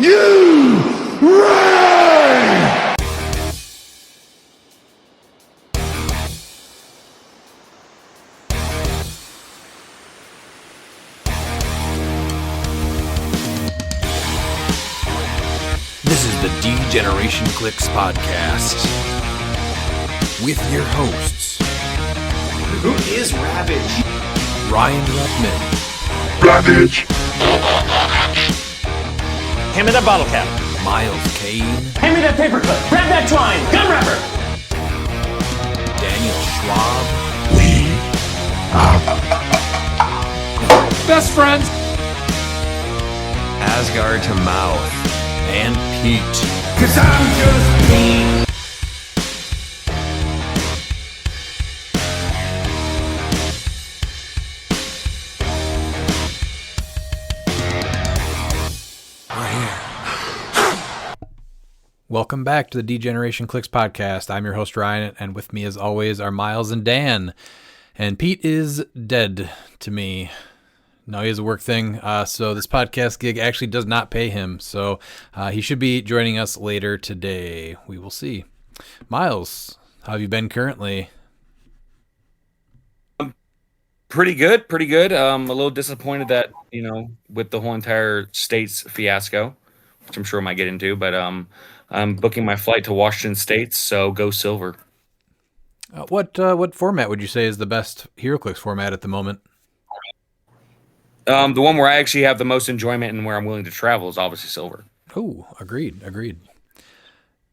you ready? This is the D-Generation cliX podcast with your hosts. Who is Ravage? Ryan Ruffman. Ravage. Hand me that bottle cap. Miles Kane. Hand me that paperclip. Grab that twine. Gun wrapper. Daniel Schwab. We are Best friends. Asgard to Mouth. And Pete. 'Cause I'm just me. Welcome back to the D-Generation cliX podcast. I'm your host, Ryan, and with me as always are Miles and Dan. And Pete is dead to me. No, he has a work thing, so this podcast gig actually does not pay him. So he should be joining us later today. We will see. Miles, how have you been currently? Pretty good. A little disappointed that, with the whole entire state's fiasco, which I'm sure I might get into, but I'm booking my flight to Washington State, so go Silver. What format would you say is the best HeroClix format at the moment? The one where I actually have the most enjoyment and where I'm willing to travel is obviously Silver. Oh, agreed.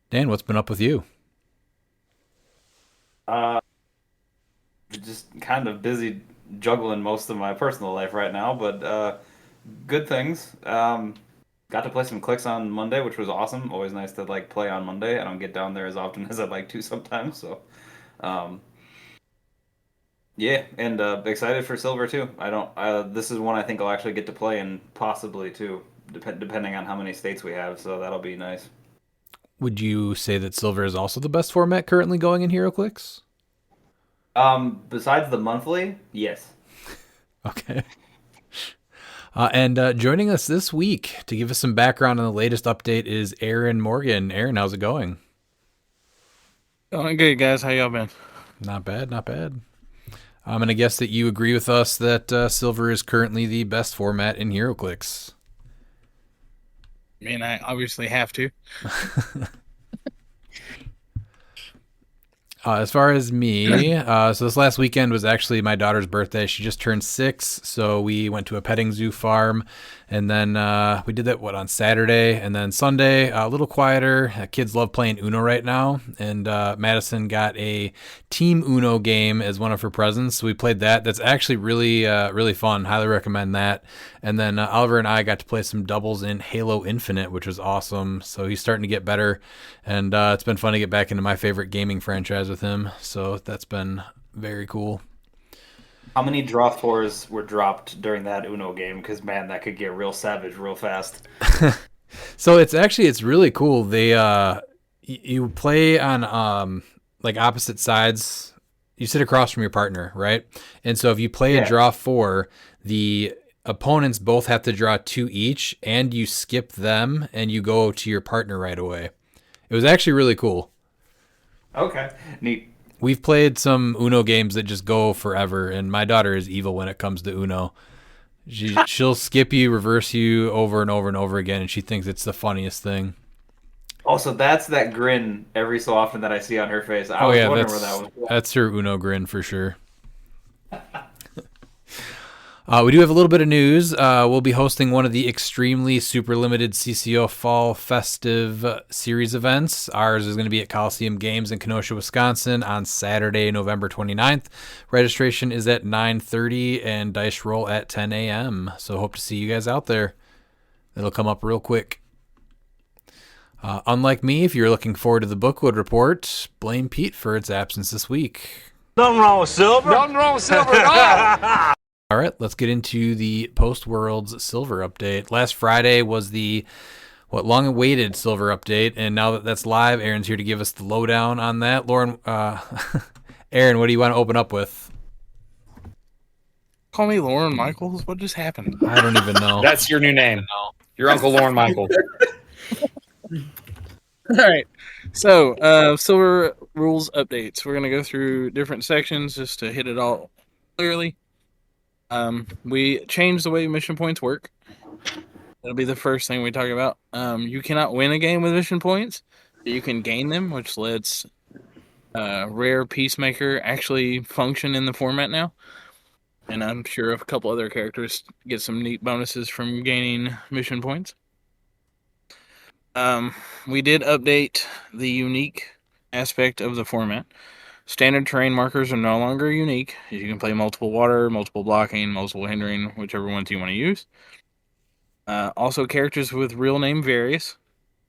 Dan, what's been up with you? Just kind of busy juggling most of my personal life right now, but good things. Got to play some cliX on Monday, which was awesome. Always nice to play on Monday. I don't get down there as often as I'd like to sometimes, so yeah, and excited for Silver too. This is one I think I'll actually get to play in possibly too, depending on how many states we have, so that'll be nice. Would you say that Silver is also the best format currently going in HeroClix? Besides the monthly, yes. Okay. And joining us this week to give us some background on the latest update is Aaron Morgan. Aaron, how's it going? Going good, guys. How y'all been? Not bad. I'm going to guess that you agree with us that Silver is currently the best format in HeroClix. I mean, I obviously have to. As far as me, so this last weekend was actually my daughter's birthday. She just turned 6, so we went to a petting zoo farm, and then we did that, on Saturday, and then Sunday, a little quieter. Kids love playing Uno right now, and Madison got a Team Uno game as one of her presents, so we played that. That's actually really fun. Highly recommend that. And then Oliver and I got to play some doubles in Halo Infinite, which was awesome, so he's starting to get better, and it's been fun to get back into my favorite gaming franchise with him, so that's been very cool. How many draw fours were dropped during that Uno game? Because, man, that could get real savage real fast. So it's really cool. They you play on opposite sides. You sit across from your partner, right? And so if you play a draw 4, the opponents both have to draw 2 each, and you skip them and you go to your partner right away. It was actually really cool. Okay, neat. We've played some Uno games that just go forever, and my daughter is evil when it comes to Uno. She'll skip you, reverse you over and over and over again, and she thinks it's the funniest thing. Also, that's that grin every so often that I see on her face. I was wondering where that was. That's her Uno grin for sure. We do have a little bit of news. We'll be hosting one of the extremely super limited CCO Fall Festive Series events. Ours is going to be at Coliseum Games in Kenosha, Wisconsin on Saturday, November 29th. Registration is at 9:30 and dice roll at 10 a.m. So hope to see you guys out there. It'll come up real quick. Unlike me, if you're looking forward to the Bookwood Report, blame Pete for its absence this week. Nothing wrong with Silver. All right, let's get into the Post-Worlds Silver update. Last Friday was the long-awaited Silver update, and now that that's live, Aaron's here to give us the lowdown on that. Aaron, what do you want to open up with? Call me Lauren Michaels? What just happened? I don't even know. That's your new name. Your Uncle Lauren Michaels. All right. So, silver rules updates. We're gonna go through different sections just to hit it all clearly. We changed the way mission points work. That'll be the first thing we talk about. You cannot win a game with mission points, but you can gain them, which lets Rare Peacemaker actually function in the format now. And I'm sure a couple other characters get some neat bonuses from gaining mission points. We did update the unique aspect of the format. Standard terrain markers are no longer unique. You can play multiple water, multiple blocking, multiple hindering, whichever ones you want to use. Also, characters with real name varies.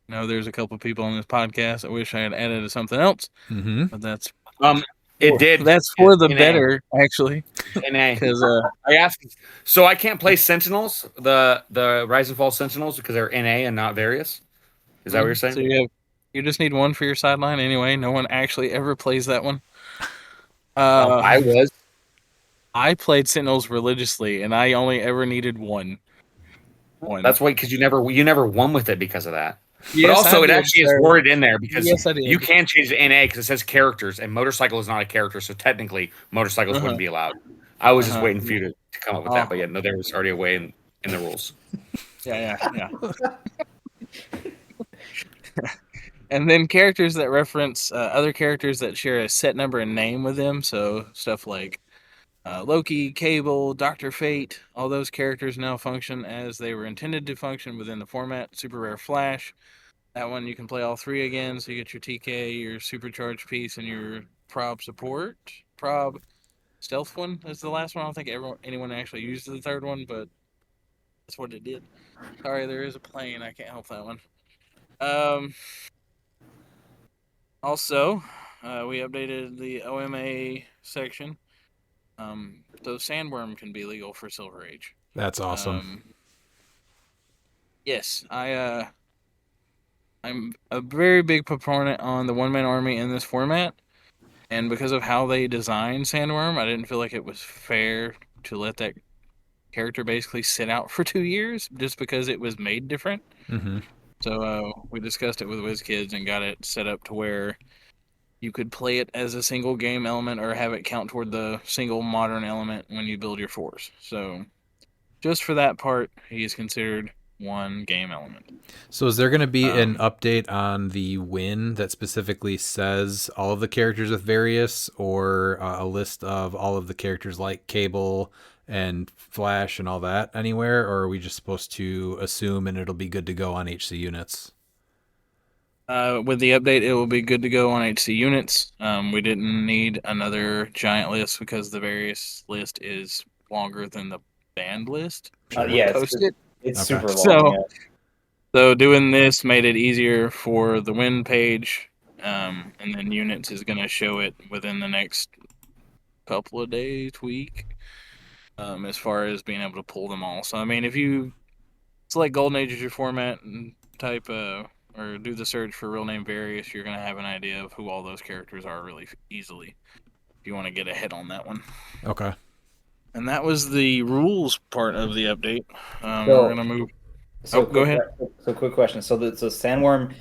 I know there's a couple people on this podcast I wish I had added something else, Mm-hmm. but that's It did. that's for the NA. better, actually. NA. Because I asked, so I can't play Sentinels, the Rise and Fall Sentinels, because they're NA and not various. Is that what you're saying? So you just need one for your sideline anyway. No one actually ever plays that one. I was. I played Sentinels religiously, and I only ever needed one. That's why, because you never won with it because of that. Yes, but also, I it did, actually is sir. worded in there because Yes, I did. you can change the NA because it says characters, and motorcycle is not a character, so technically motorcycles wouldn't be allowed. I was just waiting for you to come up with that, but yeah, no, there was already a way in the rules. Yeah. And then characters that reference other characters that share a set number and name with them, so stuff like Loki, Cable, Doctor Fate, all those characters now function as they were intended to function within the format. Super Rare Flash, that one you can play all three again, so you get your TK, your Supercharged piece, and your Prob support. Prob Stealth one is the last one. I don't think anyone actually used the third one, but that's what it did. Sorry, there is a plane. I can't help that one. Also, we updated the OMA section. So Sandworm can be legal for Silver Age. That's awesome. Yes, I'm a very big proponent on the one-man army in this format, and because of how they designed Sandworm, I didn't feel like it was fair to let that character basically sit out for 2 years just because it was made different. Mm-hmm. So we discussed it with WizKids and got it set up to where you could play it as a single game element or have it count toward the single modern element when you build your force. So just for that part, he is considered one game element. So is there going to be an update on the win that specifically says all of the characters with various, or a list of all of the characters like Cable and Flash and all that anywhere, or are we just supposed to assume and it'll be good to go on HC units? With the update, it will be good to go on HC units. We didn't need another giant list because the various list is longer than the banned list. Yeah, it's Okay. super long. So doing this made it easier for the win page, and then units is going to show it within the next couple of days, week, as far as being able to pull them all. So I mean, if you select Golden Age as your format and type or do the search for real name various, you're going to have an idea of who all those characters are really easily. If you want to get ahead on that one. Okay. And that was the rules part of the update. So- We're going to move. So go ahead. So quick question. So Sandworm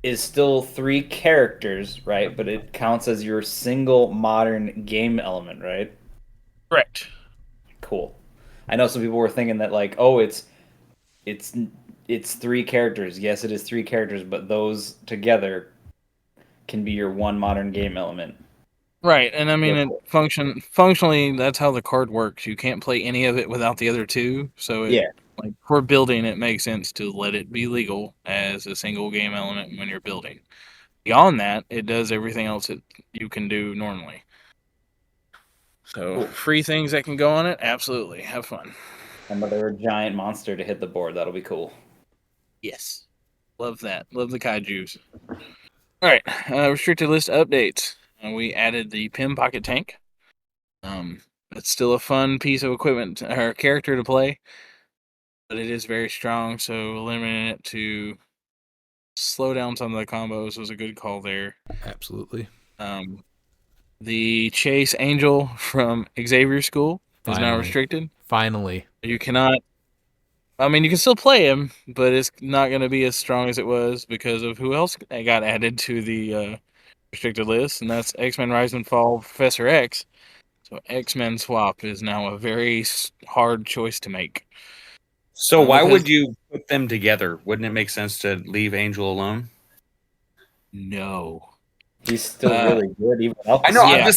is still 3 characters, right? But it counts as your single modern game element, right? Correct. Cool. I know some people were thinking that like, oh, it's 3 characters. Yes, it is 3 characters, but those together can be your one modern game element. Right, and I mean, Yeah, it cool. functionally, that's how the card works. You can't play any of it without the other two. So, like for building, it makes sense to let it be legal as a single game element when you're building. Beyond that, it does everything else that you can do normally. So, Cool. free things that can go on it, absolutely, have fun. Another giant monster to hit the board. That'll be cool. Yes, love that. Love the kaiju's. All right, restricted list updates. We added the Pim Pocket Tank. It's still a fun piece of equipment or character to play, but it is very strong. So limiting it to slow down some of the combos was a good call there. Absolutely. The Chase Angel from Xavier School is now Finally. restricted. Finally. You cannot I mean, you can still play him, but it's not going to be as strong as it was because of who else got added to the restricted list, and that's X-Men Rise and Fall Professor X. So X-Men Swap is now a very hard choice to make. So why Because- would you put them together? Wouldn't it make sense to leave Angel alone? No. He's still really good, even up. I know. Yeah.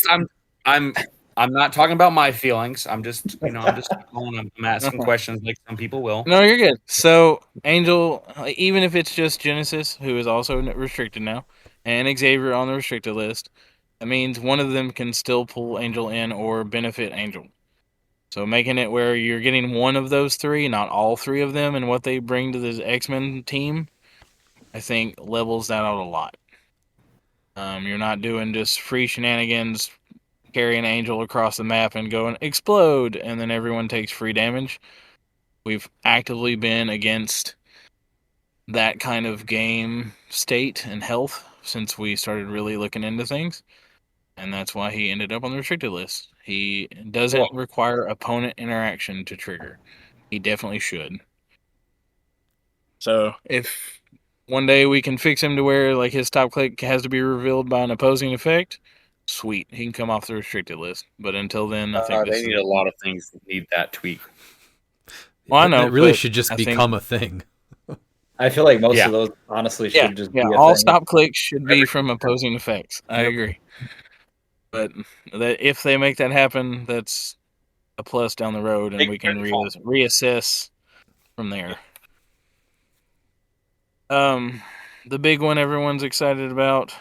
I'm not talking about my feelings. I'm just calling, I'm asking questions like some people will. No, you're good. So Angel, even if it's just Genesis, who is also restricted now, and Xavier on the restricted list, that means one of them can still pull Angel in or benefit Angel. So making it where you're getting one of those three, not all three of them, and what they bring to the X-Men team, I think levels that out a lot. You're not doing just free shenanigans, carrying Angel across the map and going explode, and then everyone takes free damage. We've actively been against that kind of game state and health since we started really looking into things. And that's why he ended up on the restricted list. He doesn't require opponent interaction to trigger. He definitely should. So if one day we can fix him to where like his top click has to be revealed by an opposing effect, sweet. He can come off the restricted list. But until then, I think They need a lot of things that need that tweak. Well, I know, That really but should just I think- become a thing. I feel like most Yeah. of those honestly Yeah, should just yeah. be a All thing. stop clicks should be from opposing effects. I Yep. agree. But that if they make that happen, that's a plus down the road, and Big we can pitfall. reassess from there. The big one everyone's excited about.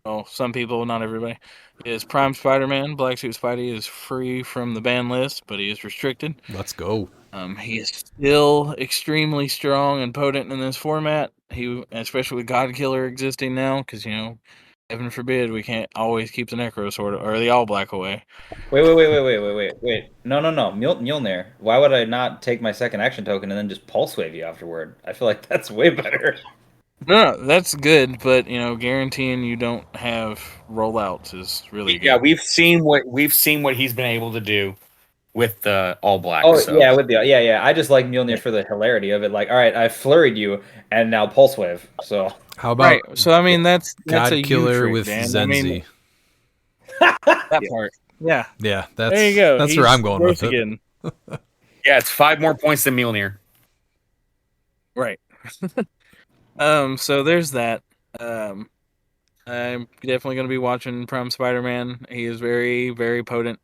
Well, some people, not everybody, is Prime Spider-Man. Black Suit Spidey is free from the ban list, but he is restricted. Let's go. He is still extremely strong and potent in this format. He, especially with God Killer existing now, because heaven forbid we can't always keep the Necro Sword or the All Black away. Wait. No. Mjolnir. Why would I not take my second action token and then just pulse wave you afterward? I feel like that's way better. No, that's good, but guaranteeing you don't have rollouts is really good. Yeah, we've seen what he's been able to do with the All Black. Oh so. yeah. I just like Mjolnir for the hilarity of it. Like, all right, I flurried you, and now pulse wave. So How about Right. So I mean that's God a Killer trick, with Dan. Zenzi? I mean, that part. Yeah. Yeah, that's There you go. That's where I'm going with it. Again. Yeah, it's 5 more points than Mjolnir. Right. So there's that. I'm definitely going to be watching Prime Spider-Man. He is very, very potent,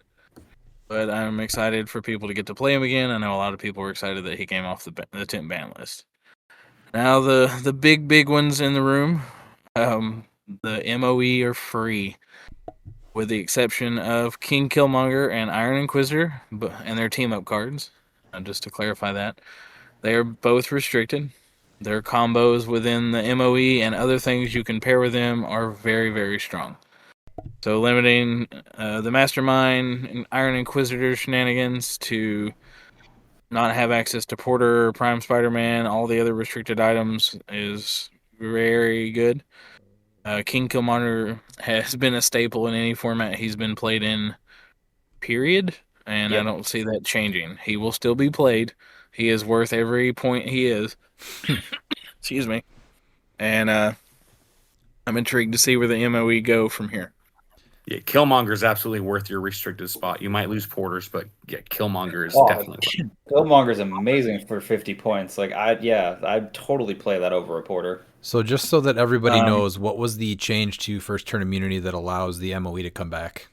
but I'm excited for people to get to play him again. I know a lot of people were excited that he came off the 10 ban list. Now the big ones in the room, the MOE are free, with the exception of King Killmonger and Iron Inquisitor, and their team up cards. Just to clarify that, they are both restricted. Their combos within the MOE and other things you can pair with them are very, very strong. So limiting the Mastermind and Iron Inquisitor shenanigans to not have access to Porter, Prime Spider-Man, all the other restricted items is very good. King Killmonger has been a staple in any format he's been played in, period. And Yep. I don't see that changing. He will still be played. He is worth every point he is. Excuse me. And I'm intrigued to see where the MOE go from here. Yeah, Killmonger is absolutely worth your restricted spot. You might lose Porters, but yeah, Killmonger is Oh, definitely worth Killmonger's amazing for 50 points. Like I'd totally play that over a Porter. So just so that everybody knows, what was the change to first turn immunity that allows the MOE to come back?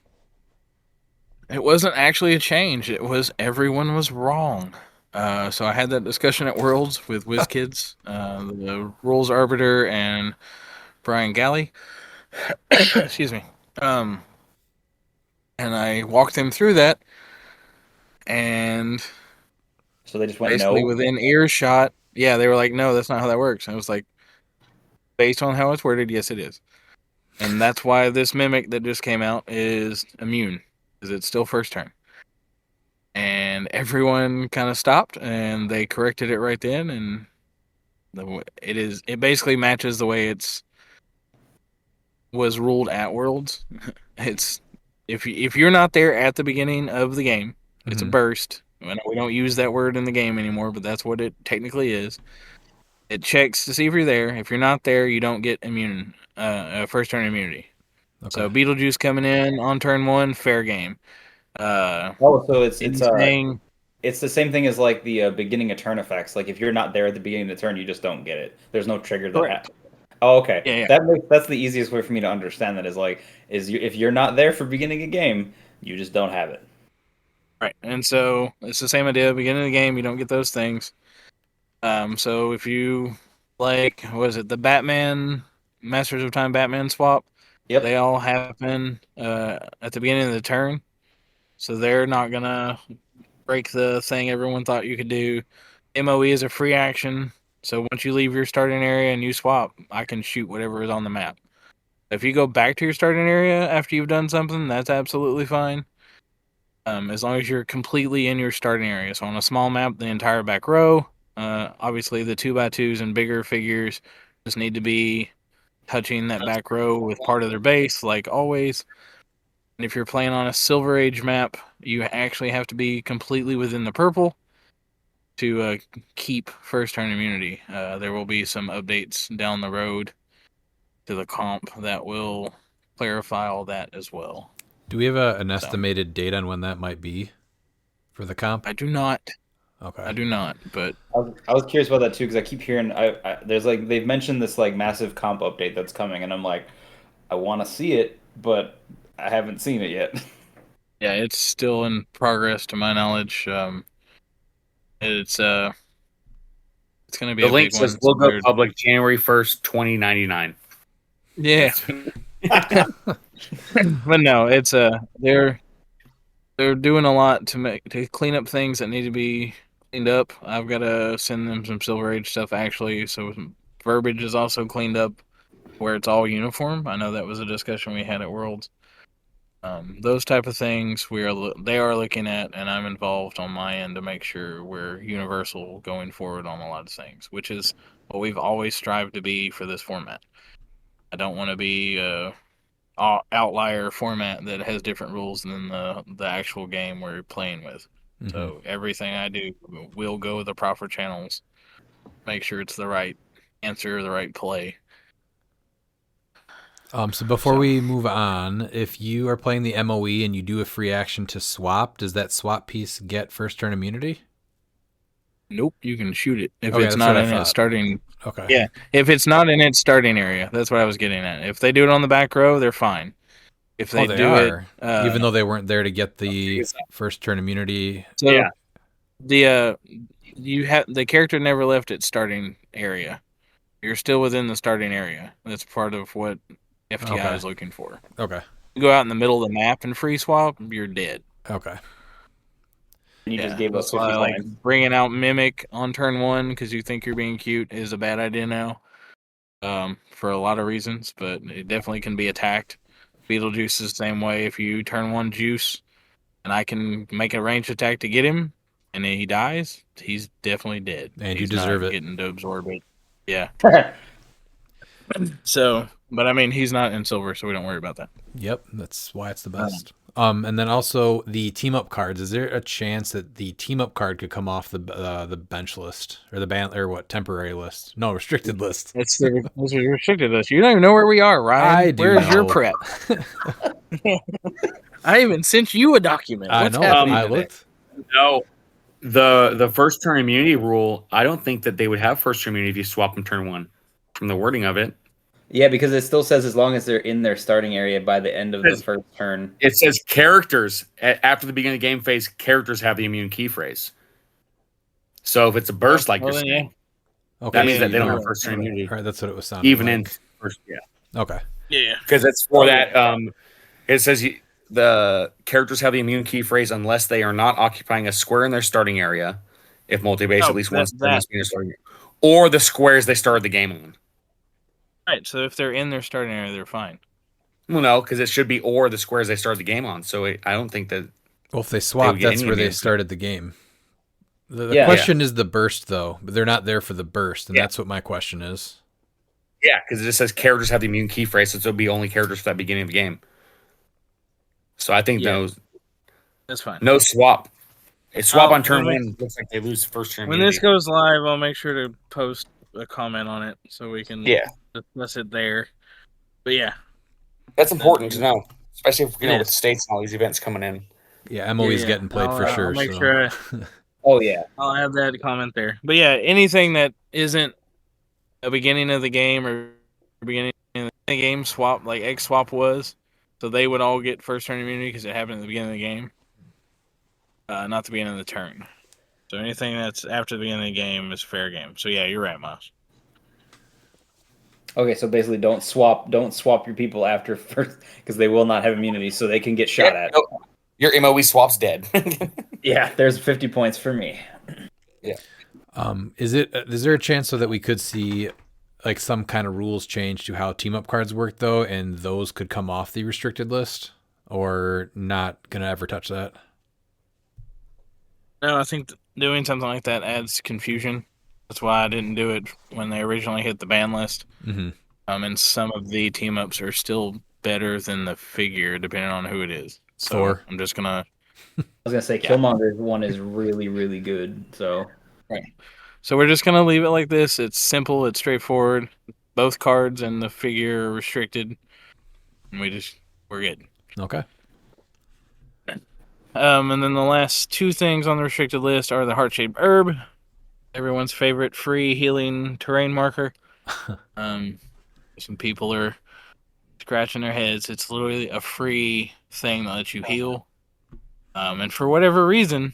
It wasn't actually a change. It was everyone was wrong. So I had that discussion at Worlds with WizKids, the rules arbiter, and Brian Galley. Excuse me. And I walked them through that, and So they just went basically no. within earshot, yeah, they were like, "No, that's not how that works." And I was like, "Based on how it's worded, yes, it is." And that's why this mimic that just came out is immune, because it's still first turn. And everyone kind of stopped, and they corrected it right then, and it basically matches the way it's was ruled at Worlds. It's if you're not there at the beginning of the game, it's a burst. We don't use that word in the game anymore, but that's what it technically is. It checks to see if you're there. If you're not there, you don't get first turn immunity. Okay. So Beetlejuice coming in on turn 1, fair game. So Anything, it's the same thing as like the beginning of turn effects. Like if you're not there at the beginning of the turn, you just don't get it. There's no trigger that Correct. Oh, okay. Yeah, yeah. That's the easiest way for me to understand that if you're not there for beginning a game, you just don't have it. Right, and so it's the same idea. Beginning of the game, you don't get those things. So if you like, what is it, the Batman Masters of Time Batman swap? Yep. They all happen at the beginning of the turn, so they're not gonna break the thing everyone thought you could do. MOE is a free action, so once you leave your starting area and you swap, I can shoot whatever is on the map. If you go back to your starting area after you've done something, that's absolutely fine. As long as you're completely in your starting area. So on a small map, the entire back row. Obviously, the 2x2s and bigger figures just need to be touching that back row with part of their base, like always. And if you're playing on a Silver Age map, you actually have to be completely within the purple to keep first turn immunity. There will be some updates down the road to the comp that will clarify all that as well. Do we have an estimated date on when that might be for the comp? I do not. Okay. I do not, but I was curious about that too because I keep hearing there's like they've mentioned this like massive comp update that's coming, and I'm like, I want to see it, but I haven't seen it yet. yeah, it's still in progress to my knowledge. It's going to be The a link big one. says we'll go public January 1st, 2099. Yeah, but no, it's they're doing a lot to clean up things that need to be cleaned up. I've got to send them some Silver Age stuff actually, so some verbiage is also cleaned up where it's all uniform. I know that was a discussion we had at Worlds. Those type of things they are looking at, and I'm involved on my end to make sure we're universal going forward on a lot of things, which is what we've always strived to be for this format. I don't want to be outlier format that has different rules than the actual game we're playing with. Mm-hmm. So everything I do will go the proper channels, make sure it's the right answer, the right play. So before we move on, if you are playing the MOE and you do a free action to swap, does that swap piece get first turn immunity? Nope, you can shoot it if it's not in its starting. Okay. Yeah, if it's not in its starting area, that's what I was getting at. If they do it on the back row, they're fine. If they do it, even though they weren't there to get the first turn immunity. So yeah, the character never left its starting area. You're still within the starting area. That's part of what FTI is looking for. Okay. You go out in the middle of the map and free swap, you're dead. Okay. And you just gave us 50 like bringing out Mimic on turn 1 because you think you're being cute is a bad idea now. For a lot of reasons, but it definitely can be attacked. Beetlejuice is the same way. If you turn 1 Juice and I can make a ranged attack to get him and he dies, he's definitely dead. And you deserve it. Getting to absorb it. Yeah. So, but I mean, he's not in silver, so we don't worry about that. Yep, that's why it's the best. And then also the team up cards. Is there a chance that the team up card could come off the bench list or the temporary list? No, restricted list. It's the restricted list. You don't even know where we are, Ryan. Where's your prep? I even sent you a document. What's happening today? Looked. No, the first turn immunity rule. I don't think that they would have first turn immunity if you swap them turn 1. From the wording of it. Yeah, because it still says as long as they're in their starting area by the end of the first turn. It says characters after the beginning of the game phase. Characters have the immune key phrase. So if it's a burst you're saying, that means that they don't have first turn immunity. Right, that's what it was sounding even like. In first, yeah. Okay. Yeah, because it's for that. It says the characters have the immune key phrase unless they are not occupying a square in their starting area. If multi-base, at least once must be in their starting area, or the squares they started the game on. Right, so if they're in their starting area, they're fine. Well, no, because it should be or the squares they started the game on. So I don't think that. Well, if they swap, that's where they started the game. The question is the burst, though. But they're not there for the burst, and that's what my question is. Yeah, because it just says characters have the immune key phrase, so it'll be only characters for that beginning of the game. So I think that's fine. No swap. If swap Oh, on turn when one, looks like they lose first turn When this immunity. goes live, I'll make sure to post a comment on it so we can Yeah. discuss it there. But yeah, That's important to know, especially if It with is. states and all these events coming in. Yeah, MOE's getting played for sure. I'll make so. sure Oh yeah. I'll have that comment there. But yeah, anything that isn't a beginning of the game or beginning of the game swap, like X swap was, so they would all get first turn immunity because it happened at the beginning of the game, not the beginning of the turn. So anything that's after the beginning of the game is fair game. So yeah, you're right, Miles. Okay, so basically, don't swap your people after first because they will not have immunity, so they can get shot at. No, your MOE swap's dead. Yeah, there's 50 points for me. Yeah. Is there a chance so that we could see like some kind of rules change to how team up cards work though, and those could come off the restricted list, or not gonna ever touch that? No, I think doing something like that adds confusion. That's why I didn't do it when they originally hit the ban list. Mm-hmm. And some of the team ups are still better than the figure, depending on who it is. So Thor. I'm just gonna. I was gonna say Killmonger's one is really, really good. So So we're just gonna leave it like this. It's simple. It's straightforward. Both cards and the figure are restricted, and we're good. Okay. And then the last two things on the restricted list are the heart-shaped herb, everyone's favorite free healing terrain marker. Some people are scratching their heads. It's literally a free thing that lets you heal. And for whatever reason,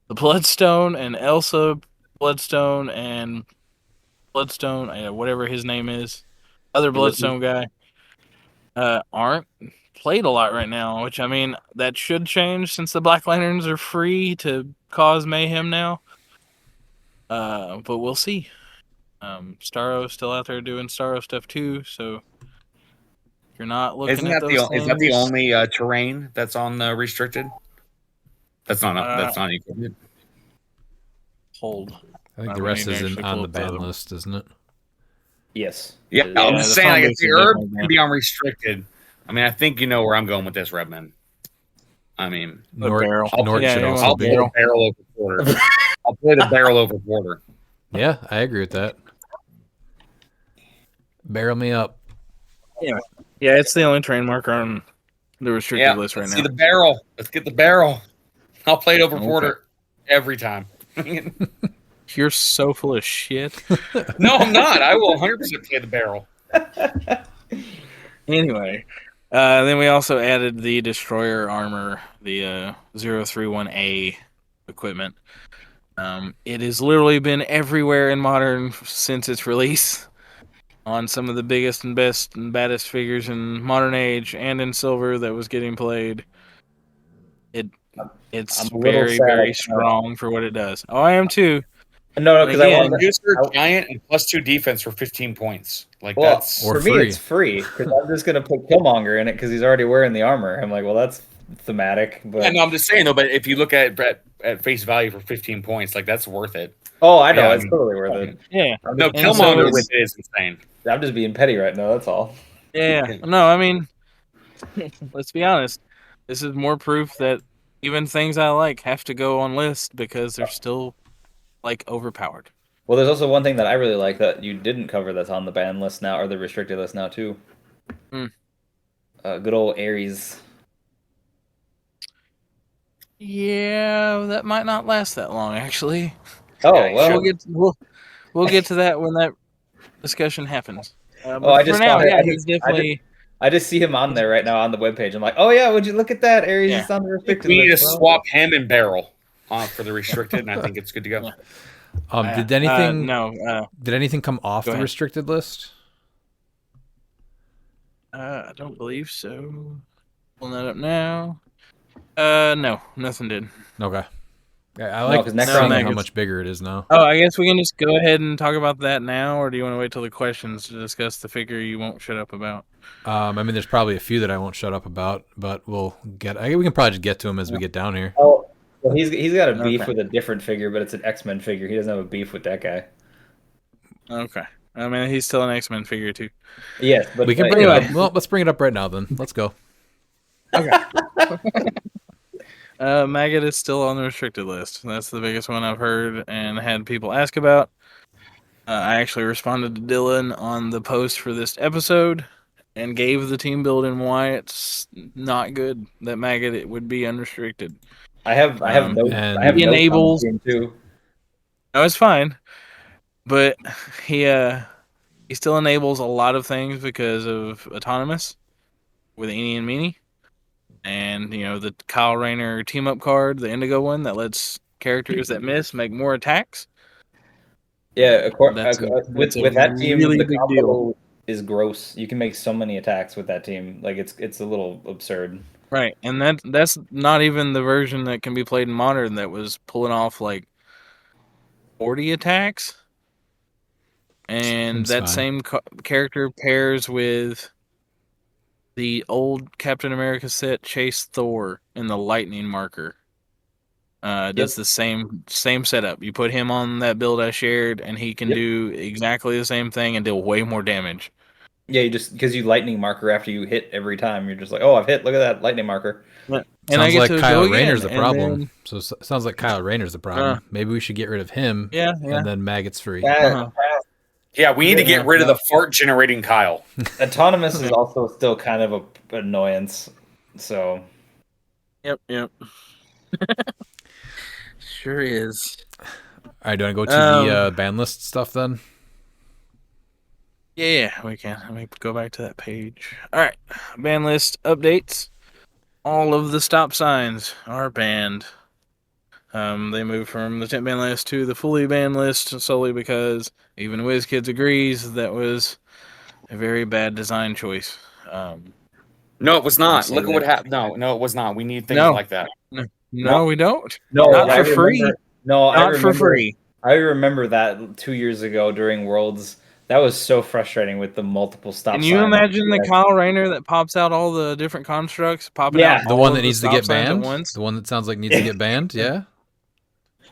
the Bloodstone and Elsa Bloodstone and Bloodstone, whatever his name is, other Bloodstone guy, aren't played a lot right now, which I mean that should change since the Black Lanterns are free to cause mayhem now. But we'll see. Starro's still out there doing Starro stuff too, so if you're not looking Isn't at that those is that the things- only terrain that's on the restricted? That's not equipment. hold? I think I the would rest need to is actually on pull the up the ban other one. list, isn't it? yes, Yeah, Yeah, I'm just the saying, like, if foundation the herb definitely can be on restricted, I mean, I think you know where I'm going with this, Redman. I mean, Nort, barrel. Nort Yeah, should you also I'll want be. play the barrel over quarter. I'll play the barrel over quarter. Yeah, I agree with that. Barrel me up. Yeah, it's the only terrain marker on the restricted Yeah, list right let's now. see the barrel. Let's get the barrel. I'll play it over Okay. quarter every time. You're so full of shit. No, I'm not. I will 100% play the barrel. Anyway, then we also added the destroyer armor, the 031A equipment. It has literally been everywhere in Modern since its release, on some of the biggest and best and baddest figures in Modern Age and in Silver that was getting played. It's I'm a little very, sad I very can't- strong for what it does. Oh, I am too. No, because I Again, want User giant and +2 defense for 15 points. Like Well, that's Or for me, free. it's free because I'm just gonna put Killmonger in it because he's already wearing the armor. I'm like, well, that's thematic, but yeah, no, I'm just saying though. But if you look at it at face value for 15 points, like that's worth it. oh, I know Yeah, it's totally worth it. Yeah, No, And so Killmonger it's- with it is insane. I'm just being petty right now. That's all. yeah. No, I mean, let's be honest. This is more proof that even things I like have to go on list because they're still like overpowered. Well, there's also one thing that I really like that you didn't cover that's on the ban list now or the restricted list now too. Hmm. Good old Ares. Yeah, that might not last that long actually. Oh Yeah, well. We'll get to that when that discussion happens. But I for just now, found it- yeah, I he's just- definitely. I just see him on there right now on the webpage. I'm like, oh yeah, would you look at that? Ares Yeah. is on the restricted We need to list. Well, swap him and barrel for the restricted, and I think it's good to go. Yeah. Did anything No, did anything come off Go the ahead. restricted list? I don't believe so. Pulling that up now. No, nothing did. Okay. I like 'cause seeing Necron- how much bigger it is now. Oh, I guess we can just go ahead and talk about that now, or do you want to wait till the questions to discuss the figure you won't shut up about? I mean, there's probably a few that I won't shut up about, but we can probably just get to them as we get down here. Oh, well, he's got a beef Okay. with a different figure, but it's an X-Men figure. He doesn't have a beef with that guy. Okay. I mean, he's still an X-Men figure, too. Yes, but We can like, bring it anyway. up. Well, let's bring it up right now then. Let's go. Maggot is still on the restricted list. That's the biggest one I've heard and had people ask about. I actually responded to Dylan on the post for this episode and gave the team build and why it's not good that Maggot it would be unrestricted. I have notes. and I have he notes on the enables. team too. No, it's fine, but he still enables a lot of things because of autonomous with Eenie and Meanie, and the Kyle Rayner team up card, the Indigo one that lets characters that miss make more attacks. Yeah, That's a with that team, really the big combo deal. is gross. You can make so many attacks with that team. Like it's a little absurd. Right, and that's not even the version that can be played in Modern that was pulling off like 40 attacks. And Seems that fine. same character pairs with the old Captain America set Chase Thor in the Lightning marker. Does the same setup. You put him on that build I shared, and he can do exactly the same thing and deal way more damage. Yeah, you just because you lightning marker after you hit every time, you're just like, oh, I've hit. Look at that lightning marker. And Sounds I get like to Kyle go Rayner's the again, problem. and So it sounds like Kyle Rayner's the problem. Maybe we should get rid of him. Yeah. And then Maggot's free. Yeah, we need to get rid of the fart generating Kyle. Autonomous is also still kind of a annoyance. So. Yep. Sure is. All right, do you want to go to the ban list stuff then? Yeah, we can. Let me go back to that page. All right, ban list updates. All of the stop signs are banned. They moved from the temp ban list to the fully banned list solely because even WizKids agrees that was a very bad design choice. No, it was not. Look at what happened. No, it was not. We need things like that. No, we don't. No, not I for free. remember, no, I not remember, for free. I remember that 2 years ago during Worlds. That was so frustrating with the multiple stop signs. Can you imagine the Kyle Rayner that pops out all the different constructs, popping out the all one of that the needs to stop get signs at banned? once? The one that sounds like needs to get banned? Yeah.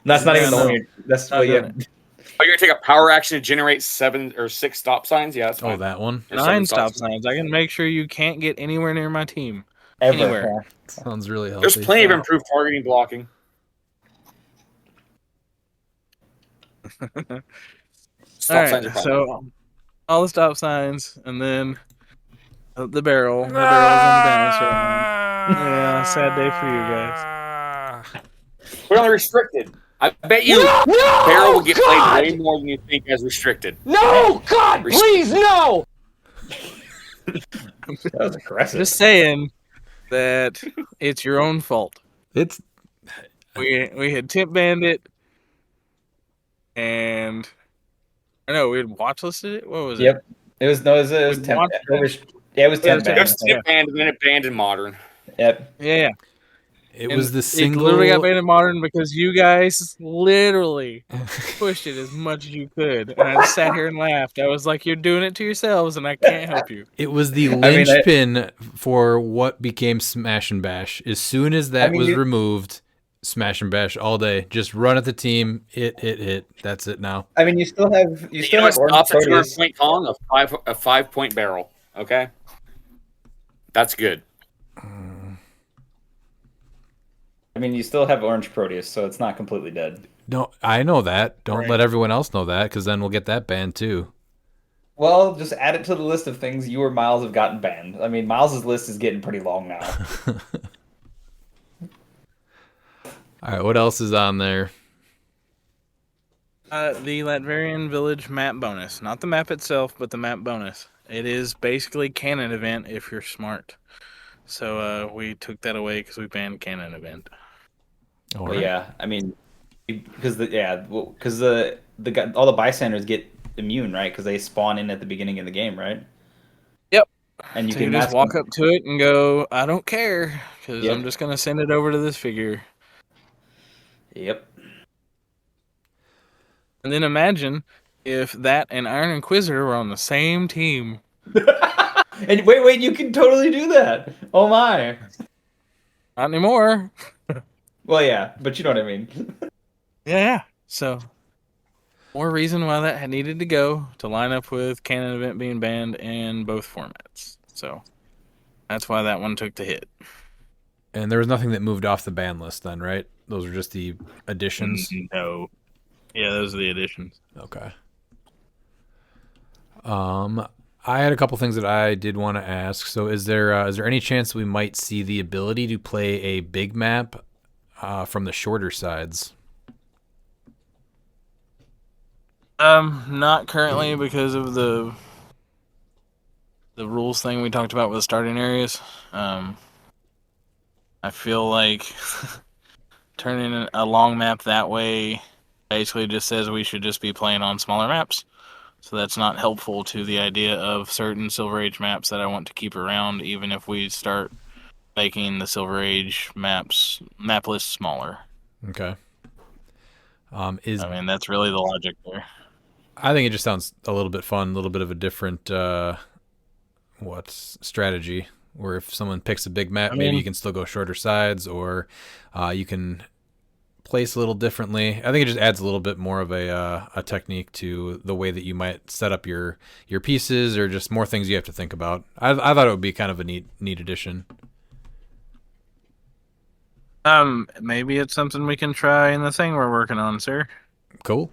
That's not even the one. That's what you have. Oh, you're gonna take a power action to generate 7 or 6 stop signs? Yeah, that's fine. Oh, that one. Or 9 7 stop signs. I can make sure you can't get anywhere near my team. Ever. Anywhere. Sounds really healthy. There's plenty of improved targeting blocking. Stop signs are fine. So all the stop signs, and then the barrel. The barrel's on the balance right now. Yeah, sad day for you guys. We're only restricted. I bet you barrel will get played way more than you think as restricted. No, God, please, no! That was aggressive. Just saying that it's your own fault. It's We had temp banned it, and I know we had watch listed it. What was it? Yep. It was 10. It was 10 It banned. was tip banned and then it banned in modern. Yep. Yeah. It was the single. It literally got banned in modern because you guys literally pushed it as much as you could, and I just sat here and laughed. I was like, "You're doing it to yourselves, and I can't help you." It was the linchpin for what became Smash and Bash. As soon as that was removed, Smash and Bash all day. Just run at the team, hit. That's it now. I mean, you still have stops at 200 point Kong, a 5-point barrel. Okay, that's good. I mean, you still have Orange Proteus, so it's not completely dead. No, I know that. Don't let everyone else know that, because then we'll get that banned too. Well, just add it to the list of things you or Miles have gotten banned. I mean, Miles's list is getting pretty long now. All right, what else is on there? The Latverian Village map bonus. Not the map itself, but the map bonus. It is basically canon event if you're smart. So we took that away because we banned canon event. Well, yeah, I mean, because all the bystanders get immune, right? Because they spawn in at the beginning of the game, right? Yep. And you so can you just walk up to it and go, "I don't care," because I'm just gonna send it over to this figure. Yep. And then imagine if that and Iron Inquisitor were on the same team. And wait, you can totally do that. Oh my. Not anymore. Well, yeah, but you know what I mean. Yeah. So, more reason why that had needed to go to line up with canon event being banned in both formats. So, that's why that one took the hit. And there was nothing that moved off the ban list then, right? Those are just the additions. No. Yeah, those are the additions. Okay. I had a couple things that I did want to ask. So, is there any chance we might see the ability to play a big map from the shorter sides? Not currently because of the rules thing we talked about with the starting areas. I feel like turning a long map that way basically just says we should just be playing on smaller maps. So that's not helpful to the idea of certain Silver Age maps that I want to keep around, even if we start making the Silver Age map list smaller. Okay. That's really the logic there. I think it just sounds a little bit fun, a little bit of a different strategy. Where if someone picks a big map, maybe you can still go shorter sides, or you can place a little differently. I think it just adds a little bit more of a technique to the way that you might set up your pieces, or just more things you have to think about. I thought it would be kind of a neat addition. Maybe it's something we can try in the thing we're working on, sir. Cool.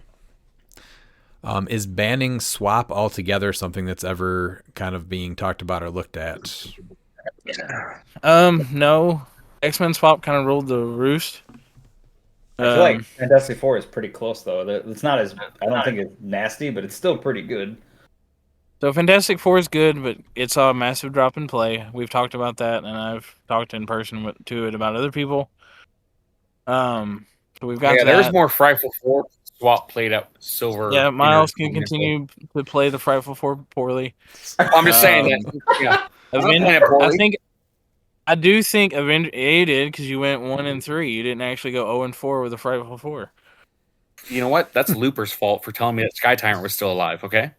Is banning swap altogether something that's ever kind of being talked about or looked at? No. X-Men swap kind of ruled the roost. I feel like Fantastic Four is pretty close though. It's not as I don't think it's nasty, but it's still pretty good. So Fantastic Four is good, but it saw a massive drop in play. We've talked about that, and I've talked in person to it about other people. So we've got there's more Frightful Four swap played up silver. Yeah, Miles can continue to play the Frightful Four poorly. I'm just saying that. Yeah, I do think Avenger A did because you went 1-3. You didn't actually go 0-4 with the Frightful Four. You know what? That's Looper's fault for telling me that Sky Tyrant was still alive. Okay.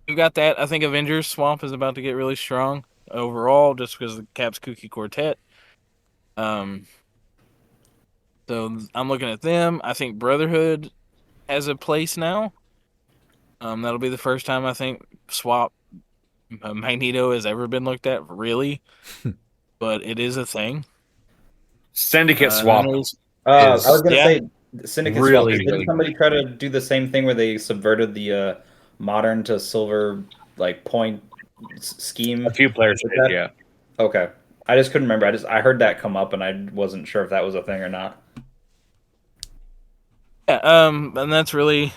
We've got that. I think Avengers Swamp is about to get really strong overall, just because of the Cap's Kooky Quartet. So I'm looking at them. I think Brotherhood has a place now. That'll be the first time I think Swap Magneto has ever been looked at, really. But it is a thing. Syndicate Swap. I was going to say Syndicate really, Swap. Didn't somebody try to do the same thing where they subverted the modern to silver point scheme? A few players did, yeah. Okay. I just couldn't remember. I heard that come up, and I wasn't sure if that was a thing or not. Yeah, and that's really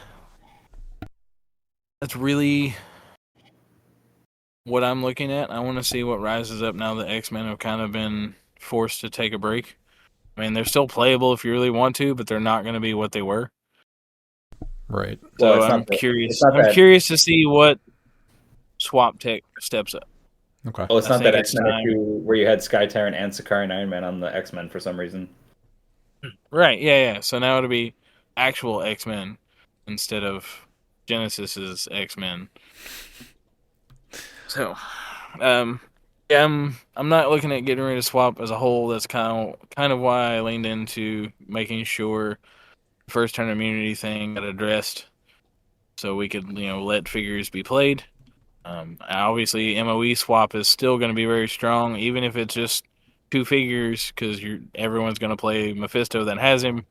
what I'm looking at. I want to see what rises up now that X-Men have kind of been forced to take a break. I mean, they're still playable if you really want to, but they're not going to be what they were. Right. So well, I'm curious. I'm curious to see what Swap Tech steps up. Okay. Well, it's not that X-Men issue where you had Sky Tyrant and Sakari and Iron Man on the X-Men for some reason. Right. Yeah. So now it'll be actual X-Men instead of Genesis's X-Men. So, I'm not looking at getting rid of Swap as a whole. That's kind of why I leaned into making sure the first turn immunity thing got addressed, so we could let figures be played. Obviously, MOE Swap is still going to be very strong, even if it's just 2 figures, because everyone's going to play Mephisto that has him,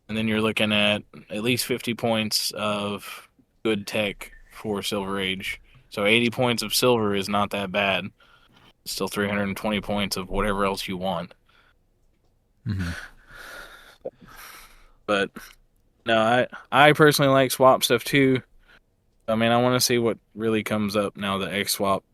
and then you're looking at least 50 points of good tech for Silver Age. So 80 points of silver is not that bad. It's still 320 points of whatever else you want. Mm-hmm. But no, I personally like swap stuff too. I mean, I want to see what really comes up now that X Swap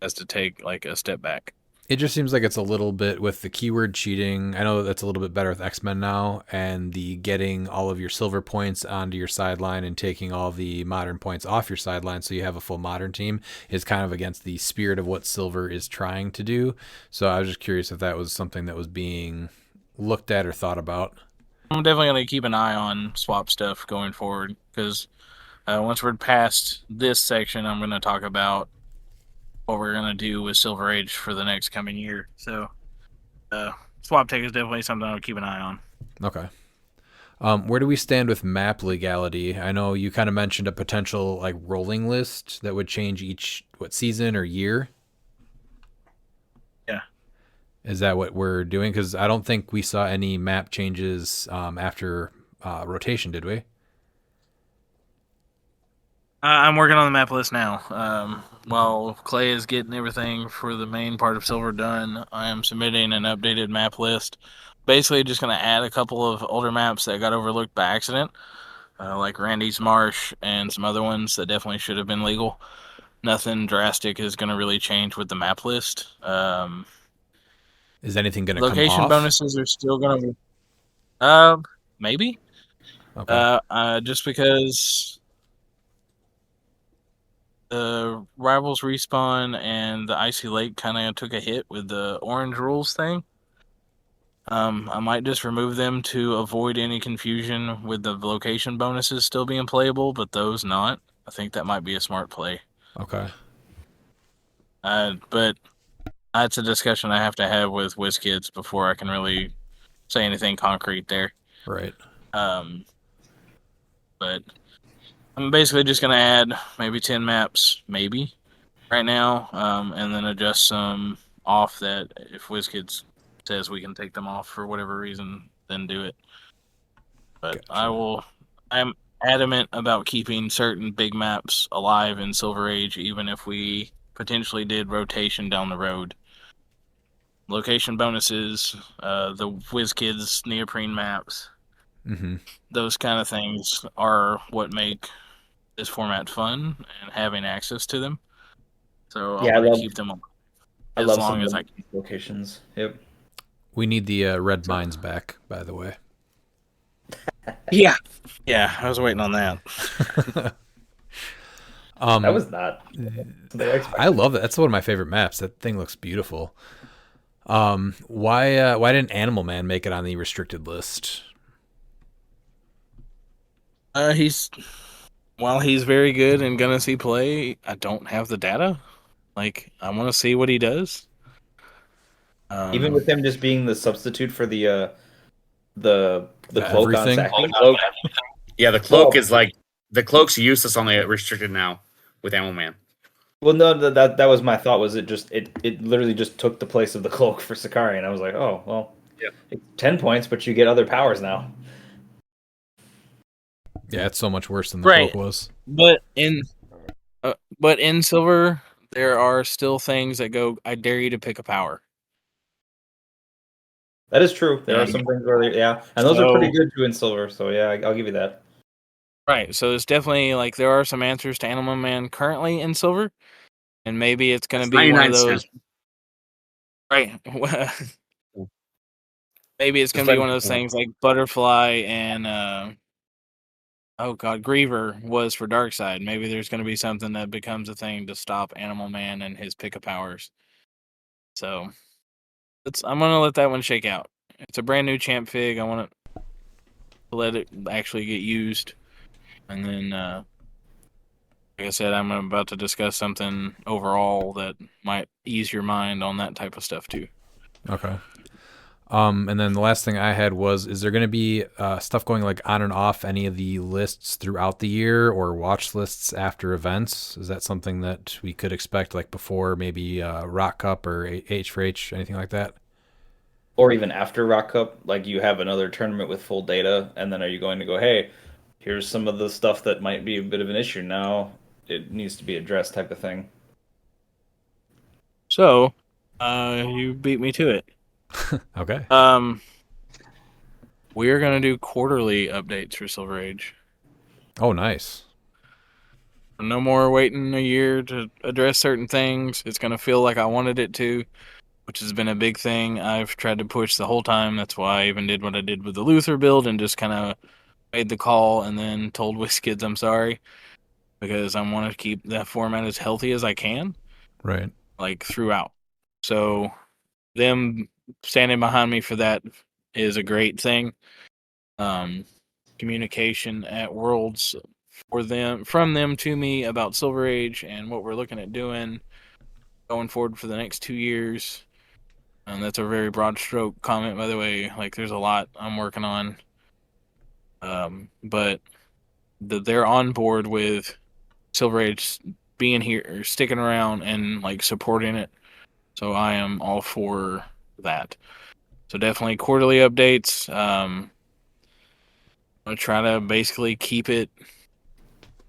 has to take like a step back. It just seems like it's a little bit with the keyword cheating. I know that's a little bit better with X-Men now, and the getting all of your silver points onto your sideline and taking all the modern points off your sideline so you have a full modern team is kind of against the spirit of what Silver is trying to do. So I was just curious if that was something that was being looked at or thought about. I'm definitely going to keep an eye on swap stuff going forward, because once we're past this section, I'm going to talk about what we're going to do with Silver Age for the next coming year. So, Swap Tech is definitely something I'll keep an eye on. Okay. Where do we stand with map legality? I know you kind of mentioned a potential like rolling list that would change each season or year. Yeah. Is that what we're doing? Because I don't think we saw any map changes after rotation, did we? I'm working on the map list now. While Clay is getting everything for the main part of Silver done, I am submitting an updated map list. Basically, just going to add a couple of older maps that got overlooked by accident, like Randy's Marsh and some other ones that definitely should have been legal. Nothing drastic is going to really change with the map list. Is anything going to come Location off? bonuses are still going to. Maybe. Okay. Just because the Rivals respawn and the Icy Lake kind of took a hit with the orange rules thing. I might just remove them to avoid any confusion with the location bonuses still being playable, but those not. I think that might be a smart play. Okay. But that's a discussion I have to have with WizKids before I can really say anything concrete there. Right. But I'm basically just gonna add maybe 10 maps, maybe right now, and then adjust some off that if WizKids says we can take them off for whatever reason, then do it. But Gotcha. I'm adamant about keeping certain big maps alive in Silver Age, even if we potentially did rotation down the road. Location bonuses, the WizKids neoprene maps, Mm-hmm. those kind of things are what make this format fun and having access to them. So I Yeah, want to keep them I as love long some as of I the can. locations. Yep. We need the red mines back, by the way. Yeah, I was waiting on that. That was not. I love it. That's one of my favorite maps. That thing looks beautiful. Why didn't Animal Man make it on the restricted list? While he's very good and gonna see play, I don't have the data. Like, I want to see what he does. Even with him just being the substitute for the cloak on Everything. Oh, the Sacking. cloak. Yeah, the cloak Well, is like the cloak's useless on the restricted now with Ammo Man. well, no, that was my thought. Was it literally just took the place of the cloak for Sakari, and I was like, oh well, Yeah. it's 10 points, but you get other powers now. Yeah, it's so much worse than the Right. cloak was. But in Silver, there are still things that go. I dare you to pick a power. That is true. There are Yeah. some things where, yeah, and those are pretty good too in Silver. So yeah, I'll give you that. Right. So it's definitely like there are some answers to Animal Man currently in Silver, and maybe it's going to be one of 99 those. cents. Right. Maybe it's going to be one of those things like Butterfly and Griever was for Darkseid. Maybe there's going to be something that becomes a thing to stop Animal Man and his pick of powers. So I'm going to let that one shake out. It's a brand new champ fig. I want to let it actually get used. And then, like I said, I'm about to discuss something overall that might ease your mind on that type of stuff too. Okay. And then the last thing I had was, is there going to be stuff going like on and off any of the lists throughout the year or watch lists after events? Is that something that we could expect like before maybe Rock Cup or H for H, anything like that? Or even after Rock Cup, like you have another tournament with full data, and then are you going to go, hey, here's some of the stuff that might be a bit of an issue now. It needs to be addressed, type of thing. So, you beat me to it. Okay. We're gonna do quarterly updates for Silver Age. Oh, nice. No more waiting a year to address certain things. It's gonna feel like I wanted it to, which has been a big thing I've tried to push the whole time. That's why I even did what I did with the Luther build and just kind of made the call and then told WizKids I'm sorry because I want to keep that format as healthy as I can, Right. like throughout. So them standing behind me for that is a great thing. Communication at Worlds from them to me about Silver Age and what we're looking at doing going forward for the next 2 years. And that's a very broad stroke comment, by the way. Like, there's a lot I'm working on. But they're on board with Silver Age being here, sticking around, and like supporting it. So I am all for that. So definitely quarterly updates. I try to basically keep it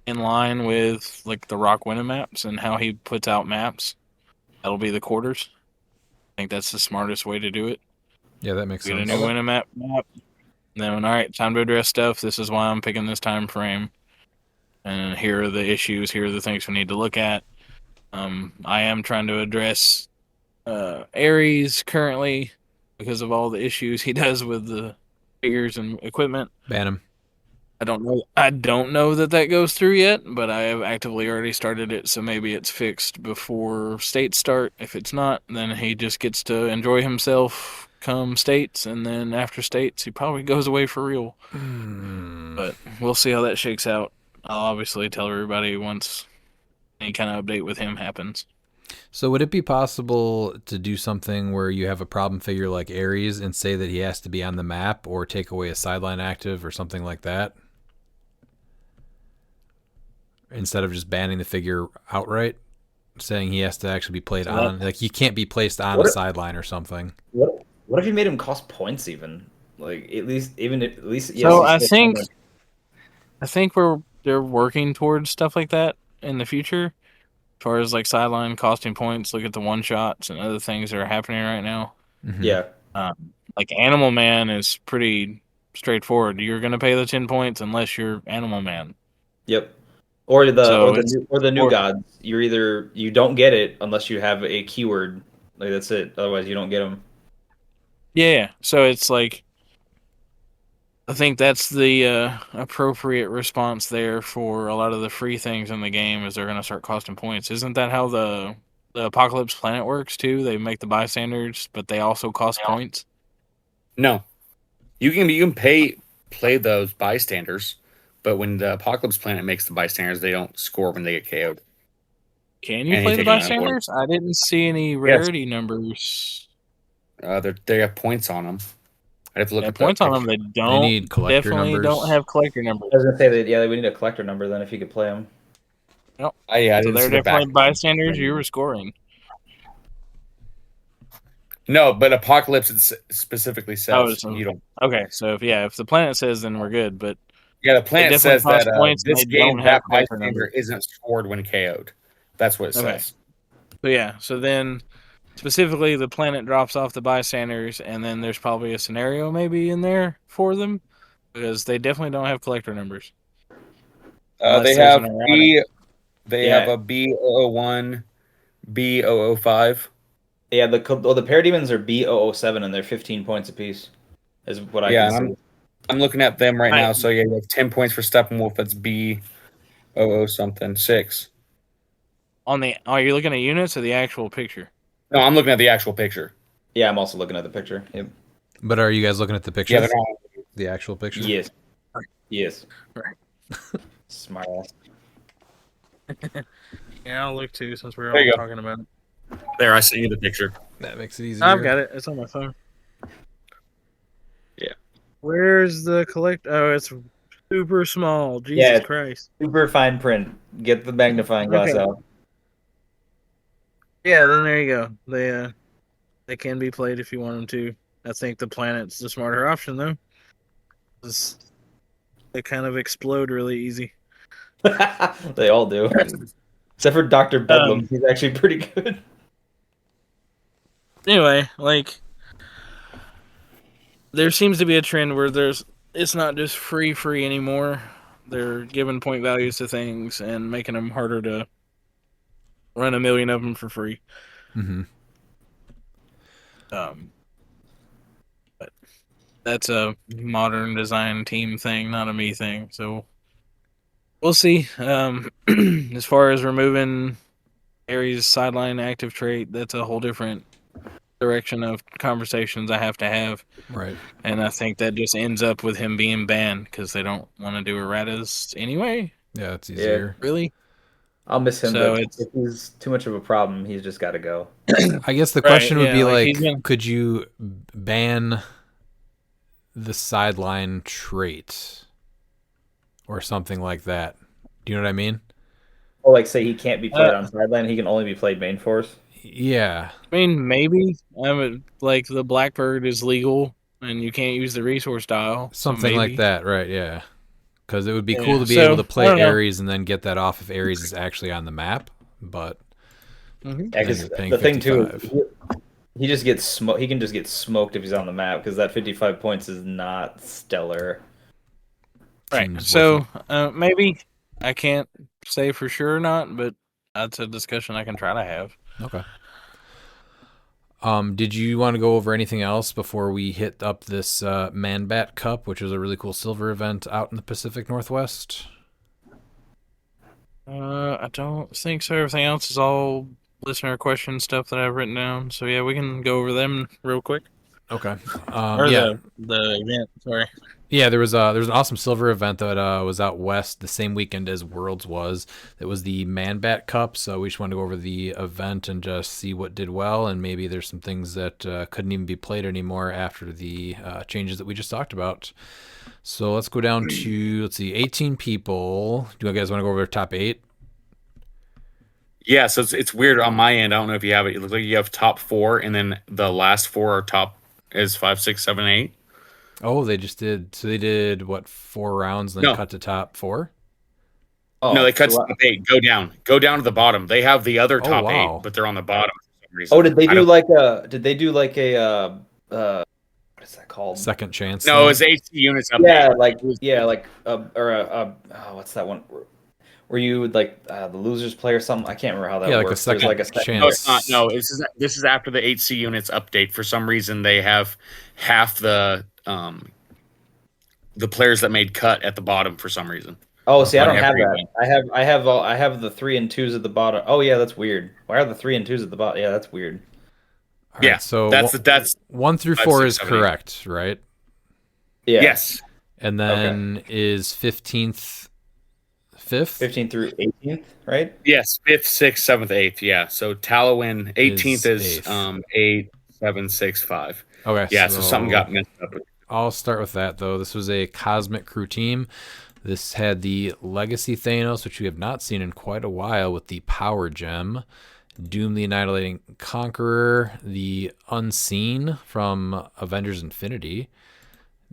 in line with like the Rock Winning maps and how he puts out maps. That'll be the quarters. I think that's the smartest way to do it. Yeah, that makes Get a sense. new Winning map. Then, all right, time to address stuff. This is why I'm picking this time frame. And here are the issues. Here are the things we need to look at. I am trying to address Ares currently because of all the issues he does with the figures and equipment. Ban him. I don't know. I don't know that goes through yet, but I have actively already started it, so maybe it's fixed before states start. If it's not, then he just gets to enjoy himself come states, and then after states, he probably goes away for real. But we'll see how that shakes out. I'll obviously tell everybody once any kind of update with him happens. So would it be possible to do something where you have a problem figure like Ares and say that he has to be on the map, or take away a sideline active or something like that, instead of just banning the figure outright, saying he has to actually be played on, like he can't be placed on a sideline or something? What if you made him cost points even? Like at least So I think they're working towards stuff like that in the future. As far as like sideline costing points, look at the one shots and other things that are happening right now. Mm-hmm. Yeah. Like Animal Man is pretty straightforward. You're gonna pay the 10 points unless you're Animal Man. Yep. Or So the new gods. You don't get it unless you have a keyword. Like that's it. Otherwise, you don't get them. Yeah. So it's like I think that's the appropriate response there for a lot of the free things in the game is they're gonna start costing points. Isn't that how the Apocalypse Planet works too? They make the bystanders, but they also cost points. No, you can play those bystanders, but when the Apocalypse Planet makes the bystanders, they don't score when they get KO'd. Can you And play you the take them out of board. bystanders? I didn't see any rarity numbers. They have points on them. I have to look Yeah, at points that on them. picture. They don't. need collector Definitely numbers. don't have collector numbers. I was gonna say that. Yeah, we need a collector number then if you could play them. Nope. I So didn't they're see the back. definitely bystanders. You were scoring. No, but Apocalypse specifically says so- you don't. Okay, so if the planet says, then we're good. But Yeah, the planet definitely says that cost points and this they game don't that have collector bystander numbers. isn't scored when KO'd. That's what it Okay. says. So yeah, so then specifically the planet drops off the bystanders, and then there's probably a scenario maybe in there for them because they definitely don't have collector numbers. Unless They there's have an errata. B. They Yeah. have a B001, B005. Yeah, the parademons are B007 and they're 15 points apiece. Is what I Yeah, can and see. I'm looking at them right I- now. So yeah, you have 10 points for Steppenwolf. That's B00 something 6. Are you looking at units or the actual picture? No, I'm looking at the actual picture. Yeah, I'm also looking at the picture. Yep. But are you guys looking at the picture? Yeah, they're not. The actual picture? Yes. Yes. Right. Smart ass. Yeah, I'll look too since we're There you all go. talking about it. There, I see you the picture. That makes it easier. I've got it. It's on my phone. Yeah. Where's the collect? Oh, it's super small. Jesus Yeah. Christ. Super fine print. Get the magnifying glass Okay. out. Yeah, then there you go. They can be played if you want them to. I think the planet's the smarter option though. 'Cause they kind of explode really easy. They all do. Except for Dr. Bedlam. He's actually pretty good. Anyway, like there seems to be a trend where it's not just free anymore. They're giving point values to things and making them harder to run a million of them for free. Mm-hmm. But that's a modern design team thing, not a me thing. So we'll see. As far as removing Ares' sideline active trait, that's a whole different direction of conversations I have to have. Right. And I think that just ends up with him being banned because they don't want to do erratas anyway. Yeah, it's easier. Really? I'll miss him, So but it's- if he's too much of a problem, he's just got to go. I guess the Right, question would yeah, be like, like, he's been- could you ban the sideline trait? or something like that. Do you know what I mean? Oh, like say he can't be played Uh, on sideline, he can only be played main force. Yeah, I mean, maybe. Like the Blackbird is legal, and you can't use the resource dial, so something like maybe. that, right? Yeah, because it would be cool Yeah. to be able So to I play don't know. Ares and then get that off if Ares is actually on the map. But Hmm. Yeah, then because you're paying the thing too, 55. he just gets smoked. He can just get smoked if he's on the map because that 55 points is not stellar. Right. Seems So worth maybe I can't say for sure or not, but that's a discussion I can try to have. it. Okay. Did you want to go over anything else before we hit up this Man Bat Cup, which is a really cool silver event out in the Pacific Northwest? I don't think so. Everything else is all listener question stuff that I've written down. So yeah, we can go over them real quick. Okay. Or Yeah. the event. Sorry. Yeah, there was an awesome silver event that was out west the same weekend as Worlds was. It was the Man Bat Cup, so we just wanted to go over the event and just see what did well, and maybe there's some things that couldn't even be played anymore after the changes that we just talked about. So let's go down to 18 people. Do you guys want to go over the top 8? Yeah, so it's weird on my end. I don't know if you have it. It looks like you have top 4, and then the last 4 are top is 5, 6, 7, 8. Oh, they just did. So they did what, 4 rounds, and then No. cut to top 4. Oh, No, they cut so top 8. Go down to the bottom. They have the other Oh, top wow. 8, but they're on the bottom for some reason. oh, did they I do don't- like a? Did they do like a? What is that called? Second chance. No, thing. it's AC units up. Yeah, like what's that one? Where you would like the losers play or something? I can't remember how that Yeah, like a works. There's second like a second. chance. No, it's not. No, this is after the HC units update. For some reason, they have half the players that made cut at the bottom for some reason. Oh, see, I on don't have every that. event. I have the 3 and 2s at the bottom. Oh yeah, that's weird. Why are the 3 and 2s at the bottom? Yeah, that's weird. All right, Yeah, so that's 1 through 5, 4 6, is 7, 8. correct, right? Yeah. Yes. And then is 15th 5th? 15 through 18th, right? Yes, 5th, 6th, 7th, 8th. Yeah. So Talowin 18th is eighth. 8, 7, 6, 5. Okay, Yeah, so something got messed up. I'll start with that though. This was a Cosmic Crew team. This had the Legacy Thanos, which we have not seen in quite a while, with the Power Gem, Doom the Annihilating Conqueror, the Unseen from Avengers Infinity,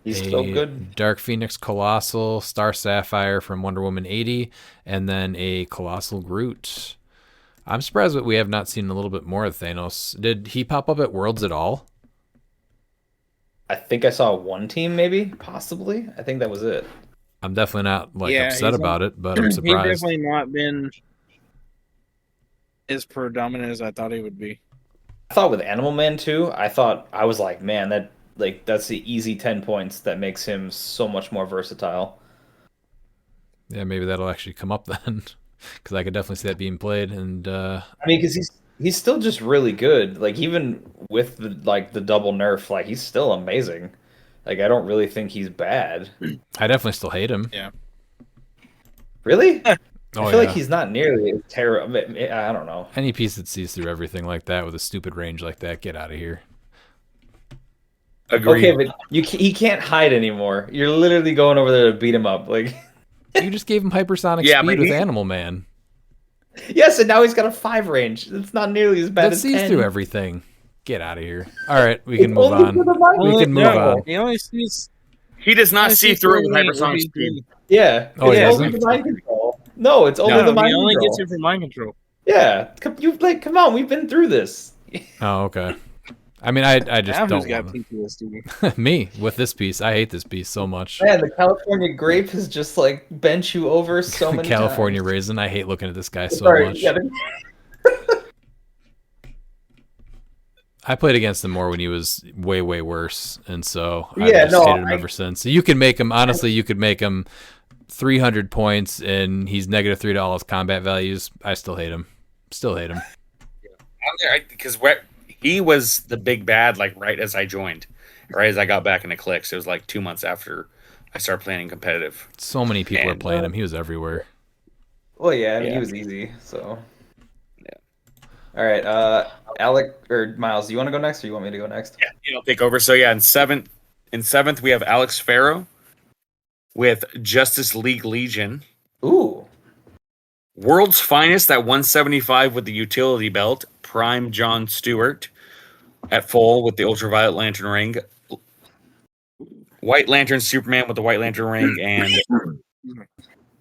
He's still good. Dark Phoenix Colossal, Star Sapphire from Wonder Woman 80, and then a Colossal Groot. I'm surprised that we have not seen a little bit more of Thanos. Did he pop up at Worlds at all? I think I saw one team, maybe, possibly. I think that was it. I'm definitely not Yeah, upset he's about it, but I'm He's surprised. definitely not been as predominant as I thought he would be. I thought with Animal Man too. I was like, man, that's the easy 10 points that makes him so much more versatile. Yeah, maybe that'll actually come up then, because I could definitely see that being played. And I mean, because he's still just really good. Like even with the double nerf, like he's still amazing. Like I don't really think he's bad. I definitely still hate him. Yeah. Really? Oh, I feel yeah. like he's not nearly as terrible. I don't know. Any piece that sees through everything like that with a stupid range like that, get out of here. Agreed. Okay, but he can't hide anymore. You're literally going over there to beat him up. Like You just gave him hypersonic Yeah, speed but with he- Animal Man. yes, and now he's got a 5 range. It's not nearly as bad That as sees 10. through everything. Get out of here. All right, we can It's move only on. for the mind We can move control. on. He only sees. He does not see through it with hypersonic speed. Yeah, Oh, it's he only doesn't? the mind control. No, it's only No, the mind he only control. gets it from mind control. Yeah, come on, we've been through this. Oh, okay. I mean, I just Now who's don't got want PTSD? me with this piece. I hate this piece so much. Man, the California grape has just like bent you over so many California times. raisin. I hate looking at this guy so Sorry, much. yeah, I played against him more when he was way, way worse, and so I've Yeah, just no, hated him ever since. So you can make him, honestly, you could make him 300 points, and he's -3 to all his combat values. I still hate him. Still hate him. Because he was the big bad, like right as I joined, right as I got back into cliX. It was like 2 months after I started playing competitive. So many people were And, playing him. He was everywhere. well, yeah, I mean, Yeah. he was easy, so. Yeah. All right, Alec or Miles, do you want to go next, or you want me to go next? Yeah, I'll take over. So yeah, in seventh we have Alex Farrow. with Justice League Legion. Ooh. World's Finest at 175 with the utility belt. Prime John Stewart at full with the Ultraviolet Lantern ring. White Lantern Superman with the White Lantern ring, and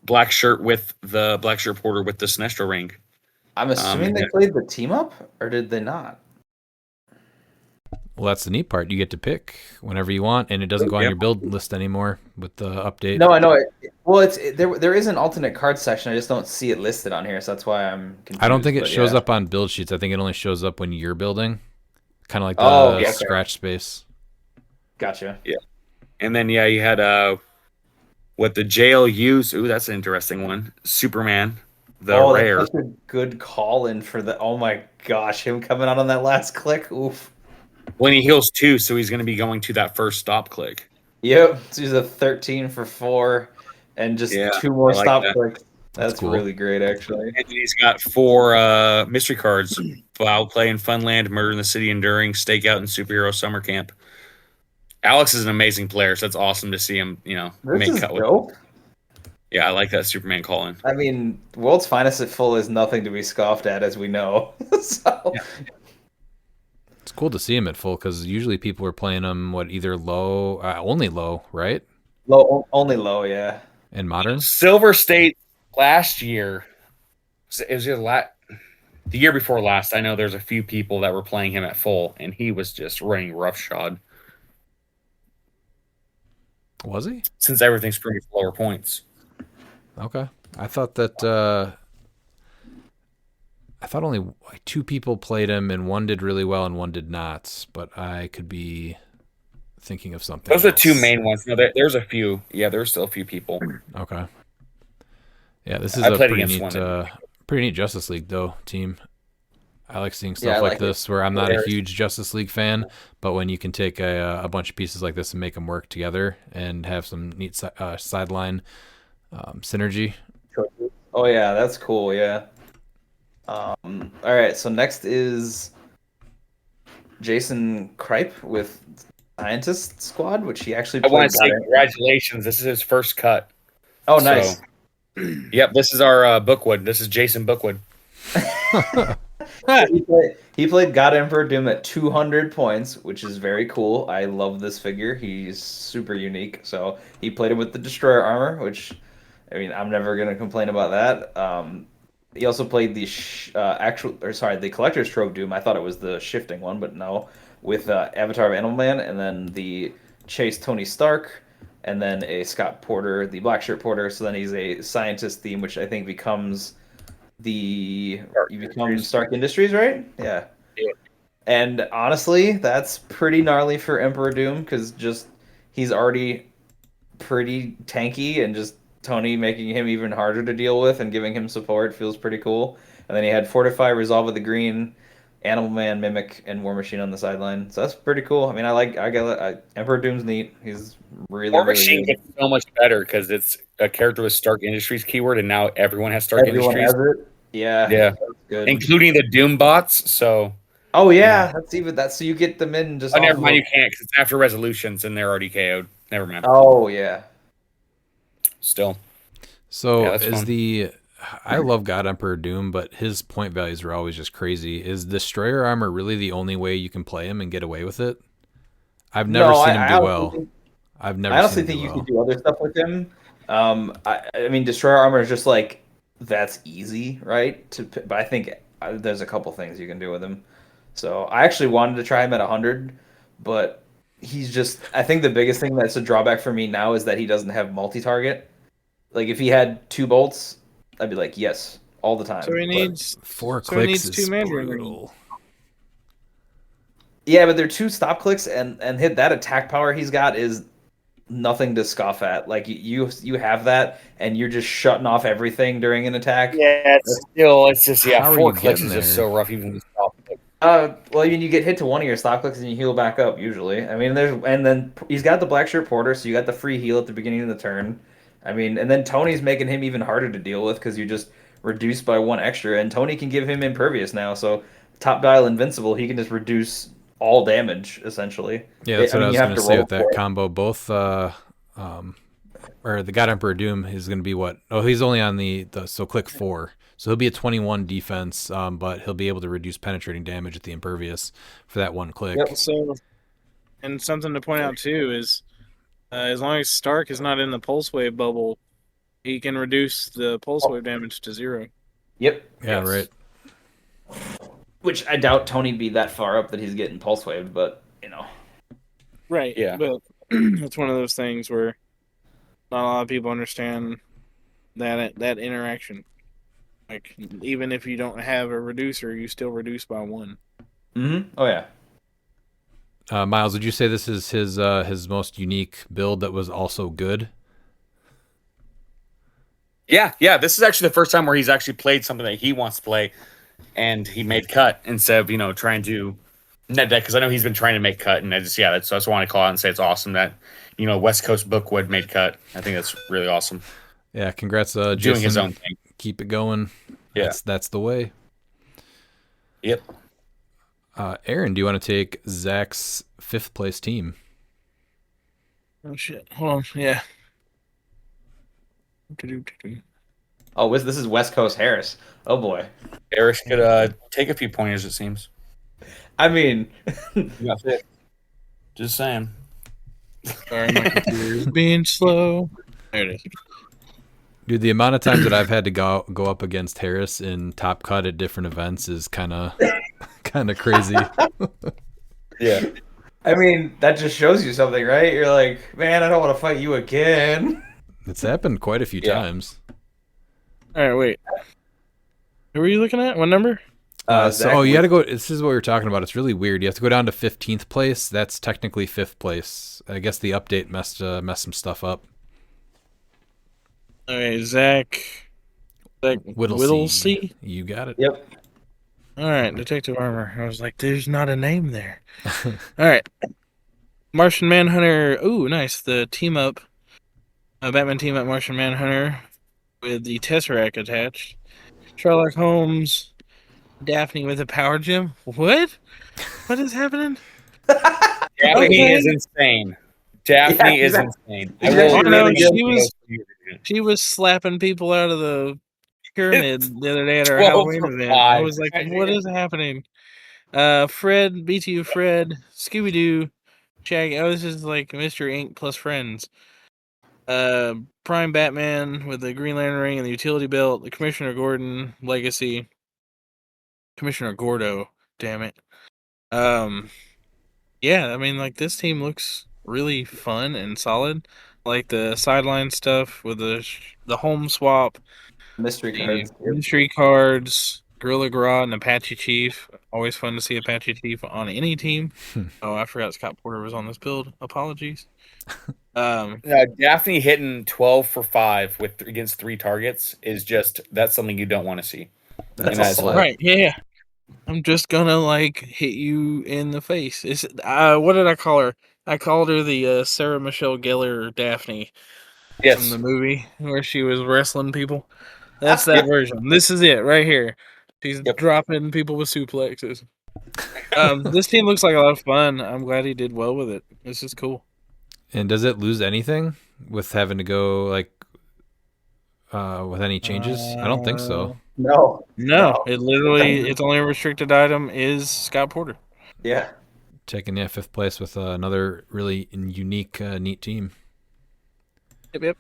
black shirt with the black shirt porter with the Sinestro ring. I'm assuming they played the team up, or did they not? Well, that's the neat part. You get to pick whenever you want, and it doesn't go on your build list anymore with the update. No, I know it. Well, there is an alternate card section. I just don't see it listed on here, so that's why I'm confused. I don't think it but shows yeah. up on build sheets. I think it only shows up when you're building, kind of like the okay. scratch space. Gotcha. Yeah. And then you had what the JLUs. Ooh, that's an interesting one. Superman, the rare. That's such a good call in for the. Oh my gosh, him coming out on that last click. Oof. When he heals 2, so he's going to be going to that first stop click. Yep, so he's a 13 for 4, and just 2 more stop clicks. That's cool. really great, actually. And he's got 4 mystery cards: Foul Play in Funland, Murder in the City Enduring, Stakeout, and Superhero Summer Camp. Alex is an amazing player, so it's awesome to see him, make cut with. Dope. Yeah, I like that Superman call-in. I mean, World's Finest at full is nothing to be scoffed at, as we know. So. Yeah. It's cool to see him at full because usually people are playing him either low, only low, right? Only low, yeah. In modern, Silver State last year. It was the year before last. I know there's a few people that were playing him at full, and he was just running roughshod. Was he? Since everything's pretty lower points. Okay, I thought that. I thought only 2 people played him, and one did really well and one did not. But I could be thinking of something. Those are else. 2 main ones. No, there's a few. Yeah, there's still a few people. Okay. Yeah, this is a pretty neat Justice League though team. I like seeing stuff like this where I'm not a huge Justice League fan, but when you can take a bunch of pieces like this and make them work together and have some neat sideline synergy. Oh yeah, that's cool. Yeah. All right, so next is Jason Kripe with Scientist Squad, which he actually played. I want to say congratulations. This is his first cut. Oh, nice. Yep, this is our Bookwood. This is Jason Bookwood. He played God Emperor Doom at 200 points, which is very cool. I love this figure. He's super unique. So he played him with the Destroyer armor, which, I mean, I'm never going to complain about that. He also played the the Collector's Trove Doom. I thought it was the shifting one, but no, with Avatar of Animal Man, and then the Chase Tony Stark, and then a Scott Porter, the Black Shirt Porter. So then he's a scientist theme, which I think becomes Stark Industries, right? Yeah. And honestly, that's pretty gnarly for Emperor Doom because he's already pretty tanky, and just Tony making him even harder to deal with and giving him support feels pretty cool. And then he had Fortify, Resolve of the Green, Animal Man, Mimic, and War Machine on the sideline. So that's pretty cool. I mean, Emperor Doom's neat. He's really War Machine good. gets so much better because it's a character with Stark Industries keyword, and now everyone has Stark Industries. Has it. Yeah. Yeah. That's good. Including the Doom bots. So. Oh yeah, that's even that. So you get them in just. Oh, never mind. You can't because it's after resolutions and they're already KO'd. Never mind. Oh yeah. Still. So I love God Emperor Doom, but his point values are always just crazy. Is Destroyer armor really the only way you can play him and get away with it? I've never seen him do well. I honestly think you can do other stuff with him. I mean, Destroyer armor is just like that's easy, right? But I think there's a couple things you can do with him. So I actually wanted to try him at 100, but he's just. I think the biggest thing that's a drawback for me now is that he doesn't have multi-target. Like if he had 2 bolts, I'd be like, yes, all the time. So he needs 4 clicks is 2 Mandarin brutal. Yeah, but they're 2 stop clicks, and hit that attack power he's got is nothing to scoff at. Like you have that, and you're just shutting off everything during an attack. Yeah, it's just How are 4 you clicks getting is just there? so rough even with stop. Well, I mean, you get hit to one of your stop clicks and you heal back up usually. I mean, then he's got the Black Shirt Porter, so you got the free heal at the beginning of the turn. I mean, and then Tony's making him even harder to deal with because you just reduce by 1 extra, and Tony can give him Impervious now, so top dial Invincible, he can just reduce all damage essentially. Yeah, that's what I was going to say with that combo. Both or the God Emperor Doom is going to be what? Oh, he's only on so click 4. So he'll be a 21 defense, but he'll be able to reduce penetrating damage at the impervious for that one click. Yep. So, and something to point out too is, as long as Stark is not in the pulse wave bubble, he can reduce the pulse wave damage to 0. Yep. Yeah, Yes. right. Which I doubt Tony'd be that far up that he's getting pulse waved, but Right. Yeah. But it's one of those things where not a lot of people understand that interaction. Like, even if you don't have a reducer, you still reduce by 1. Mm-hmm. Oh yeah. Miles, would you say this is his most unique build that was also good? Yeah. This is actually the first time where he's actually played something that he wants to play, and he made cut instead of trying to net deck, because I know he's been trying to make cut, and I just want to call out and say it's awesome that West Coast Bookwood made cut. I think that's really awesome. Yeah, congrats, Jason. Doing his own thing. Keep it going. Yeah. That's the way. Yep. Aaron, do you want to take Zach's 5th place team? Oh, shit. Hold on. Yeah. Oh, this is West Coast Harris. Oh boy. Eric could take a few pointers, it seems. I mean, That's it. Just saying. Sorry, my computer is being slow. There it is. Dude, the amount of times that I've had to go up against Harris in top cut at different events is kind of crazy. Yeah. I mean, that just shows you something, right? You're like, man, I don't want to fight you again. It's happened quite a few times. All right, wait. Who were you looking at? What number? You got to go. This is what we were talking about. It's really weird. You have to go down to 15th place. That's technically 5th place. I guess the update messed some stuff up. All right, Zach Whittlesey. You got it. Yep. All right, Detective Armor. I was like, there's not a name there. All right. Martian Manhunter. Ooh, nice. The team up. Batman team up Martian Manhunter with the Tesseract attached. Sherlock Holmes. Daphne with a power gem. What? What is happening? Daphne is insane. Daphne is insane. I will really she was slapping people out of the pyramid the other day at our 12 Halloween for event. 5. I was like, what is happening? Fred, BTU Fred, Scooby-Doo, Shaggy. Oh, this is like Mr. Ink plus friends. Prime Batman with the Green Lantern ring and the utility belt. The Commissioner Gordon Legacy. Commissioner Gordo, damn it. Yeah, I mean, like, this team looks really fun and solid. Like the sideline stuff with the home swap, Mystery the cards. mystery cards, Gorilla Grodd, and Apache Chief. Always fun to see Apache Chief on any team. Oh, I forgot Scott Porter was on this build. Apologies. Daphne hitting 12 for 5 against 3 targets is that's something you don't want to see. That's right. Yeah. I'm just gonna hit you in the face. What did I call her? I called her the Sarah Michelle Gellar Daphne from the movie where she was wrestling people. That's that version. This is it right here. She's dropping people with suplexes. This team looks like a lot of fun. I'm glad he did well with it. This is cool. And does it lose anything with having to go with any changes? I don't think so. No. It literally, its only restricted item is Scott Porter. Yeah. Taking 5th place with another really unique, neat team. Yep.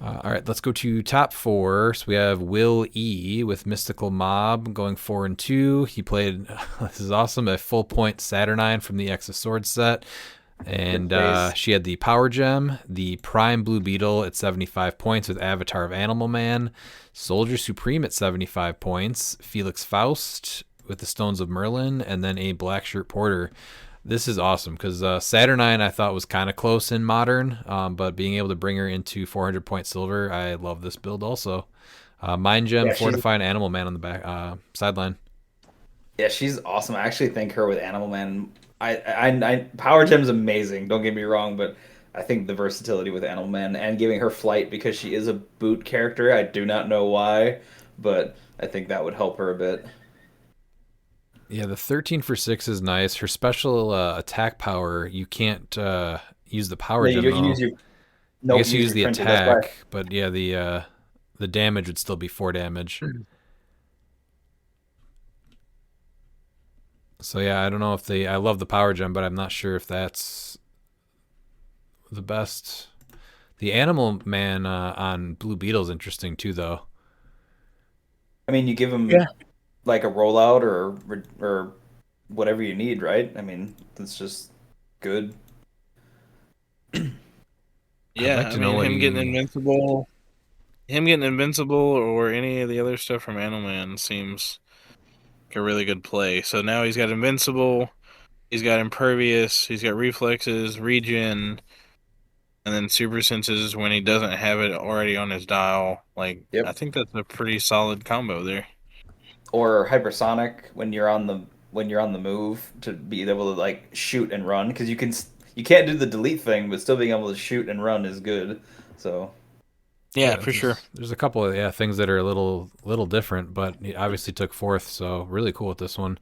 All right, let's go to top 4. So we have Will E with Mystical Mob going 4-2. He played, this is awesome, a full point Saturnine from the X of Swords set. And she had the Power Gem, the Prime Blue Beetle at 75 points with Avatar of Animal Man, Soldier Supreme at 75 points, Felix Faust with the Stones of Merlin, and then a Black Shirt Porter. This is awesome because Saturnine I thought was kind of close in Modern, but being able to bring her into 400 point silver, I love this build also. Mind Gem, Fortify, and Animal Man on the back sideline. Yeah, she's awesome. I actually think her with Animal Man. I Power Gem's amazing. Don't get me wrong, but I think the versatility with Animal Man and giving her flight because she is a boot character. I do not know why, but I think that would help her a bit. Yeah, the 13 for 6 is nice. Her special attack power, you can't use the Power Gem. I guess you use usually the printed, that's why. attack, but yeah, the damage would still be 4 damage. So yeah, I don't know if I love the power gem, but I'm not sure if that's the best. The Animal Man on Blue Beetle's interesting too, though. I mean, you give him Yeah. like a rollout or whatever you need, right? I mean, that's just good. Yeah, like I to know mean, what him getting invincible, or any of the other stuff from Animal Man seems like a really good play. So now he's got invincible, he's got impervious, he's got reflexes, regen, and then super senses when he doesn't have it already on his dial. Like, I Yep. think that's a pretty solid combo there. Or hypersonic when you're on the move to be able to like shoot and run because you can't do the delete thing, but still being able to shoot and run is good. So Yeah, for sure. There's a couple of things that are a little different, but he obviously took fourth, so really cool with this one.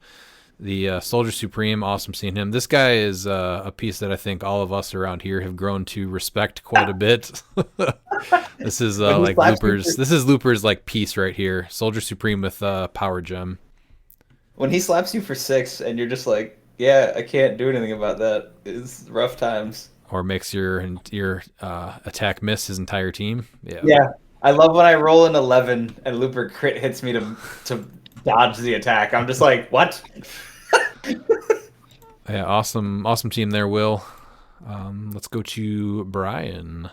The Soldier Supreme, awesome seeing him. This guy is a piece that I think all of us around here have grown to respect quite a bit. This is When he like slaps you Looper's. for- This is Looper's like piece right here. Soldier Supreme with Power Gem, when he slaps you for 6 and you're just like, yeah, I can't do anything about that. It's rough times. or makes your attack miss his entire team. Yeah. Yeah, I love when I roll an 11 and Looper crit hits me to dodge the attack. I'm just like, what? Yeah, awesome team there, Will. Let's go to Brian.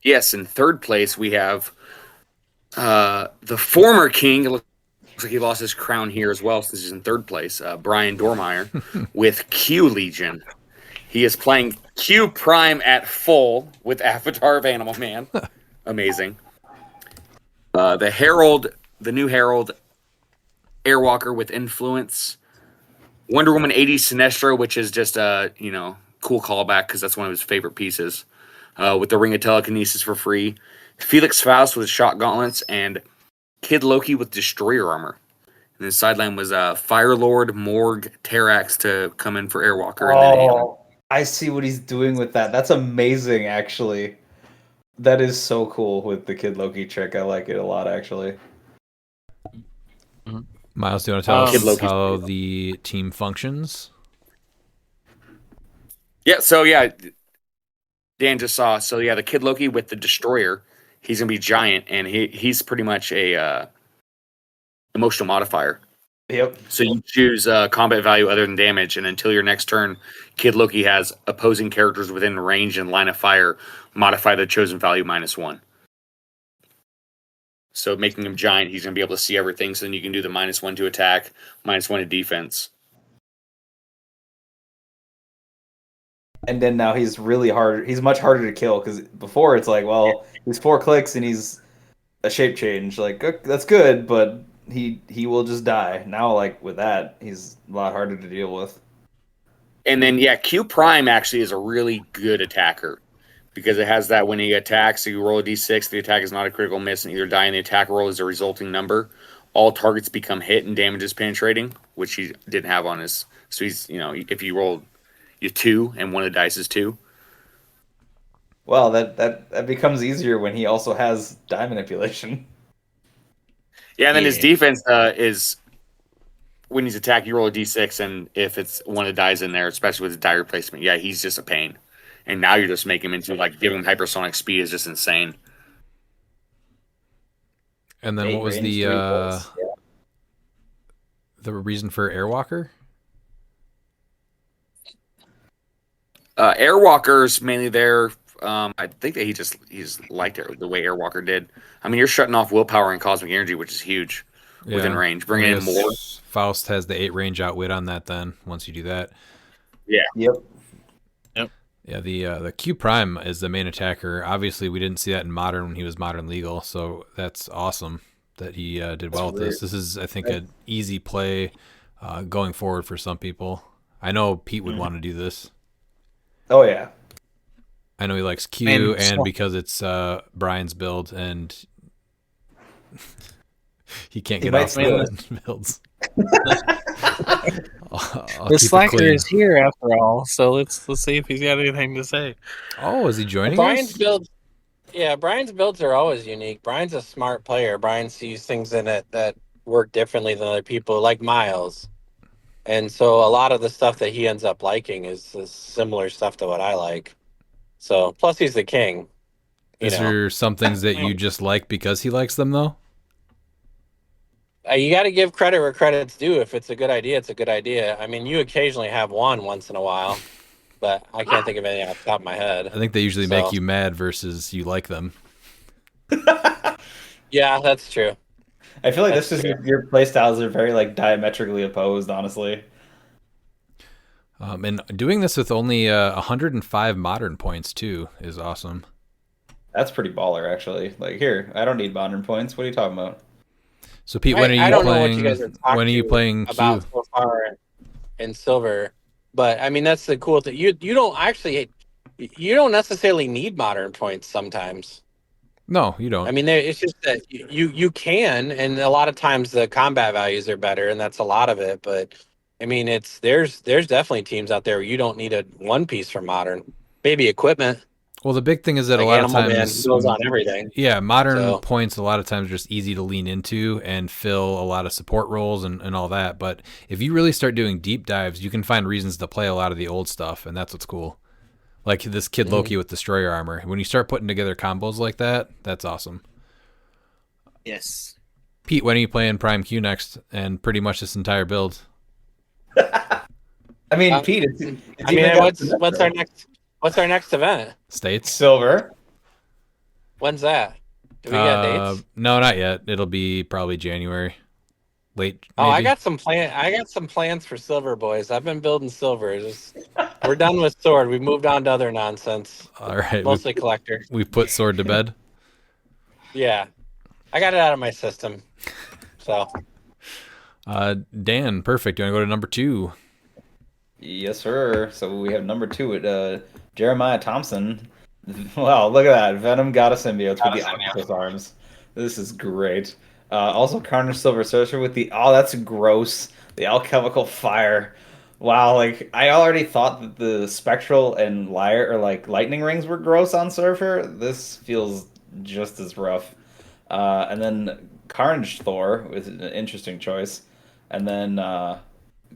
Yes, in third place we have the former king. It looks like he lost his crown here as well since he's in third place. Brian Dormeyer with Q Legion. He is playing Q Prime at full with Avatar of Animal Man. Amazing. The new Herald, Airwalker with Influence. Wonder Woman 80 Sinestro, which is just a cool callback because that's one of his favorite pieces. With the Ring of Telekinesis for free. Felix Faust with Shock Gauntlets, and Kid Loki with Destroyer Armor. And then sideline was Fire Lord, Morg, Terrax to come in for Airwalker. And then Oh, I see what he's doing with that. That's amazing, actually. That is so cool with the Kid Loki trick. I like it a lot, actually. Miles, do you want to tell Kid us Loki's how pretty the team functions? Dan just saw. So yeah, the Kid Loki with the Destroyer, he's gonna be giant, and he's pretty much a emotional modifier. Yep. So you choose combat value other than damage, and until your next turn, Kid Loki has opposing characters within range and line of fire modify the chosen value -1. So making him giant, he's gonna be able to see everything. So then you can do the -1 to attack, -1 to defense. And then now he's really hard. He's much harder to kill because before it's like, well, he's 4 clicks and he's a shape change. Like that's good, but he will just die. Now, like with that, he's a lot harder to deal with. And then Q Prime actually is a really good attacker because it has that when he attacks, you roll a d6. The attack is not a critical miss, and either die in the attack roll is a resulting number. All targets become hit and damage is penetrating, which he didn't have on his. So he's if you roll you 2 and one of the dice is 2. Well, that becomes easier when he also has die manipulation. Yeah, and then his Yeah. defense is when he's attacked, you roll a d6, and if it's one of the dies in there, especially with his die replacement, he's just a pain. And now you're just making him into giving him hypersonic speed is just insane. And then what was Range, 3 bolts. Yeah. the reason for Airwalker? Airwalker's mainly there. I think that he's liked it the way Airwalker did. I mean, you're shutting off willpower and cosmic energy, which is huge within range. Bringing in more. Faust has the 8 range outwit on that. Then once you do that, Yep. yeah, the Q Prime is the main attacker. Obviously, we didn't see that in Modern when he was Modern Legal, so that's awesome that he did well with this. This is, I think, an easy play going forward for some people. I know Pete would want to do this. Oh yeah. I know he likes Q, And and so- because it's Brian's build, and he can't He get might off steal the builds. I'll The keep it slacker clean. is here after all, so let's see if he's got anything to say. Oh, is he joining Brian's us? builds, yeah, Brian's builds are always unique. Brian's a smart player. Brian sees things in it that work differently than other people, like Miles. And so a lot of the stuff that he ends up liking is similar stuff to what I like. So plus he's the king, you Is know. there some things that you just like because he likes them, though? You got to give credit where credit's due. If it's a good idea, it's a good idea. I mean, you occasionally have one once in a while, but I can't think of anything off the top of my head. I think they usually So, make you mad versus you like them. yeah, that's true. I feel like That's this is true. your play styles are very like diametrically opposed, honestly. And doing this with only 105 modern points, too, is awesome. That's pretty baller, actually. Like, here, I don't need modern points. What are you talking about? So, Pete, when are I you don't know what you guys playing? are When are you talking playing about Q? so far in silver, but I mean that's the cool thing. You don't necessarily need modern points sometimes. No, you I don't. mean, it's just that you can, and a lot of times the combat values are better, and that's a lot of it. But I mean, there's definitely teams out there where you don't need a one piece for modern, maybe equipment Well, the big thing is that a like lot of Animal Man times, goes on everything. yeah, modern So points a lot of times are just easy to lean into and fill a lot of support roles and all that. But if you really start doing deep dives, you can find reasons to play a lot of the old stuff, and that's what's cool. Like this Kid Loki with Destroyer armor. When you start putting together combos like that, that's awesome. Yes. Pete, when are you playing Prime Q next? And pretty much this entire build. I mean, uh, Pete, it's I even mean, got what's our next event? States? silver. When's that? Do we got dates? No, not yet. It'll be probably January. Late, Oh, maybe. I got some plans for silver, boys. I've been building silver. We're done with sword. We moved on to other nonsense. All right. Mostly collector. We put sword to bed. Yeah, I got it out of my system. So Dan, perfect. You want to go to number 2? Yes, sir. So we have number 2 at Jeremiah Thompson. Wow, look at that. Venom got a symbiote with the octopus arms. This is great. Also, Carnage Silver Sorcerer with the... Oh, that's gross. The alchemical fire. Wow, like, I already thought that the Spectral and Liar, or like, Lightning Rings were gross on Surfer. This feels just as rough. And then Carnage Thor was an interesting choice. And then, the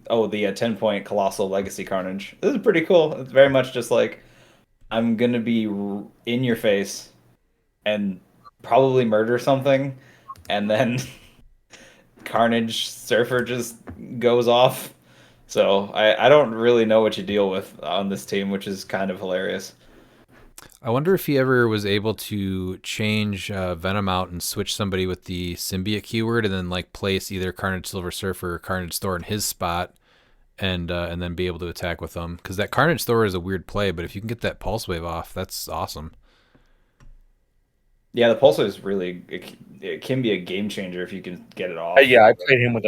10-point Colossal Legacy Carnage. This is pretty cool. It's very much just like, I'm gonna be in your face and probably murder something, and then Carnage Surfer just goes off. So I don't really know what you deal with on this team, which is kind of hilarious. I wonder if he ever was able to change Venom out and switch somebody with the symbiote keyword and then like place either Carnage Silver Surfer or Carnage Thor in his spot and then be able to attack with them. Because that Carnage Thor is a weird play, but if you can get that Pulse Wave off, that's awesome. Yeah, the pulse is really it can be a game changer if you can get it off. Yeah, I played him with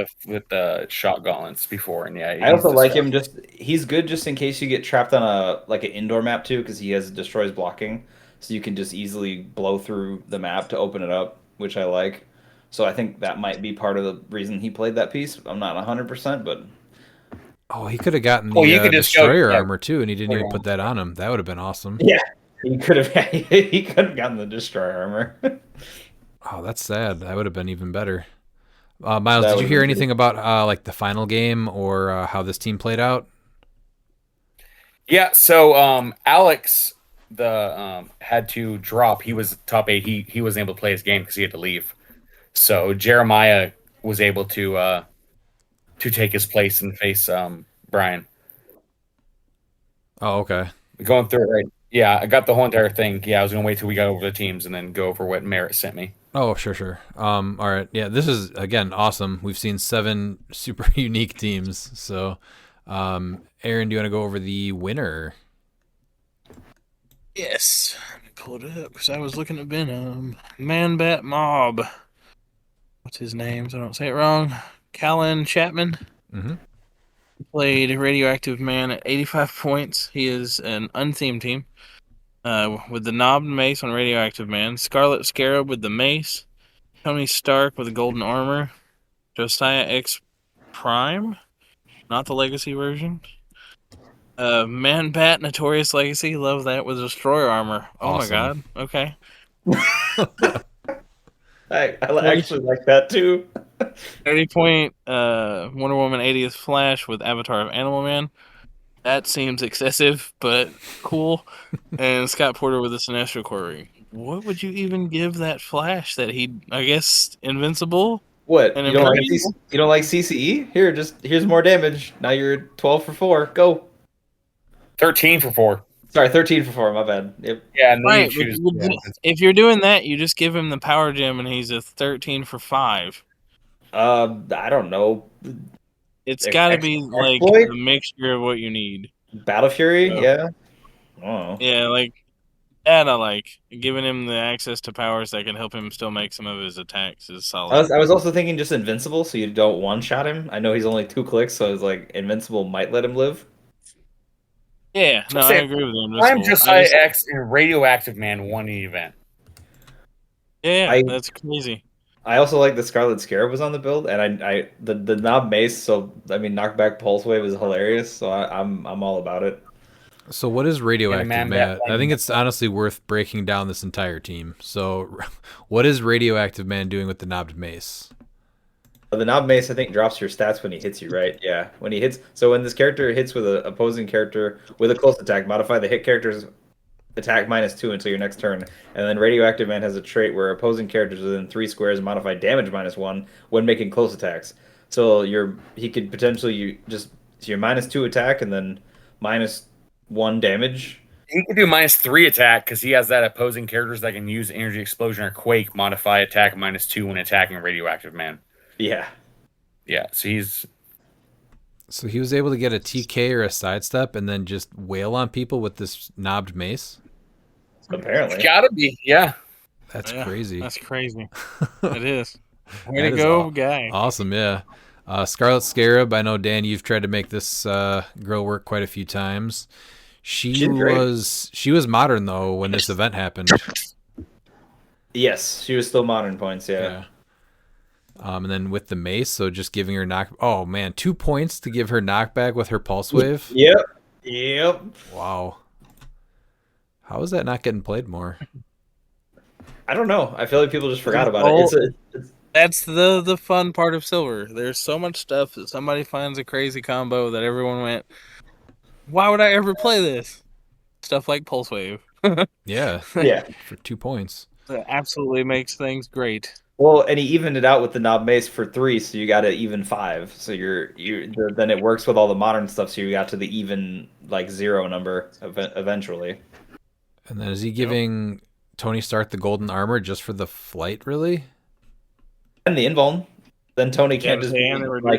the shot gauntlets before, and yeah, I also he's like just- him. He's good just in case you get trapped on an indoor map too, because he has destroys blocking, so you can just easily blow through the map to open it up, which I like. So I think that might be part of the reason he played that piece. I'm not 100%, but Oh, he could have gotten the Well, you could just go- Destroyer yeah. armor too, and he didn't even put that on him. That would have been awesome. yeah, he could have he could have gotten the destroyer armor. Oh, that's sad. That would have been even better. Miles, That did you would've hear been anything about like the final game or how this team played out? Yeah, so Alex had to drop. He was top 8. He wasn't able to play his game because he had to leave. So Jeremiah was able to take his place and face Brian. Oh, okay. Going through it right. Yeah, I got the whole entire thing. Yeah, I was gonna wait till we got over the teams and then go over what Merritt sent me. Oh, sure. All right. Yeah, this is again awesome. We've seen 7 super unique teams. So, Aaron, do you want to go over the winner? Yes. Let me pull it up because I was looking at Venom. Man Bat Mob. What's his name so I don't say it wrong? Callan Chapman. Mm-hmm. Played Radioactive Man at 85 points. He is an unthemed team. With the knobbed mace on Radioactive Man, Scarlet Scarab with the mace, Tony Stark with the golden armor, Josiah X Prime not the Legacy version. Man Bat Notorious Legacy, love that with Destroyer armor. Oh my Awesome. god. Okay. I actually like that too. 30-point Wonder Woman 80th Flash with Avatar of Animal Man. That seems excessive, but cool. And Scott Porter with the Sinestro Core ring. What would you even give that Flash that he, I guess, invincible? What? And You don't like impermeable? you don't like CCE? Here's more damage. Now you're 12 for 4. Go. 13 for 4. Sorry, 13 for 4. My bad. Yep. Yeah, and then Right, you choose. but if you're doing that, you just give him the Power Gem and he's a 13 for 5. I don't know. It's got to be like Exploit? a mixture of what you need. Battle Fury? So- Yeah. Oh. Yeah, like that I like. Giving him the access to powers that can help him still make some of his attacks is solid. I was also thinking just invincible, so you don't one shot him. I know he's only 2 clicks, so it's like invincible might let him live. Yeah, no, I Say, agree with you. I'm Invincible. Josiah X and Radioactive Man won the event. Yeah, that's crazy. I also like the Scarlet Scarab was on the build, and the knob mace. So I mean, knockback pulse wave is hilarious. So I'm all about it. So what is radioactive, Man Matt? Bat I think it's honestly worth breaking down this entire team. So, what is radioactive man doing with the knobbed mace? The knob mace, I think, drops your stats when he hits you, right? Yeah, when he hits. So when this character hits with an opposing character with a close attack, modify the hit character's attack -2 until your next turn. And then radioactive man has a trait where opposing characters within 3 squares modify damage -1 when making close attacks. So he could potentially your -2 attack and then -1 damage. He can do -3 attack because he has that opposing characters that can use energy explosion or quake modify attack -2 when attacking radioactive man. Yeah. Yeah, so he was able to get a TK or a sidestep and then just wail on people with this knobbed mace. Apparently. gotta be, yeah. That's Yeah, crazy. That's crazy. It is. Way That to is go, guy. Awesome, yeah. Scarlet Scarab. I know, Dan, you've tried to make this girl work quite a few times. She was modern though when this event happened. Yes, she was still modern points. Yeah. And then with the mace, so just giving her knock. Oh man, 2 points to give her knockback with her pulse wave. Yep. Wow. How is that not getting played more? I don't know. I feel like people just forgot about it. That's the fun part of Silver. There's so much stuff that somebody finds a crazy combo that everyone went, why would I ever play this? Stuff like Pulse Wave. Yeah. Yeah. For 2 points. That absolutely makes things great. Well, and he evened it out with the knob mace for 3, so you got an even 5. So then it works with all the modern stuff, so you got to the even 0 number eventually. And then is he giving Tony Stark the golden armor just for the flight, really? And the invuln. Then Tony can't just be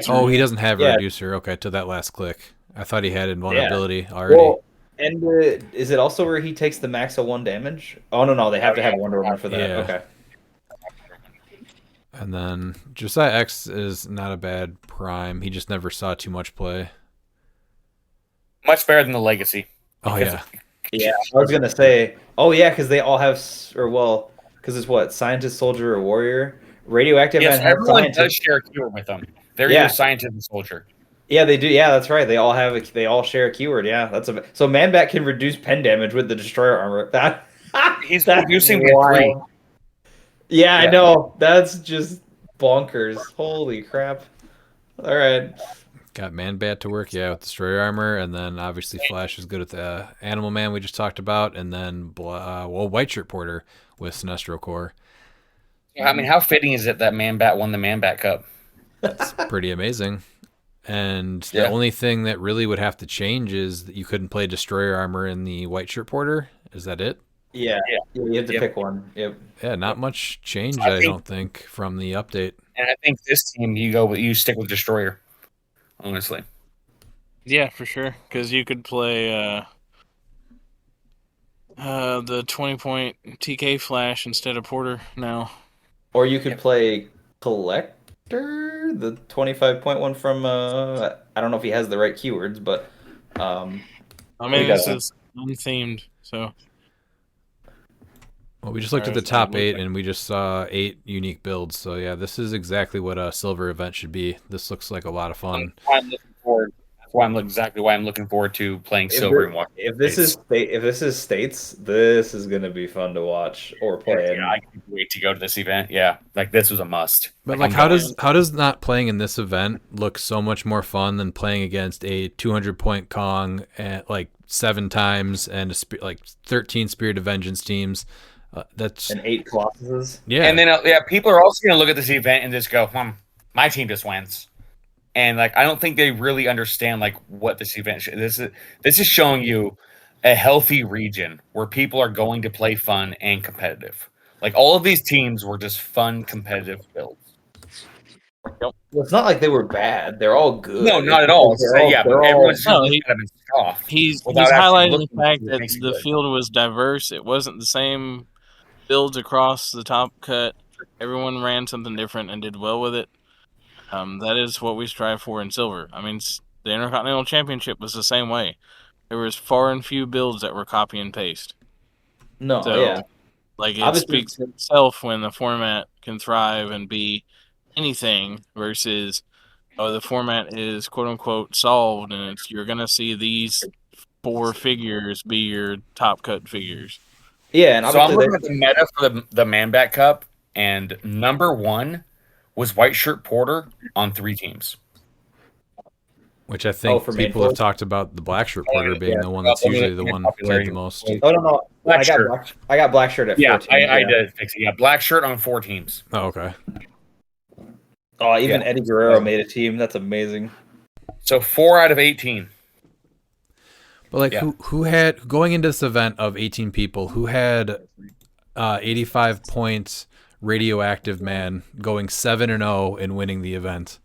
oh, he doesn't have a Yeah. reducer. Okay, to that last click. I thought he had invulnerability already. Well, and is it also where he takes the max of 1 damage? Oh no, they have to have Wonder Woman for that. Yeah. Okay. And then Josiah X is not a bad prime. He just never saw too much play. much better than the Legacy. Oh yeah. Yeah, I was gonna say. Oh yeah, because they all have, because it's what, scientist, soldier, or warrior. Radioactive Yes, man has everyone scientist. does share a keyword with them. They're Yeah. either scientist or soldier. Yeah, they do. Yeah, that's right. They all share a keyword. Yeah, so Man-Bat can reduce pen damage with the destroyer armor. He's That's reducing by wild. 3. Yeah, I Yeah. know. That's just bonkers. Holy crap! All right. Got Man-Bat to work, yeah, with Destroyer Armor, and then obviously Flash is good at the Animal Man we just talked about, and then White Shirt Porter with Sinestro Core. I mean, how fitting is it that Man-Bat won the Man-Bat Cup? That's pretty amazing. And the Yeah. only thing that really would have to change is that you couldn't play Destroyer Armor in the White Shirt Porter. Is that it? Yeah, Yeah. you have to Yep. pick one. Yep. Yeah, not much change, I I think- don't think, from the update. And I think this team, you stick with Destroyer. Honestly. Yeah, for sure. Because you could play the 20-point TK Flash instead of Porter now. Or you could play Collector, the 25-point one from. I don't know if he has the right keywords, but. I We mean, got this that. is unthemed, so. Well, we just looked at the top 8, and we just saw 8 unique builds. So yeah, this is exactly what a silver event should be. This looks like a lot of fun. I'm looking forward. That's why exactly why I'm looking forward to playing If, Silver thi- and Washington. if this is states, this is gonna be fun to watch or play. Yeah, I can't wait to go to this event. Yeah, like this was a must. But I'm how going. does not playing in this event look so much more fun than playing against a 200-point Kong at like 7 times and like 13 Spirit of Vengeance teams? That's And 8 Colossuses. yeah. And then people are also going to look at this event and just go, my team just wins. And like I don't think they really understand like what this event this is showing you a healthy region where people are going to play fun and competitive. Like all of these teams were just fun, competitive builds. Well, it's not like they were bad. They're all good. No, not at all. They're all- Yeah, they're but all- everyone's just No, looking at them and scoff. He's without actually highlighting looking the fact at that what makes it the good. field was diverse. It wasn't the same builds across the top cut. Everyone ran something different and did well with it. That is what we strive for in Silver. I mean, the Intercontinental Championship was the same way. There was far and few builds that were copy and paste. No, So, yeah. Like, it Obviously- speaks for itself when the format can thrive and be anything versus, the format is quote-unquote solved, and you're going to see these 4 figures be your top cut figures. Yeah, and So I'm obviously looking at the meta for the Man Bat Cup, and number 1 was White Shirt Porter on 3 teams. Which I think for people main have talked about the Black Shirt Porter being yeah. the one that's Well, usually the yeah, one popularity. played the most. Oh no, Black I got Shirt. black shirt at Yeah, 14. I did fix it. Yeah, Black Shirt on 4 teams. Oh, okay. Oh, even Yeah. Eddie Guerrero made a team. That's amazing. So 4 out of 18. But like, Yeah. who had going into this event of 18 people, who had 85 points radioactive man going 7-0 and winning the event?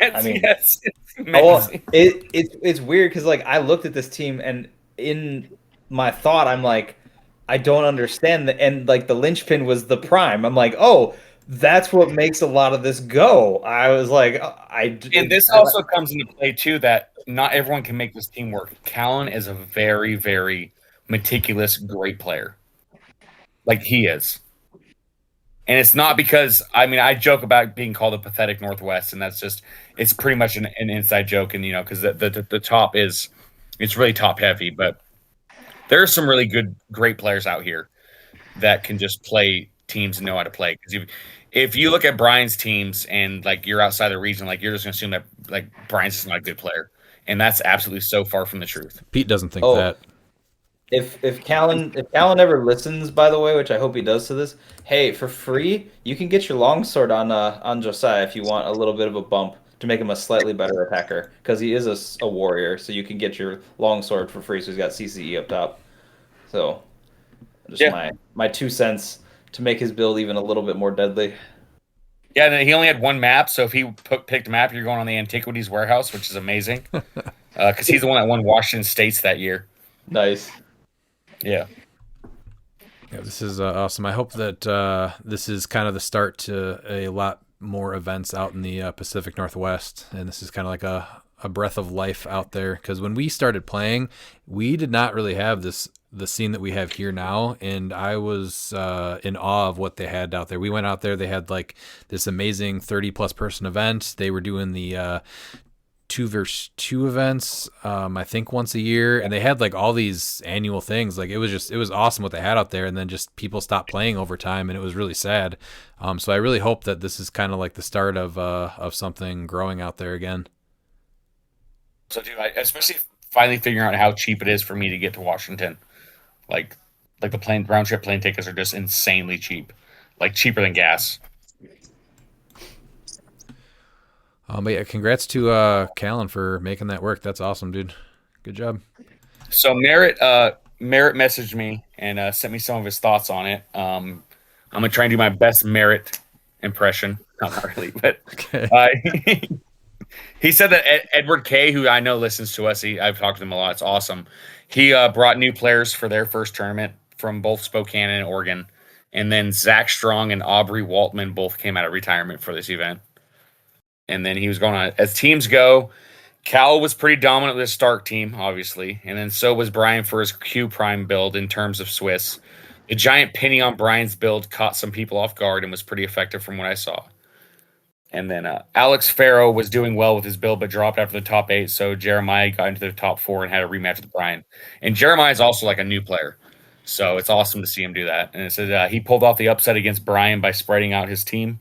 I mean- yes, it's Oh, amazing. it's weird because like I looked at this team and in my thought I'm like I don't understand and like the linchpin was the prime. I'm like, oh, that's what makes a lot of this go. I was like, And this also comes into play too that not everyone can make this team work. Callan is a very, very meticulous, great player. Like he is. And it's not because I joke about being called a pathetic Northwest, and that's just it's pretty much an inside joke, and because the top it's really top heavy, but there are some really great players out here that can just play teams and know how to play. Because if you look at Brian's teams and like you're outside the region, like you're just gonna assume that like Brian's just not a good player, and that's absolutely so far from the truth. Pete doesn't think Oh. that. If Callan ever listens, by the way, which I hope he does to this, hey, for free, you can get your longsword on Josiah if you want a little bit of a bump to make him a slightly better attacker because he is a warrior, so you can get your longsword for free. So he's got CCE up top. So just my 2 cents to make his build even a little bit more deadly. Yeah, and he only had 1 map, so if he picked a map, you're going on the Antiquities Warehouse, which is amazing because he's the one that won Washington States that year. Nice. Yeah. Yeah, this is awesome. I hope that this is kind of the start to a lot more events out in the Pacific Northwest, and this is kind of like a breath of life out there. Because when we started playing, we did not really have the scene that we have here now, and I was in awe of what they had out there. We went out there; they had like this amazing 30+ person event. They were doing the 2v2 events, I think once a year, and they had like all these annual things. Like it was awesome what they had out there, and then just people stopped playing over time, and it was really sad. So I really hope that this is kind of like the start of something growing out there again. So, dude, especially finally figuring out how cheap it is for me to get to Washington. Like the round trip plane tickets are just insanely cheap, like cheaper than gas. But yeah, congrats to Callan for making that work. That's awesome, dude. Good job. So Merritt messaged me and sent me some of his thoughts on it. I'm gonna try and do my best Merritt impression. Not really, but Okay. he said that Edward K, who I know listens to us, I've talked to him a lot. It's awesome. He brought new players for their first tournament from both Spokane and Oregon, and then Zach Strong and Aubrey Waltman both came out of retirement for this event. And then he was going on as teams go. Cal was pretty dominant with his Stark team, obviously, and then so was Brian for his Q Prime build in terms of Swiss. The giant penny on Brian's build caught some people off guard and was pretty effective from what I saw. And then Alex Farrow was doing well with his build, but dropped after the top 8. So Jeremiah got into the top 4 and had a rematch with Brian. And Jeremiah is also like a new player. So it's awesome to see him do that. And it says he pulled off the upset against Brian by spreading out his team.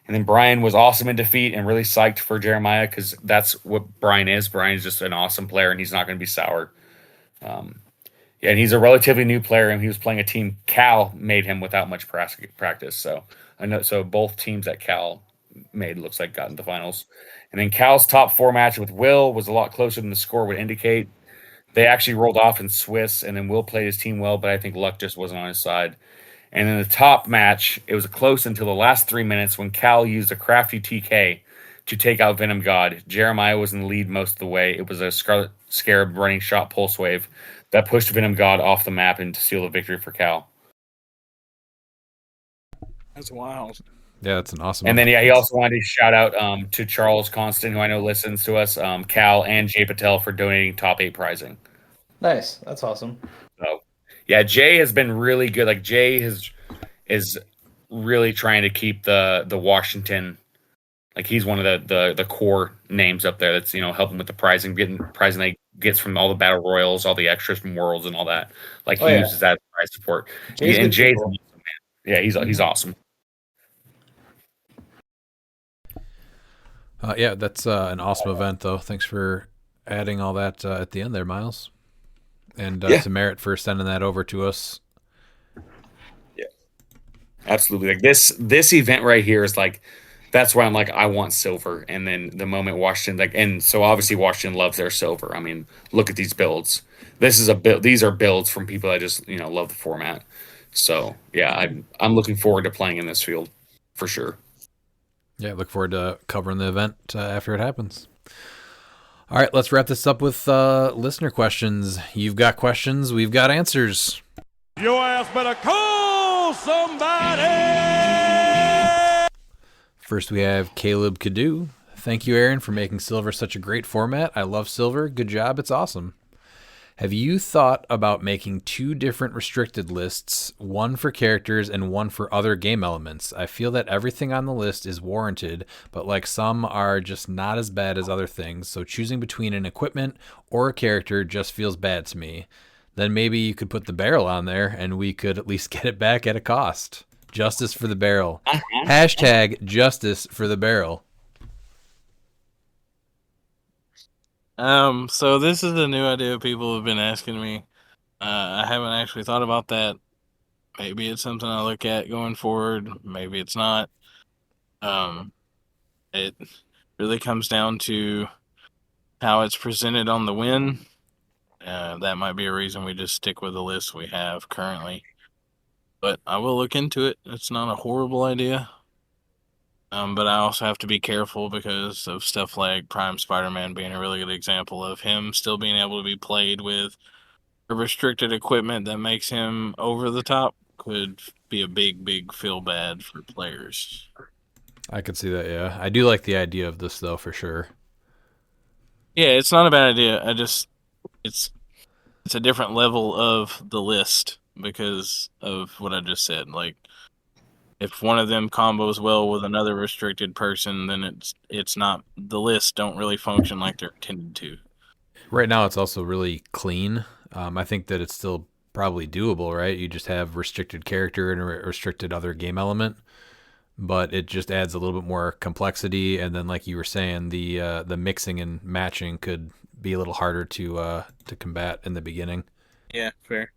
And then Brian was awesome in defeat and really psyched for Jeremiah because that's what Brian is. Brian is just an awesome player, and he's not going to be sour. Yeah, and he's a relatively new player, and he was playing a team Cal made him without much practice. So I know. So both teams that Cal made looks like got into the finals. And then Cal's top 4 match with Will was a lot closer than the score would indicate. They actually rolled off in Swiss, and then Will played his team well, but I think luck just wasn't on his side. And in the top match, it was close until the last 3 minutes when Cal used a crafty TK to take out Venom God. Jeremiah was in the lead most of the way. It was a Scarlet Scarab running shot pulse wave that pushed Venom God off the map and to seal the victory for Cal. That's wild. Yeah, that's an awesome. And then he also wanted to shout out to Charles Constant, who I know listens to us, Cal, and Jay Patel for donating top 8 prizing. Nice. That's awesome. So, yeah, Jay has been really good. Like Jay is really trying to keep the Washington. Like he's one of the core names up there that's helping with the pricing they gets from all the battle royals, all the extras from worlds and all that. Like he uses that as prize support. And Jay's awesome, man. Yeah, he's awesome. Yeah, that's an awesome event though. Thanks for adding all that at the end there, Miles. And to Merritt for sending that over to us. Yeah, absolutely. Like this event right here is like. That's why I'm like, I want silver. And then the moment Washington, and so obviously Washington loves their silver. I mean, look at these builds. This is a build. These are builds from people that just, love the format. So yeah, I'm looking forward to playing in this field for sure. Yeah, look forward to covering the event after it happens. All right, let's wrap this up with listener questions. You've got questions, we've got answers. Your ass better call somebody! First, we have Caleb Cadu. Thank you, Aaron, for making Silver such a great format. I love Silver. Good job. It's awesome. Have you thought about making 2 different restricted lists, one for characters and one for other game elements? I feel that everything on the list is warranted, but like some are just not as bad as other things, so choosing between an equipment or a character just feels bad to me. Then maybe you could put the barrel on there and we could at least get it back at a cost. Justice for the barrel. Hashtag justice for the barrel. So this is a new idea people have been asking me. I haven't actually thought about that. Maybe it's something I look at going forward. Maybe it's not. It really comes down to how it's presented on the win. That might be a reason we just stick with the list we have currently. But I will look into it. It's not a horrible idea. But I also have to be careful because of stuff like Prime Spider-Man being a really good example of him still being able to be played with a restricted equipment that makes him over the top could be a big feel bad for players. I could see that, yeah. I do like the idea of this, though, for sure. Yeah, it's not a bad idea. It's a different level of the list because of what I just said. Like, if one of them combos well with another restricted person, then it's not, the lists don't really function like they're intended to. Right now, it's also really clean. I think that it's still probably doable, right? You just have restricted character and a restricted other game element, but it just adds a little bit more complexity. And then, like you were saying, the mixing and matching could be a little harder to combat in the beginning. Yeah, fair.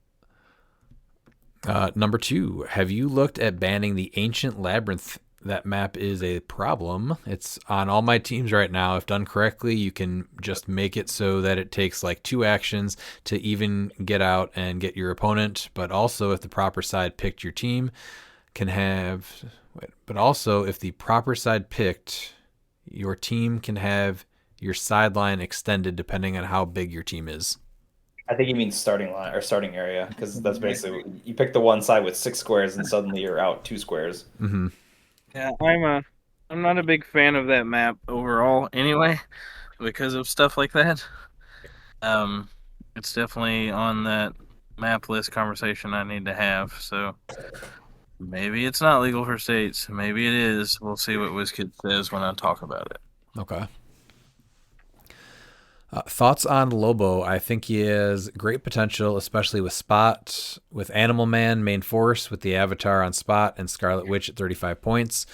Number 2, have you looked at banning the Ancient Labyrinth? That map is a problem. It's on all my teams right now. If done correctly, you can just make it so that it takes like 2 actions to even get out and get your opponent. But also, if the proper side picked your team, can have. But also, if the proper side picked, your team can have your sideline extended depending on how big your team is. I think you mean starting line or starting area, because that's basically you pick the one side with 6 squares and suddenly you're out 2 squares. Mm-hmm. Yeah, I'm not a big fan of that map overall anyway, because of stuff like that. It's definitely on that map list conversation I need to have. So Maybe it's not legal for states. Maybe it is. We'll see what WizKid says when I talk about it. Okay. Thoughts on Lobo? I think he has great potential, especially with Spot, with Animal Man, main force, with the Avatar on Spot, and Scarlet Witch at 35 points.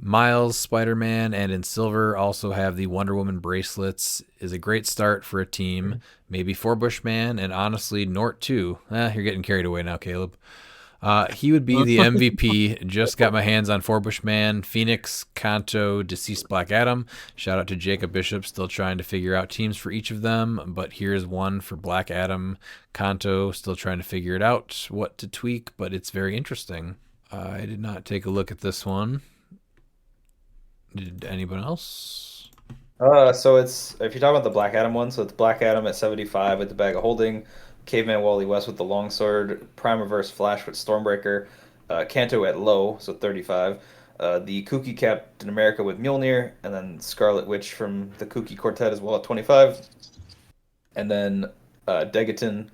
Miles, Spider-Man, and in Silver also have the Wonder Woman bracelets. Is a great start for a team. Maybe Forbush Man, and honestly, Nort too. You're getting carried away now, Caleb. He would be the MVP. Just got my hands on Forbush Man, Phoenix, Kanto, Deceased Black Adam. Shout out to Jacob Bishop, still trying to figure out teams for each of them. But here's one for Black Adam, Kanto, still trying to figure it out, what to tweak, but it's very interesting. I did not take a look at this one. Did anyone else? So it's, if you're talking about the Black Adam one, so it's Black Adam at 75 with the bag of holding, Caveman Wally West with the longsword, Prime-Reverse Flash with Stormbreaker, Kanto at low, so 35, the Kooky Captain America with Mjolnir, and then Scarlet Witch from the Kooky Quartet as well at 25, and then Degaton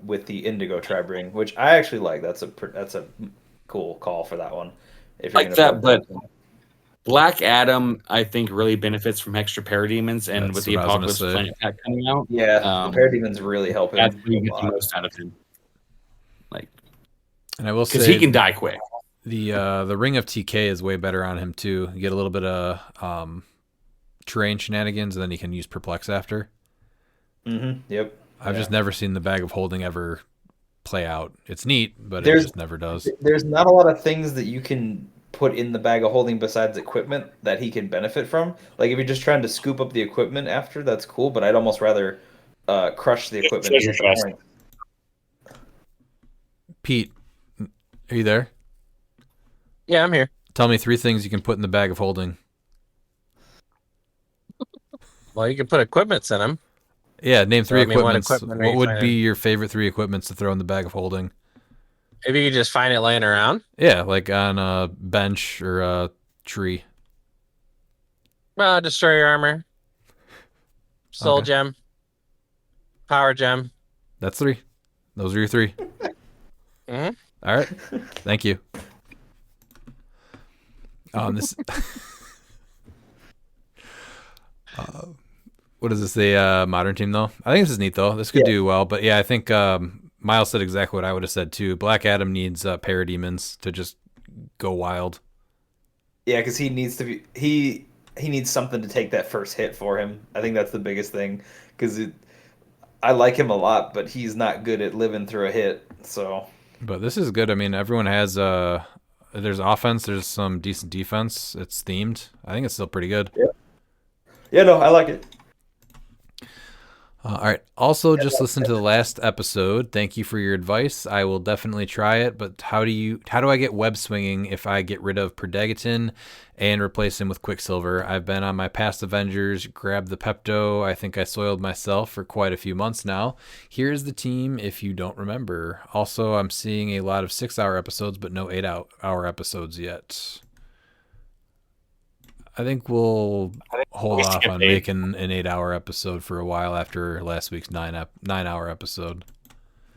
with the Indigo Tribe Ring, which I actually like. That's a cool call for that one. If you're Like gonna that, but Black Adam, I think, really benefits from extra parademons, and That's with the what I was Apocalypse gonna say. Planet pack coming out, yeah, the Parademons really help him. that's where you a get the lot. most out of him. Like, And I will because say he can die quick. the Ring of TK is way better on him too. You get a little bit of terrain shenanigans, and then you can use Perplex after. Yep. I've just never seen the Bag of Holding ever play out. It's neat, but There's- it just never does. There's not a lot of things that you can put in the bag of holding besides equipment that he can benefit from. Like if you're just trying to scoop up the equipment after, that's cool. But I'd almost rather crush the equipment. to treasure get the chest. point. Pete, are you there? Yeah, I'm here. Tell me 3 things you can put in the Bag of Holding. Well, you can put equipments in them. Yeah, name 3 I mean, what equipments. equipment are What you would finding? be your favorite 3 equipments to throw in the Bag of Holding? If you could just find it laying around. Yeah, like on a bench or a tree. Well, destroyer armor, soul Okay. gem, power gem. That's 3. Those are your 3. Mhm. All right. Thank you. This. What is this? The modern team though? I think this is neat though. This could do well, but yeah, I think Miles said exactly what I would have said too. Black Adam needs parademons to just go wild. Yeah, because he needs to be he needs something to take that first hit for him. I think that's the biggest thing because I like him a lot, but he's not good at living through a hit. So, But this is good. I mean, everyone has there's offense, there's some decent defense. It's themed. I think it's still pretty good. yeah, no, I like it. All right. Also, just listen to the last episode. Thank you for your advice. I will definitely try it. But how do I get web swinging if I get rid of Predagiton and replace him with Quicksilver? I've been on my past Avengers, grabbed the Pepto. I think I soiled myself for quite a few months now. Here's the team if you don't remember. Also, I'm seeing a lot of 6-hour episodes, but no 8-hour episodes yet. I think we'll hold off on making an 8-hour episode for a while after last week's 9-hour episode.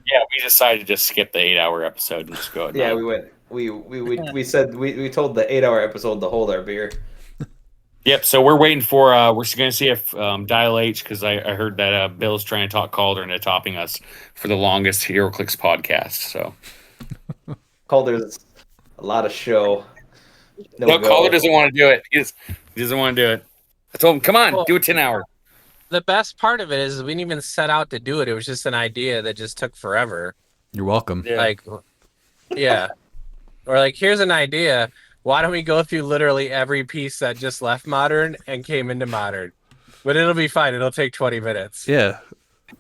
Yeah, we decided to just skip the 8-hour episode and just go. At Yeah, 9. we went. We said we told the 8-hour episode to hold our beer. Yep. So we're waiting for. We're going to see if Dial H, because I heard that Bill's trying to talk Calder into topping us for the longest HeroClix podcast. So Calder's a lot of show. no, go. Calder doesn't want to do it. He doesn't want to do it. I told him, come on, Well- do a 10-hour. The best part of it is we didn't even set out to do it. It was just an idea that just took forever. You're welcome. Yeah. Like, yeah. Or like, here's an idea. Why don't we go through literally every piece that just left Modern and came into Modern? But it'll be fine. It'll take 20 minutes. Yeah.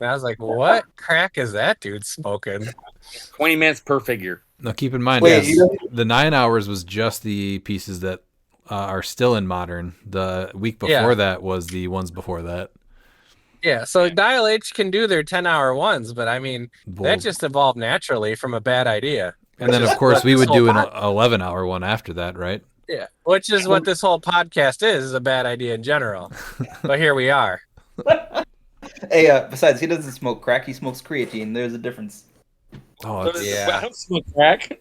And I was like, what crack is that dude smoking? 20 minutes per figure. Now keep in mind, Wait, yes, the 9 hours was just the pieces that are still in Modern. The week before that was the ones before that. Yeah, so Dial H can do their 10-hour ones, but I mean, Well, that just evolved naturally from a bad idea. and then, which of is course, what we this would whole do an pod- 11-hour one after that, right? Yeah, which is what this whole podcast is a bad idea in general. But here we are. Hey, besides, he doesn't smoke crack. He smokes creatine. There's a difference. Oh, it's, Yeah. I don't smoke crack.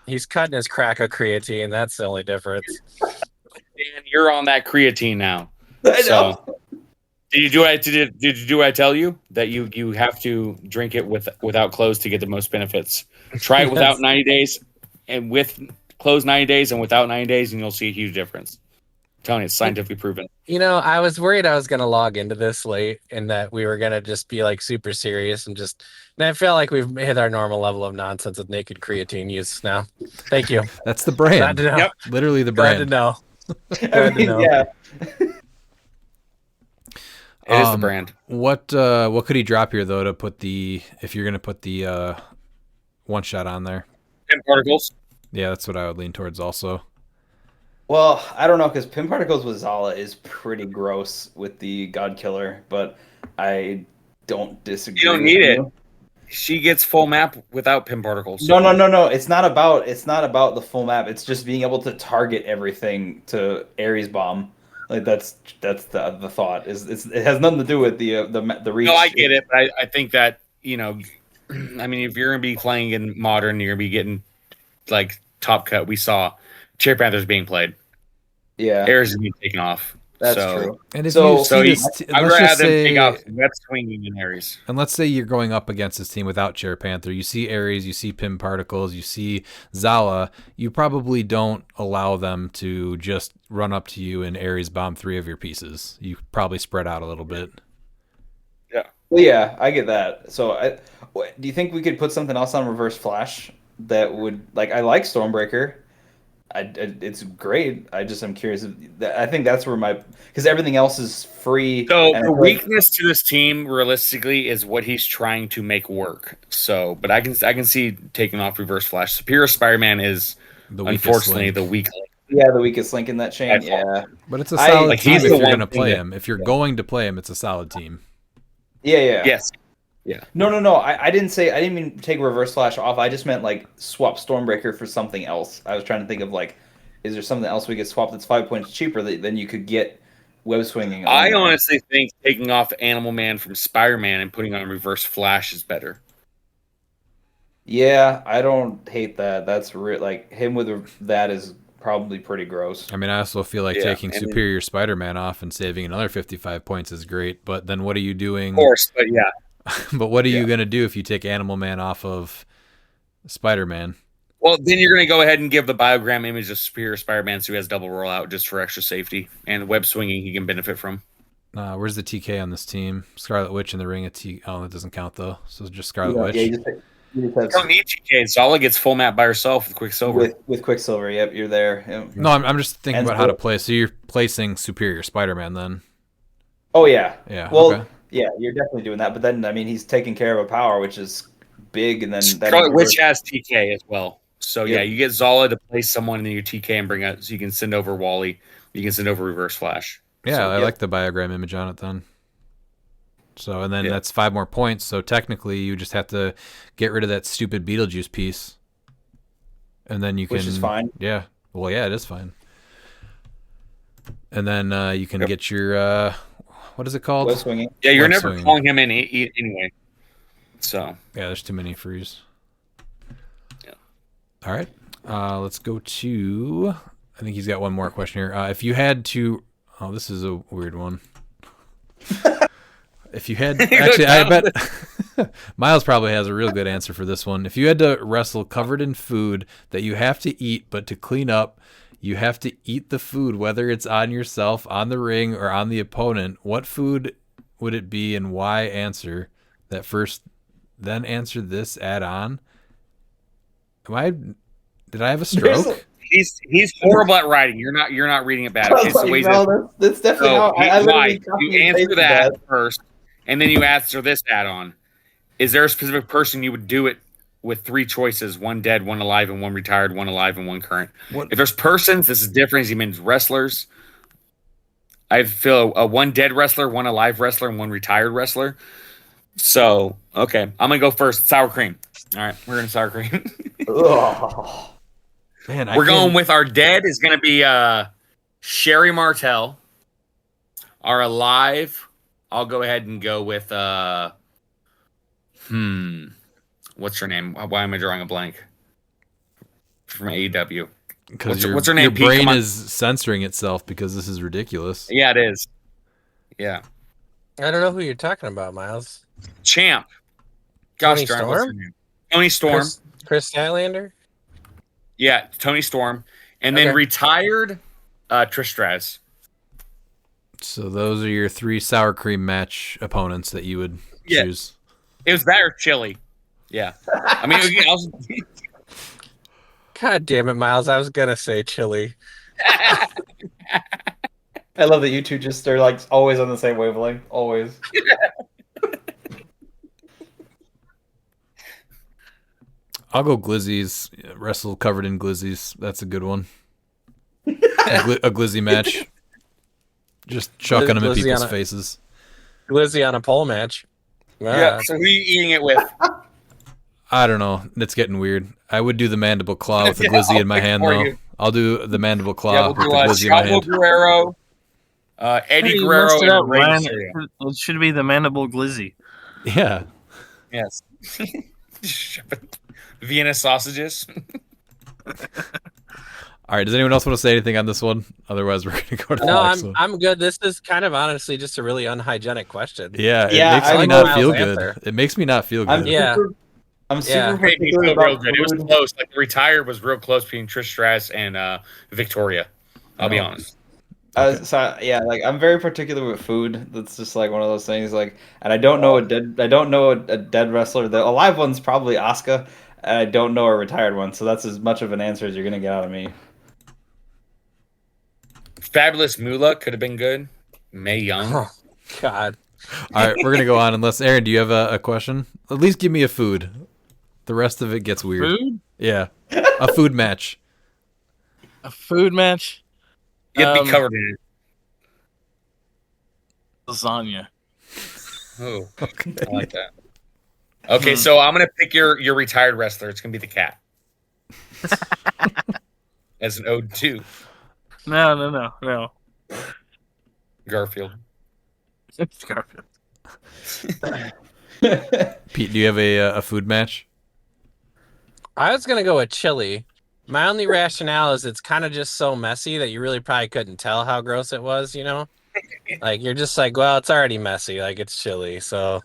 He's cutting his crack of creatine. That's the only difference. And you're on that creatine now. I So know. did you do what I tell you? That you have to drink it without clothes to get the most benefits. Try it without Yes. 90 days and with clothes 90 days and without 90 days, and you'll see a huge difference. I'm telling you, it's scientifically proven. You know, I was worried I was going to log into this late and that we were going to just be like super serious and I feel like we've hit our normal level of nonsense with naked creatine use now. Thank you. That's the brand. Glad to know. Yep. Literally the Glad to brand. know. I Glad to mean, know. yeah. It is the brand. What could he drop here though to put if you're gonna put the one shot on there? 10 particles. Yeah, that's what I would lean towards also. Well, I don't know because Pin Particles with Zala is pretty gross with the God Killer, but I don't disagree. You don't with need it. you. She gets full map without pin particles. No. It's not about the full map. It's just being able to target everything to Ares Bomb. Like that's the thought. It has nothing to do with the reach. No, I get it, but I think that I mean, if you're gonna be playing in modern, you're gonna be getting like top cut. We saw Cherry Panthers being played. Yeah, Ares is being taken off. that's so, true. And if So- you So see you, this, I'd let's rather just them take off say, web swinging in Ares. and let's say you're going up against this team without Chair Panther. You see Ares, you see Pim Particles, you see Zala. You probably don't allow them to just run up to you and Ares bomb 3 of your pieces. You probably spread out a little bit. Well, yeah, I get that. So, do you think we could put something else on Reverse Flash that would like? I like Stormbreaker. It's great. I'm curious. I think that's where because everything else is free. So and I the feel like- weakness to this team, realistically, is what he's trying to make work. So, but I can see taking off Reverse Flash. Superior Spider-Man is The weakest unfortunately link. the weak link. yeah, the weakest link in that chain. That's Yeah, But it's a I- solid like, team he's if the you're one going to thing play that- him. If you're going to play him, it's a solid team. yeah. Yes. No. I didn't mean take Reverse Flash off. I just meant like swap Stormbreaker for something else. I was trying to think of like, is there something else we could swap that's 5 points cheaper than you could get web swinging? on I there? honestly think taking off Animal Man from Spider-Man and putting on Reverse Flash is better. Yeah, I don't hate that. That's like him with that is probably pretty gross. I mean, I also feel like Yeah, taking and then- Superior Spider-Man off and saving another 55 points is great. But then what are you doing? Of course, but yeah. But what are you going to do if you take Animal Man off of Spider-Man? Well, then you're going to go ahead and give the biogram image of Superior Spider-Man so he has double rollout just for extra safety and web swinging he can benefit from. Where's the TK on this team? Scarlet Witch in the ring of T. Oh, that doesn't count though. So just Scarlet Witch. Yeah, you just You don't need TK. Zala gets full map by herself with Quicksilver. with Quicksilver. Yep, you're there. Yep. No, I'm just thinking And about how to so- play. So you're placing Superior Spider-Man then? Oh yeah. Yeah. Well, okay. yeah, you're definitely doing that. But then I mean, he's taking care of a power, which is big, and then Scarlet Witch has TK as well. So yeah, Yep. you get Zala to place someone in your TK and bring out so you can send over Wally. You can send over Reverse Flash. Yeah, So, I yep. like the biogram image on it then. So, and then Yeah. that's 5 more points. So technically, you just have to get rid of that stupid Beetlejuice piece, and then you can. Which is fine. Yeah. Well, yeah, it is fine. And then you can Yep. get your what is it called? web swinging. Yeah, you're Web never swinging. calling him in anyway. So Yeah, there's too many frees. Yeah. All right. Let's go to. I think he's got one more question here. If you had to. Oh, this is a weird one. If you had. Actually, I bet. Miles probably has a real good answer for this one. If you had to wrestle covered in food that you have to eat, but to clean up, you have to eat the food, whether it's on yourself, on the ring, or on the opponent, what food would it be and why? Answer that first, then answer this add-on. Did I have a stroke? he's horrible at writing. You're not reading it bad. I was Okay, so like, wait, no, that's definitely how I literally why? copied You and answer pasted that first, and then you answer this add-on. Is there a specific person you would do it with 3 choices: 1 dead, 1 alive, and 1 retired, 1 alive, and 1 current? What- If there's persons, this is different. He means wrestlers. I feel a 1 dead wrestler, 1 alive wrestler, and 1 retired wrestler. So, okay, I'm gonna go first. Sour cream. All right, we're gonna sour cream. Ugh. Man, We're going with our dead is going to be Sherry Martell. Our alive, I'll go ahead and go with What's her name? Why am I drawing a blank? From AEW. Because What's her your name? Pete? brain Come on. is censoring itself because this is ridiculous. Yeah, it is. Yeah. I don't know who you're talking about, Miles. Champ. Gosh Tony darn it, what's her Storm? name? Tony Storm. Chris Statlander? Yeah, Tony Storm. And then Okay. retired Trish Stratus. So those are your 3 sour cream match opponents that you would Yeah. choose. It was that or Chili. Yeah. I mean, I was, God damn it, Miles. I was going to say Chili. I love that you two just are like always on the same wavelength. Always. I'll go Glizzy's. Wrestle covered in Glizzy's. That's a good one. a Glizzy match. Just chucking them in Glizzy people's on a- faces. Glizzy on a pole match. yeah. So who are you eating it with? I don't know. It's getting weird. I would do the mandible claw with the Yeah, Glizzy I'll in my pick hand, for though. you. I'll do the mandible claw Yeah, we'll with do the Glizzy in my Chavo hand. Guerrero, Eddie Hey, you Guerrero, messed it up, and Rey Ryan. Mysterio. It should be the mandible glizzy. Yeah. Yes. Vienna sausages. All right. Does anyone else want to say anything on this one? Otherwise, we're going to go to the No, next one. I'm good. This is kind of honestly just a really unhygienic question. Yeah, it Yeah, makes I me like not Miles' feel good. answer. It makes me not feel good. Yeah. I'm super Yeah. Made me particular feel about real good. It was food. close. Like retired was real close between Trish Stratus and Victoria. I'll be honest. Okay. So yeah, like I'm very particular with food. That's just like one of those things. Like, and I don't know a dead wrestler. The alive one's probably Asuka. And I don't know a retired one. So that's as much of an answer as you're gonna get out of me. Fabulous Moolah could have been good. May Young. Oh, God. All right, we're going to go on. Unless, Aaron, do you have a question? At least give me a food. The rest of it gets weird. Food? Yeah. A food match. A food match? You'd be covered in Lasagna. it. Oh, Okay. I like that. Okay, so I'm gonna pick your retired wrestler. It's gonna be the cat. As an ode to No. Garfield. It's Garfield. Pete, do you have a food match? I was going to go with chili. My only rationale is it's kind of just so messy that you really probably couldn't tell how gross it was, you know? Like, you're just like, well, it's already messy. Like, it's chili. So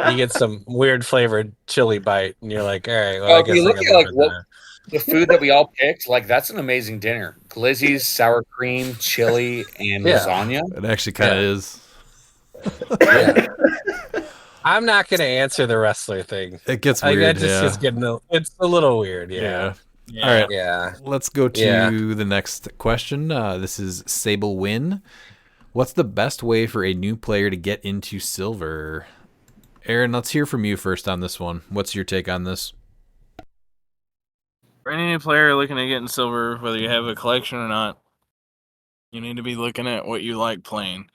you get some weird flavored chili bite, and you're like, all right, well, I If guess you I look can at live like with what that. the food that we all picked, like that's an amazing dinner. Glizzy's, sour cream, chili, and Yeah. lasagna. It actually kind of is. Yeah. I'm not going to answer the wrestler thing. It gets Like, weird. that just Yeah. is getting it's a little weird. Yeah. All right. Yeah. Let's go to Yeah. the next question. This is Sable Win. What's the best way for a new player to get into Silver? Aaron, let's hear from you first on this one. What's your take on this? For any new player looking at getting silver, whether you have a collection or not, you need to be looking at what you like playing.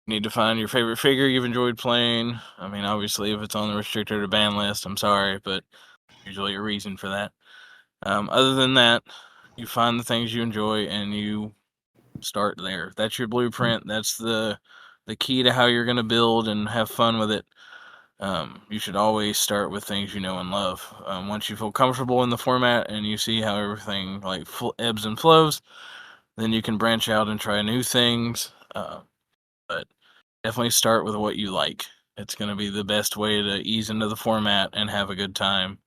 You need to find your favorite figure you've enjoyed playing. I mean, obviously, if it's on the restricted or ban list, I'm sorry, but usually a reason for that. Other than that, you find the things you enjoy and you start there. That's your blueprint. That's the key to how you're going to build and have fun with it. You should always start with things you know and love. Once you feel comfortable in the format and you see how everything like ebbs and flows, then you can branch out and try new things. But definitely start with what you like. It's going to be the best way to ease into the format and have a good time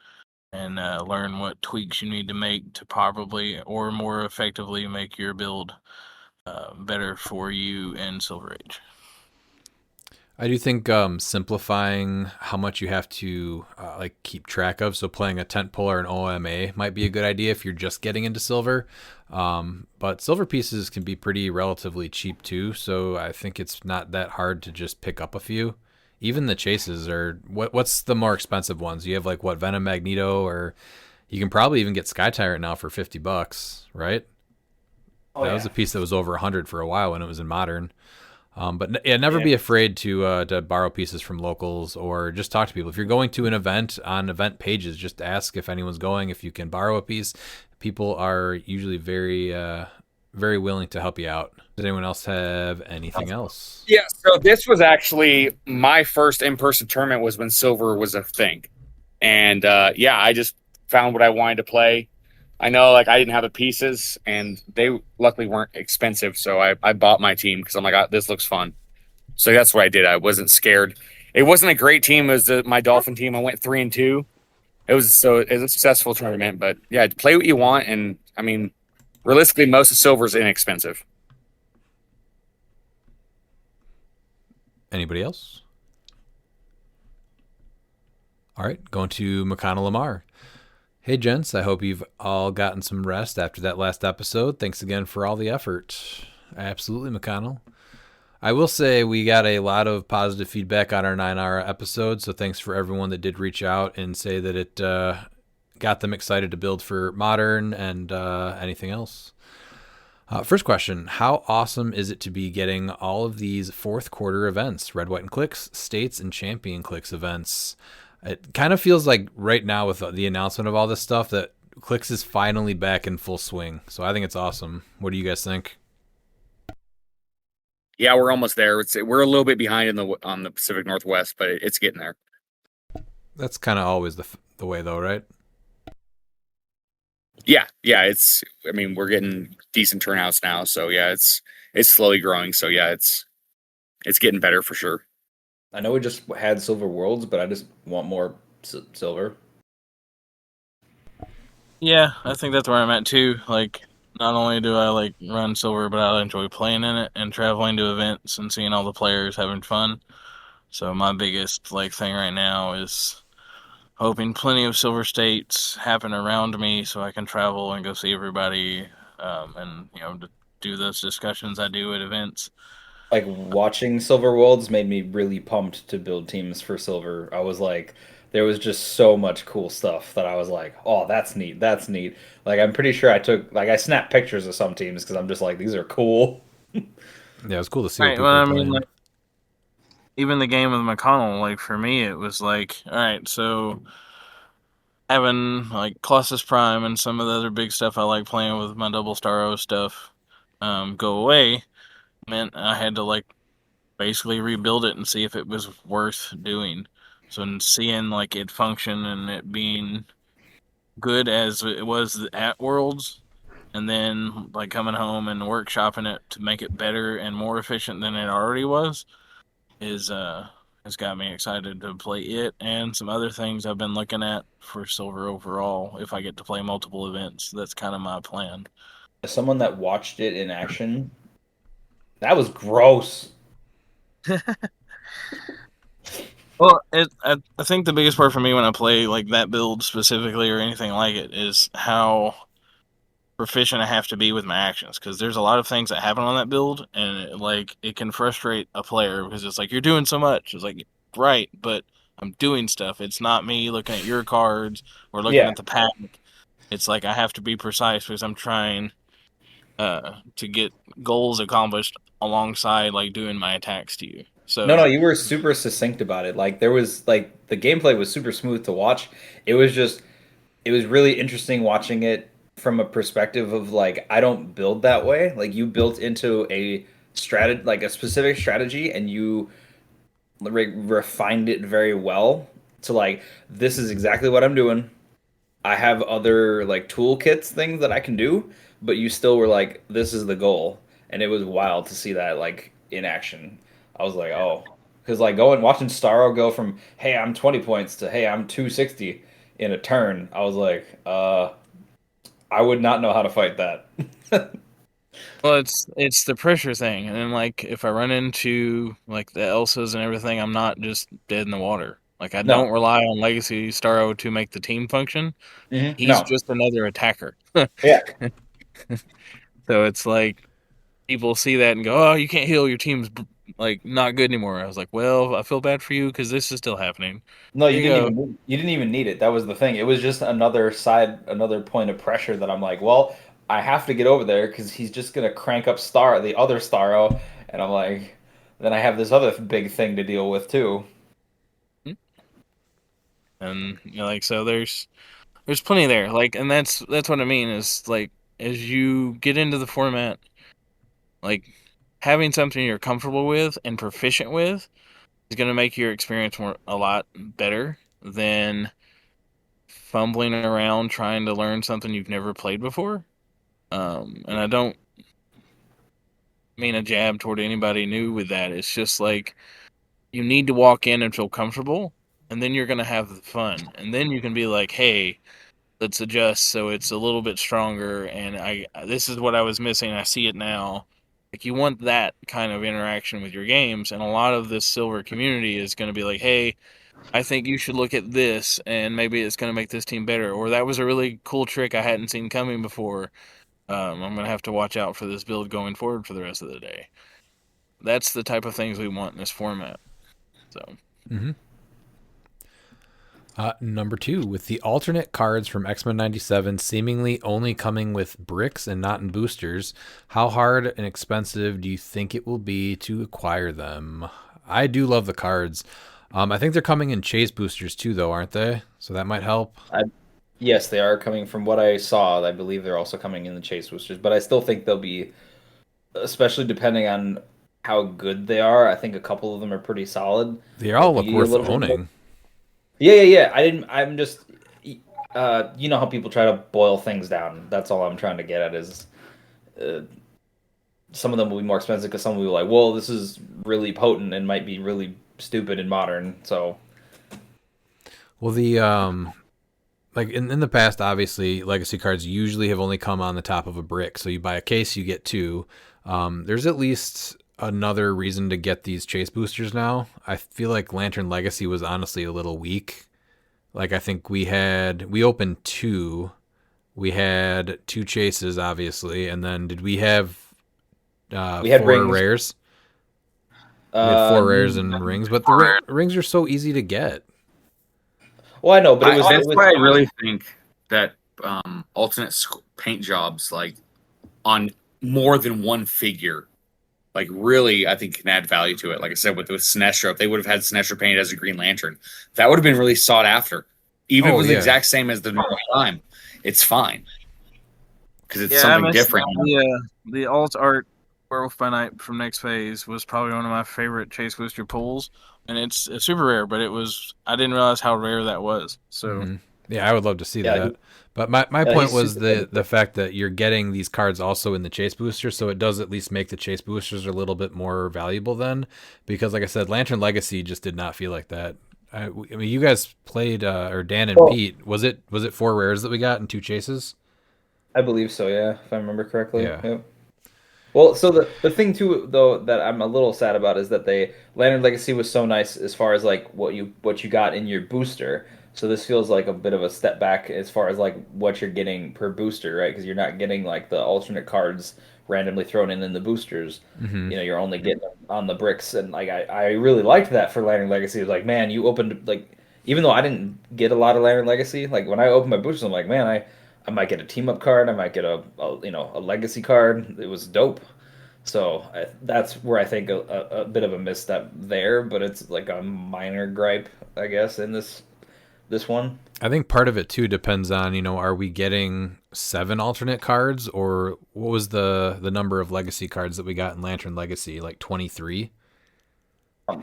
and learn what tweaks you need to make to probably or more effectively make your build better for you in Silver Age. I do think simplifying how much you have to like keep track of. So playing a tent pole or an OMA might be a good idea if you're just getting into silver. But silver pieces can be pretty relatively cheap too. So I think it's not that hard to just pick up a few. Even the chases are what's the more expensive ones? You have like what Venom Magneto, or you can probably even get Sky Tyrant now for $50, right? Oh, That was a piece that was over 100 for a while when it was in Modern. But yeah, never be afraid to borrow pieces from locals or just talk to people. If you're going to an event on event pages, just ask if anyone's going, if you can borrow a piece. People are usually very, very willing to help you out. Does anyone else have anything else? Yeah, so this was actually my first in-person tournament was when silver was a thing. And yeah, I just found what I wanted to play. I know like I didn't have the pieces, and they luckily weren't expensive, so I bought my team because I'm like, this looks fun. So that's what I did. I wasn't scared. It wasn't a great team. It was my Dolphin team. I went 3-2. It was a successful tournament, but yeah, play what you want, and I mean, realistically, most of silver is inexpensive. Anybody else? All right, going to McConnell Lamar. Hey, gents, I hope you've all gotten some rest after that last episode. Thanks again for all the effort. Absolutely, McConnell. I will say we got a lot of positive feedback on our 9-hour episode, so thanks for everyone that did reach out and say that it got them excited to build for Modern and anything else. First question, how awesome is it to be getting all of these fourth quarter events, Red, White, and Clix, States, and Champion Clix events? It kind of feels like right now with the announcement of all this stuff that Clix is finally back in full swing. So I think it's awesome. What do you guys think? Yeah, we're almost there. We're a little bit behind on the Pacific Northwest, but it's getting there. That's kind of always the way, though, right? Yeah. I mean, we're getting decent turnouts now, so yeah, it's slowly growing. So yeah, it's getting better for sure. I know we just had Silver Worlds, but I just want more silver. Yeah, I think that's where I'm at too. Like, not only do I like run silver, but I enjoy playing in it and traveling to events and seeing all the players having fun. So my biggest like thing right now is hoping plenty of silver states happen around me so I can travel and go see everybody, and to do those discussions I do at events. Like watching Silver Worlds made me really pumped to build teams for silver. I was like, there was just so much cool stuff that I was like, oh, that's neat, that's neat. Like I'm pretty sure I snapped pictures of some teams because I'm just like, these are cool. Yeah, it's cool to see what Right. people Well, are I mean, playing. like even the game with McConnell, like for me, it was like, all right, so having like Colossus Prime and some of the other big stuff I like playing with my double star O stuff go away meant I had to like basically rebuild it and see if it was worth doing. So in seeing like it function and it being good as it was at Worlds, and then like coming home and workshopping it to make it better and more efficient than it already was, is has got me excited to play it and some other things I've been looking at for silver overall. If I get to play multiple events, that's kind of my plan. As someone that watched it in action, that was gross. Well, I think the biggest part for me when I play like that build specifically or anything like it is how proficient I have to be with my actions, because there's a lot of things that happen on that build, and it can frustrate a player because it's like you're doing so much. It's like, right, but I'm doing stuff. It's not me looking at your cards or looking Yeah. at the pack. It's like I have to be precise because I'm trying to get goals accomplished alongside like doing my attacks to you. No, no, So you were super succinct about it. Like there was like the gameplay was super smooth to watch. It was really interesting watching it from a perspective of like I don't build that way. Like you built into a strategy, like a specific strategy, and you refined it very well to like this is exactly what I'm doing. I have other like toolkits things that I can do, but you still were like this is the goal, and it was wild to see that like in action. I was like, oh, because like going watching Starro go from hey I'm 20 points to hey I'm 260 in a turn. I was like, I would not know how to fight that. well, it's the pressure thing, and then like if I run into like the Elsas and everything, I'm not just dead in the water. Like I No, don't rely on Legacy Starro to make the team function. He's no, just another attacker. yeah, So it's like people see that and go, "Oh, you can't heal. Your team's like not good anymore." I was like, "Well, I feel bad for you because this is still happening." no. Here you go. You didn't even need it. That was the thing. It was just another point of pressure that I'm like, well, I have to get over there because he's just gonna crank up the other Starro, and I'm like, then I have this other big thing to deal with too. And like so, there's plenty there. Like, and that's what I mean is like as you get into the format, like having something you're comfortable with and proficient with is going to make your experience a lot better than fumbling around trying to learn something you've never played before. And I don't mean a jab toward anybody new with that. It's just like you need to walk in and feel comfortable, and then you're going to have the fun. And then you can be like, hey, let's adjust so it's a little bit stronger. And this is what I was missing. I see it now. Like, you want that kind of interaction with your games. And a lot of this silver community is going to be like, hey, I think you should look at this, and maybe it's going to make this team better. Or that was a really cool trick I hadn't seen coming before. I'm going to have to watch out for this build going forward for the rest of the day. That's the type of things we want in this format. So. Number 2, with the alternate cards from X-Men 97 seemingly only coming with bricks and not in boosters, how hard and expensive do you think it will be to acquire them? I do love the cards. I think they're coming in chase boosters too, though, aren't they? So that might help. Yes, they are coming from what I saw. I believe they're also coming in the chase boosters, but I still think they'll be, especially depending on how good they are. I think a couple of them are pretty solid. They all look worth owning. Yeah. I'm just, you know how people try to boil things down. That's all I'm trying to get at is, some of them will be more expensive because some will be like, well, this is really potent and might be really stupid in modern. So, well, the like in the past, obviously, legacy cards usually have only come on the top of a brick. So you buy a case, you get 2. There's at least another reason to get these chase boosters now. I feel like Lantern Legacy was honestly a little weak. Like, I think we opened 2. We had 2 chases, obviously, and then did we have we had 4 rings. rares? We had 4 rares and rings, but the rings are so easy to get. Well, I know, but that's why I really think that alternate paint jobs, like on more than one figure, like really, I think can add value to it. Like I said, with Sinestro, if they would have had Sinestro painted as a Green Lantern, that would have been really sought after. Even if it was the exact same as the normal time, it's fine because it's something different. The alt art Werewolf by Night from Next Phase was probably one of my favorite chase booster pulls, and it's super rare. But I didn't realize how rare that was. So yeah, I would love to see that. But my point was the fact that you're getting these cards also in the chase booster, so it does at least make the chase boosters a little bit more valuable then. Because like I said, Lantern Legacy just did not feel like that. I mean, you guys played, or Dan and Pete, was it 4 rares that we got and 2 chases? I believe so, yeah, if I remember correctly. Yeah. Yep. Well, so the thing too, though, that I'm a little sad about is that Lantern Legacy was so nice as far as like what you got in your booster. So this feels like a bit of a step back as far as like what you're getting per booster, right? Because you're not getting like the alternate cards randomly thrown in the boosters. You know, you're only getting them on the bricks, and like I really liked that for Lantern Legacy. It was like, man, you opened like, even though I didn't get a lot of Lantern Legacy, like when I opened my boosters, I'm like, man, I might get a team up card, I might get a legacy card. It was dope. So that's where I think a bit of a misstep there, but it's like a minor gripe, I guess, in this one. I think part of it too depends on, are we getting 7 alternate cards, or what was the number of legacy cards that we got in Lantern Legacy, like 23?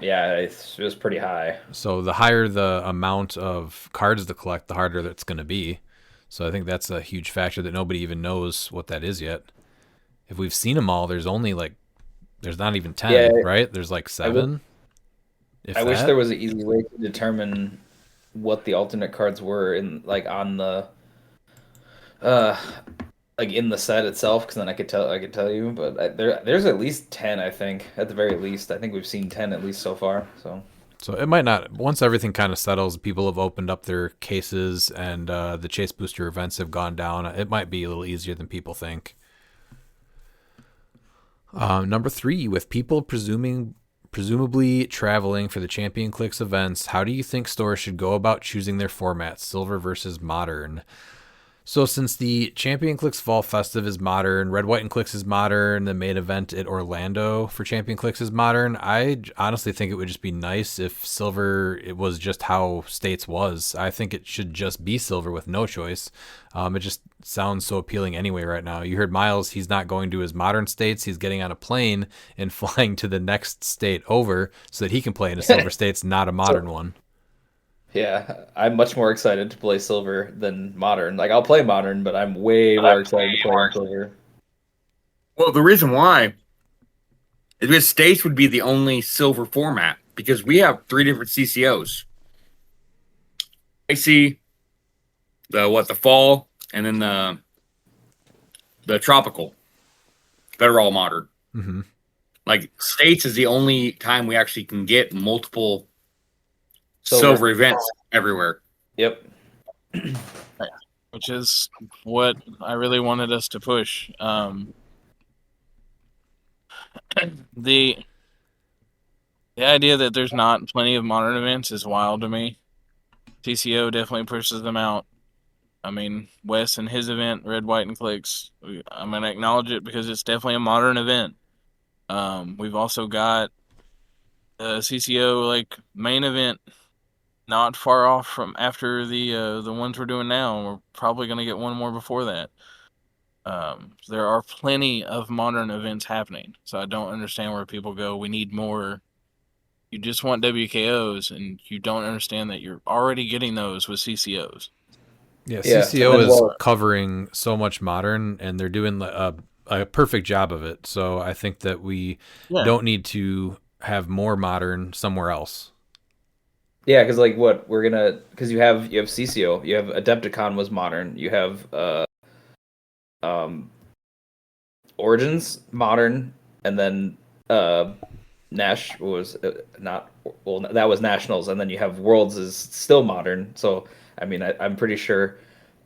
Yeah, it was pretty high. So the higher the amount of cards to collect, the harder that's going to be. So I think that's a huge factor that nobody even knows what that is yet. If we've seen them all, there's not even 10, right? There's like 7. I wish there was an easy way to determine what the alternate cards were in like on the like in the set itself, because then I could tell you. But there's at least 10, I think, at the very least. I think we've seen 10 at least so far. So it might not. Once everything kind of settles, people have opened up their cases, and the chase booster events have gone down. It might be a little easier than people think. Number 3, with people presumably traveling for the Champion Clix events, how do you think stores should go about choosing their formats, silver versus modern? So since the Champion Clix Fall Festive is modern, Red, White, and Clix is modern, the main event at Orlando for Champion Clix is modern, I honestly think it would just be nice if silver, it was just how States was. I think it should just be silver with no choice. It just sounds so appealing anyway right now. You heard Miles, he's not going to his modern states. He's getting on a plane and flying to the next state over so that he can play in a silver states, not a modern one. Yeah, I'm much more excited to play Silver than Modern. Like I'll play Modern, but I'm way more excited to play on Silver. Well, the reason why is because states would be the only silver format because we have three different CCOs. I see the fall and then the tropical that are all modern. Hmm. Like states is the only time we actually can get multiple Silver. silver events everywhere. Yep. which is what I really wanted us to push. The the idea that there's not plenty of modern events is wild to me. TCO definitely pushes them out. I mean, Wes and his event, Red, White, and Clicks. I'm gonna acknowledge it because it's definitely a modern event. We've also got the CCO like main event not far off from after the ones we're doing now. We're probably gonna get one more before that. There are plenty of modern events happening, so I don't understand where people go. We need more. You just want WKOs, and you don't understand that you're already getting those with CCOs. Yeah, Yeah, and CCO then is well, covering so much modern, and they're doing a perfect job of it. So I think that we Yeah, don't need to have more modern somewhere else. yeah, because like what we're gonna because you have CCO, you have Adepticon was Modern, you have um Origins Modern, and then Nash was not well that was Nationals, and then you have Worlds is still Modern. So I mean I'm pretty sure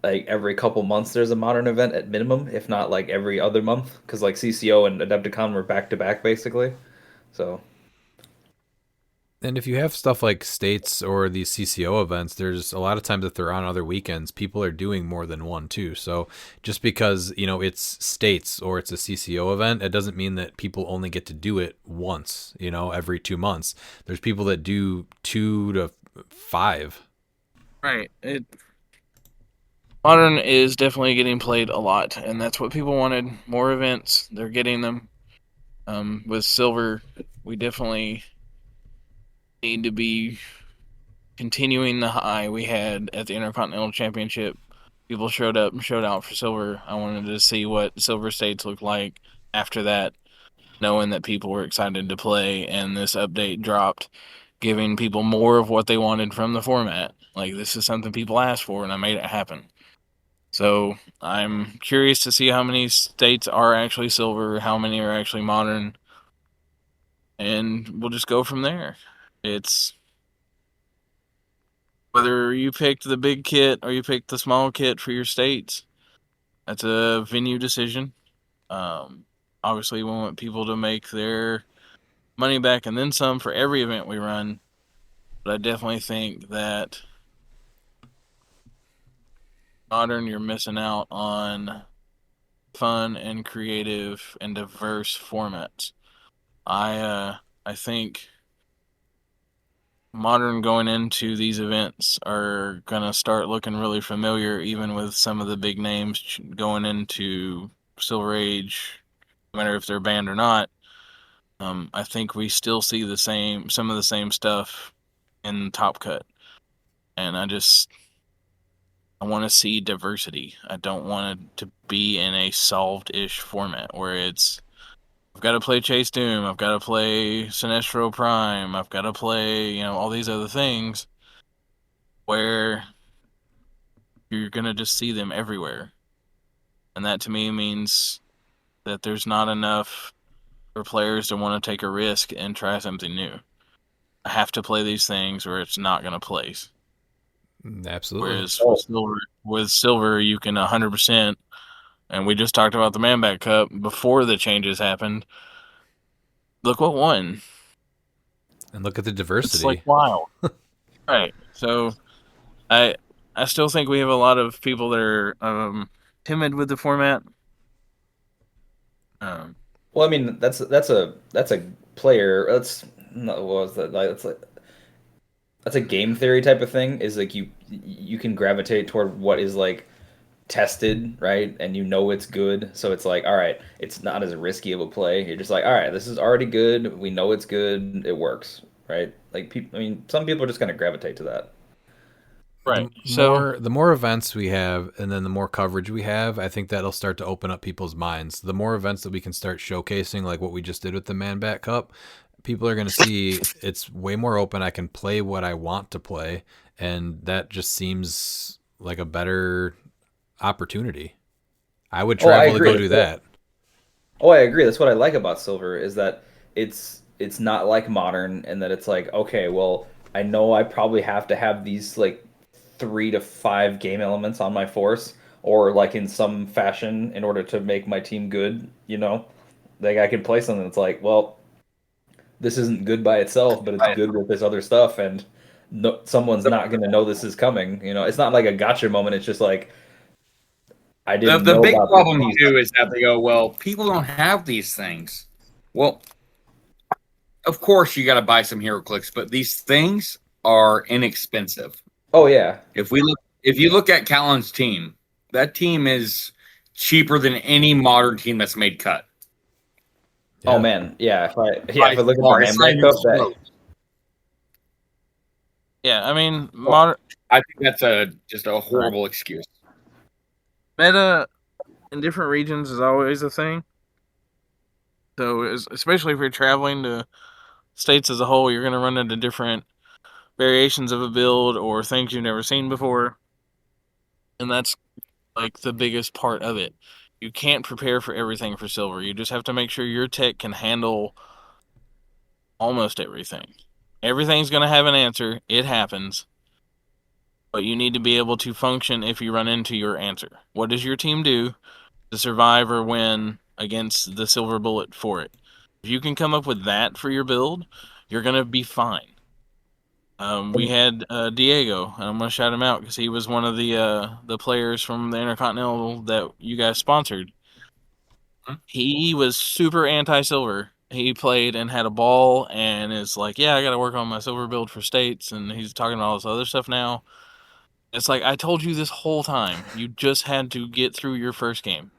like every couple months there's a Modern event at minimum, if not like every other month, because like CCO and Adepticon were back to back basically. So And if you have stuff like states or these CCO events, there's a lot of times that they're on other weekends, people are doing more than one too. So just because, it's states or it's a CCO event, it doesn't mean that people only get to do it once, every 2 months. There's people that do 2 to 5. right. Modern is definitely getting played a lot, and that's what people wanted. More events, they're getting them. With Silver, we definitely need to be continuing the high we had at the Intercontinental Championship. People showed up and showed out for Silver. I wanted to see what Silver States looked like after that, knowing that people were excited to play, and this update dropped, giving people more of what they wanted from the format. Like, this is something people asked for, and I made it happen. So I'm curious to see how many states are actually silver, how many are actually modern, and we'll just go from there. It's whether you picked the big kit or you picked the small kit for your states. That's a venue decision. Um, Obviously, we want people to make their money back and then some for every event we run. But I definitely think that modern, you're missing out on fun and creative and diverse formats. I think modern going into these events are gonna start looking really familiar, even with some of the big names going into Silver Age, no matter if they're banned or not. I think we still see some of the same stuff in Top Cut, and I want to see diversity. I don't want it to be in a solved-ish format where I've got to play Chase Doom, I've got to play Sinestro Prime, I've got to play, all these other things where you're going to just see them everywhere. And that to me means that there's not enough for players to want to take a risk and try something new. I have to play these things or it's not going to place. Absolutely. Whereas with silver, you can 100%. And we just talked about the Man Back Cup before the changes happened. Look what won. And look at the It's like diversity. wild. Right. So I I still think we have a lot of people that are timid with the format. Um, well, I mean that's a player. That's not what was that? Like, that's a game theory type of thing. Is like you can gravitate toward what is like tested, right? And you know it's good. So it's like, all right, it's not as risky of a play. You're just like, all right, this is already good. We know it's good. It works, right? Like people, I mean, some people are just gonna gravitate to that. Right. So The more events we have, and then the more coverage we have, I think that'll start to open up people's minds. The more events that we can start showcasing, like what we just did with the Man Bat Cup, people are going to see it's way more open. I can play what I want to play, and that just seems like a better opportunity. I would Oh, I travel to go agree. do that. Oh, I agree. That's what I like about Silver is that it's not like Modern, and that it's like, okay, well, I know I probably have to have these like 3 to 5 game elements on my force, or like in some fashion in order to make my team good. Like I can play something that's like, well, this isn't good by itself, but it's good with this other stuff, and no, someone's not going to know this is coming. It's not like a gotcha moment. It's just like I didn't The know big about problem this piece. too is that they go, well, people don't have these things. Well, of course you got to buy some HeroClix, but these things are inexpensive. Oh yeah, If you look at Callan's team, that team is cheaper than any modern team that's made cut. Oh Yeah. man, yeah. If I By look at far. the It's Man not Cup, even that close. yeah, I mean, modern I think that's just a horrible excuse. meta in different regions is always a thing. So especially if you're traveling to states as a whole, you're going to run into different variations of a build or things you've never seen before, and that's like the biggest part of it. You can't prepare for everything for Silver. You just have to make sure your tech can handle almost everything. Everything's going to have an answer. It happens. But you need to be able to function if you run into your answer. What does your team do to survive or win against the silver bullet for it? If you can come up with that for your build, you're going to be fine. We had Diego, and I'm going to shout him out because he was one of the players from the Intercontinental that you guys sponsored. He was super anti-silver. He played and had a ball and is like, yeah, I got to work on my silver build for states, and he's talking about all this other stuff now. It's like, I told you this whole time. You just had to get through your first game.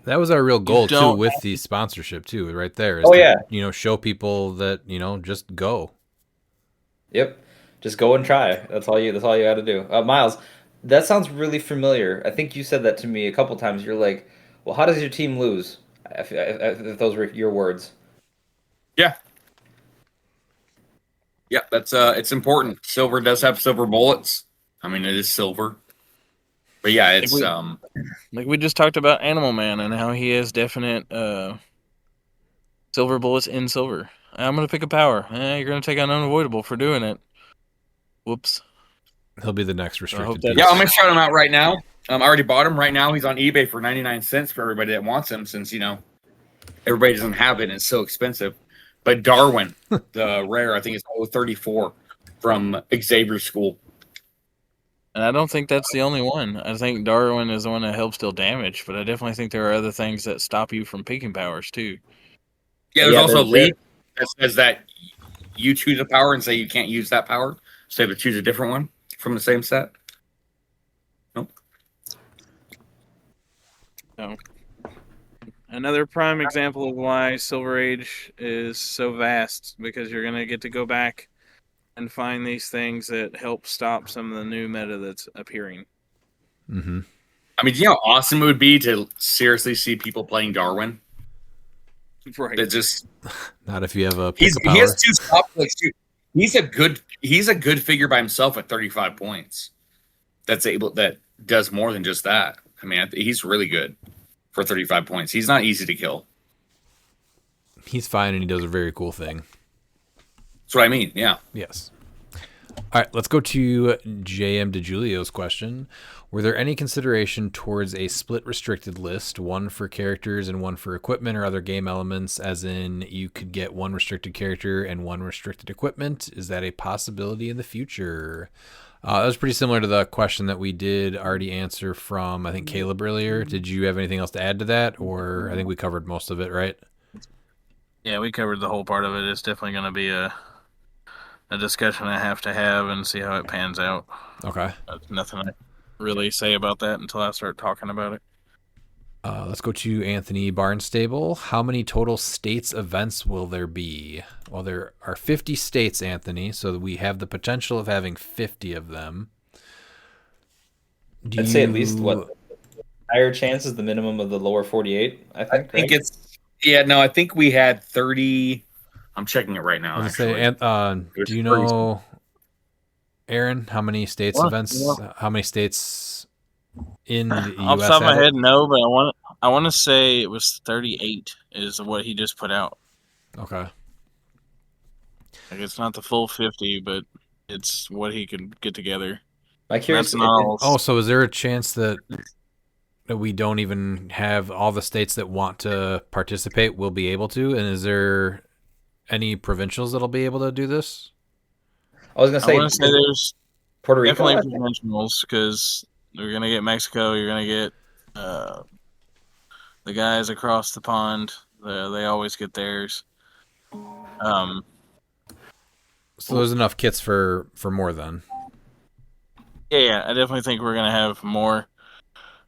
That was our real goal too don't- with the sponsorship too, right there. Is Oh, to, yeah. show people that, just go. Yep. Just go and try. That's all you got to do. Miles, that sounds really familiar. I think you said that to me a couple times. You're like, well, how does your team lose? If those were your words. Yeah. Yeah, that's it's important. Silver does have silver bullets. I mean, it is silver. But yeah, it's like we just talked about Animal Man and how he has definite silver bullets in silver. I'm gonna pick a power. You're gonna take an unavoidable for doing it. Whoops. He'll be the next restricted piece. yeah, I'm gonna shout him out right now. I already bought him right now. He's on eBay for 99 cents for everybody that wants him, since everybody doesn't have it and it's so expensive. But Darwin, the rare, I think it's 034 from Xavier School. And I don't think that's the only one. I think Darwin is the one that helps deal damage, but I definitely think there are other things that stop you from picking powers too. Yeah, there's also there's League that says that you choose a power and say you can't use that power, so you have to choose a different one from the same set. Nope. So, another prime example of why Silver Age is so vast, because you're going to get to go back and find these things that help stop some of the new meta that's appearing. Mm-hmm. I mean, do you know how awesome it would be to seriously see people playing Darwin? Right. That just Not if you have a he power. has 2 stop clicks too. He's a good figure by himself at 35 points. That does more than just that. I mean, he's really good for 35 points. He's not easy to kill. He's fine, and he does a very cool thing. That's what I mean. Yeah. Yes. All right, let's go to JM DeJulio's question. Were there any consideration towards a split restricted list, one for characters and one for equipment or other game elements, as in you could get one restricted character and one restricted equipment? Is that a possibility in the future? That was pretty similar to the question that we did already answer from, I think, Caleb earlier. Did you have anything else to add to that? Or I think we covered most of it, right? Yeah, we covered the whole part of it. It's definitely going to be a discussion I have to have and see how it pans out. Okay. There's nothing I really say about that until I start talking about it. Let's go to Anthony Barnstable. How many total states events will there be? Well, there are 50 states, Anthony, so we have the potential of having 50 of them. Do I'd say at least you? what higher chance is the minimum of the lower 48. I I think. think Right? I think we had 30. I'm checking it right now, I was gonna say, actually. and It was do you 30. know, Aaron, how many states Well, events? How many states in the off the U.S. top of my had it? head, no, but I want to say it was 38 is what he just put out. Okay. Like it's not the full 50, but it's what he could get together. My And curious. that's not all. Oh, so is there a chance that we don't even have all the states that want to participate will be able to? And is there any provincials that'll be able to do this? I was gonna I say want to say there's Puerto Rico. definitely I think? provincials because you're gonna get Mexico, you're gonna get the guys across the pond. They always get theirs. So there's enough kits for more then. Yeah, I definitely think we're gonna have more.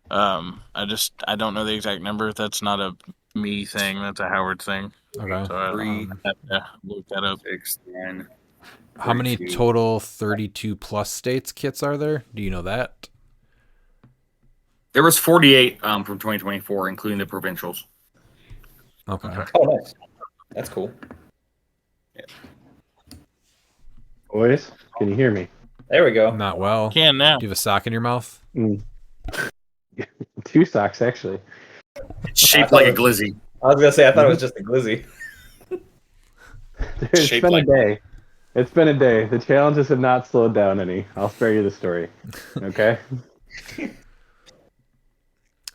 I don't know the exact number. That's not a me thing. That's a Howard thing. Okay. So I 3, have to look that up. 6, 9, How many 32. total 32 plus states kits are there? Do you know that? There was 48 from 2024, including the provincials. Okay. Oh, nice. That's cool. Boys, can you hear me? There we go. Not well. Can now. Do you have a sock in your mouth? Two socks, actually. It's shaped like a glizzy. I was gonna say I thought it was just a glizzy. It's Shaped been like- a day. It's been a day. The challenges have not slowed down any. I'll spare you the story. Okay? Do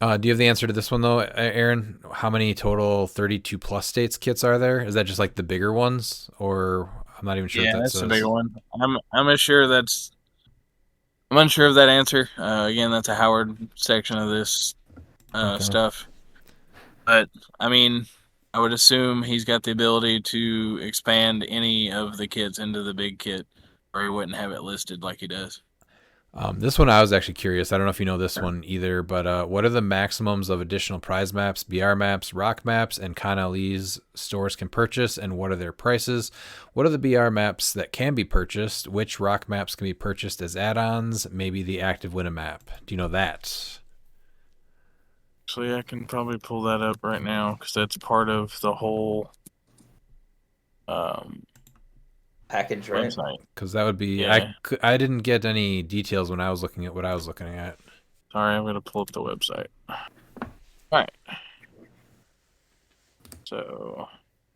you have the answer to this one though, Aaron? How many total 32 plus states kits are there? Is that just like the bigger ones, or I'm not even sure Yeah, what that that's says. the big one. I'm unsure of that answer. Again, that's a Howard section of this Okay. stuff. But I mean, I would assume he's got the ability to expand any of the kits into the big kit, or he wouldn't have it listed like he does. This one I was actually curious. I don't know if you know this one either, but what are the maximums of additional prize maps, BR maps, rock maps, and Connolly's stores can purchase, and what are their prices? What are the BR maps that can be purchased? Which rock maps can be purchased as add-ons? Maybe the active Winna map. Do you know that? Actually, I can probably pull that up right now because that's part of the whole Package, right? website. Because that would be Yeah. I didn't get any details when I was looking at what I was looking at. Sorry, I'm going to pull up the website. All right. So,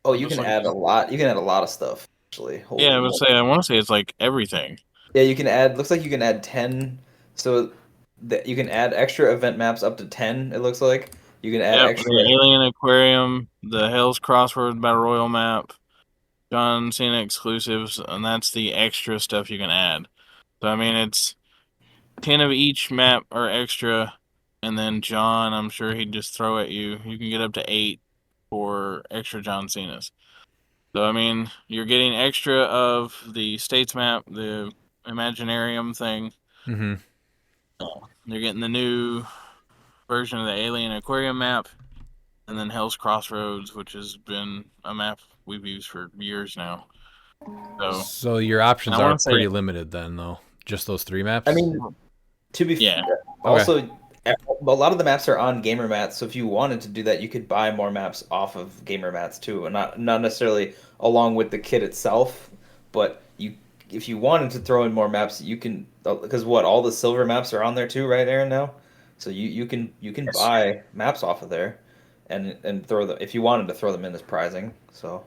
Oh, you Looks can like add a lot. You can add a lot of stuff. Actually, holy yeah, I moly. I want to say it's like everything. Yeah, you can add. Looks like you can add 10. So that you can add extra event maps up to 10. It looks like you can add Yep, extra. the Alien Aquarium, the Hell's Crossroads Battle Royal map, John Cena exclusives, and that's the extra stuff you can add. So, I mean, it's 10 of each map are extra, and then John, I'm sure he'd just throw at you. You can get up to 8 for extra John Cena's. So, I mean, you're getting extra of the States map, the Imaginarium thing. Mm-hmm. You're getting the new version of the Alien Aquarium map, and then Hell's Crossroads, which has been a map we've used for years now. So your options I are wanna say- pretty limited then, though. Just those 3 maps? I mean, to be Yeah. fair, also a lot of the maps are on gamer mats. So if you wanted to do that, you could buy more maps off of gamer mats too, and not necessarily along with the kit itself, but if you wanted to throw in more maps, you can because all the silver maps are on there too, right, Aaron? Now, so you can Yes. buy maps off of there, and throw them if you wanted to throw them in as prizing. So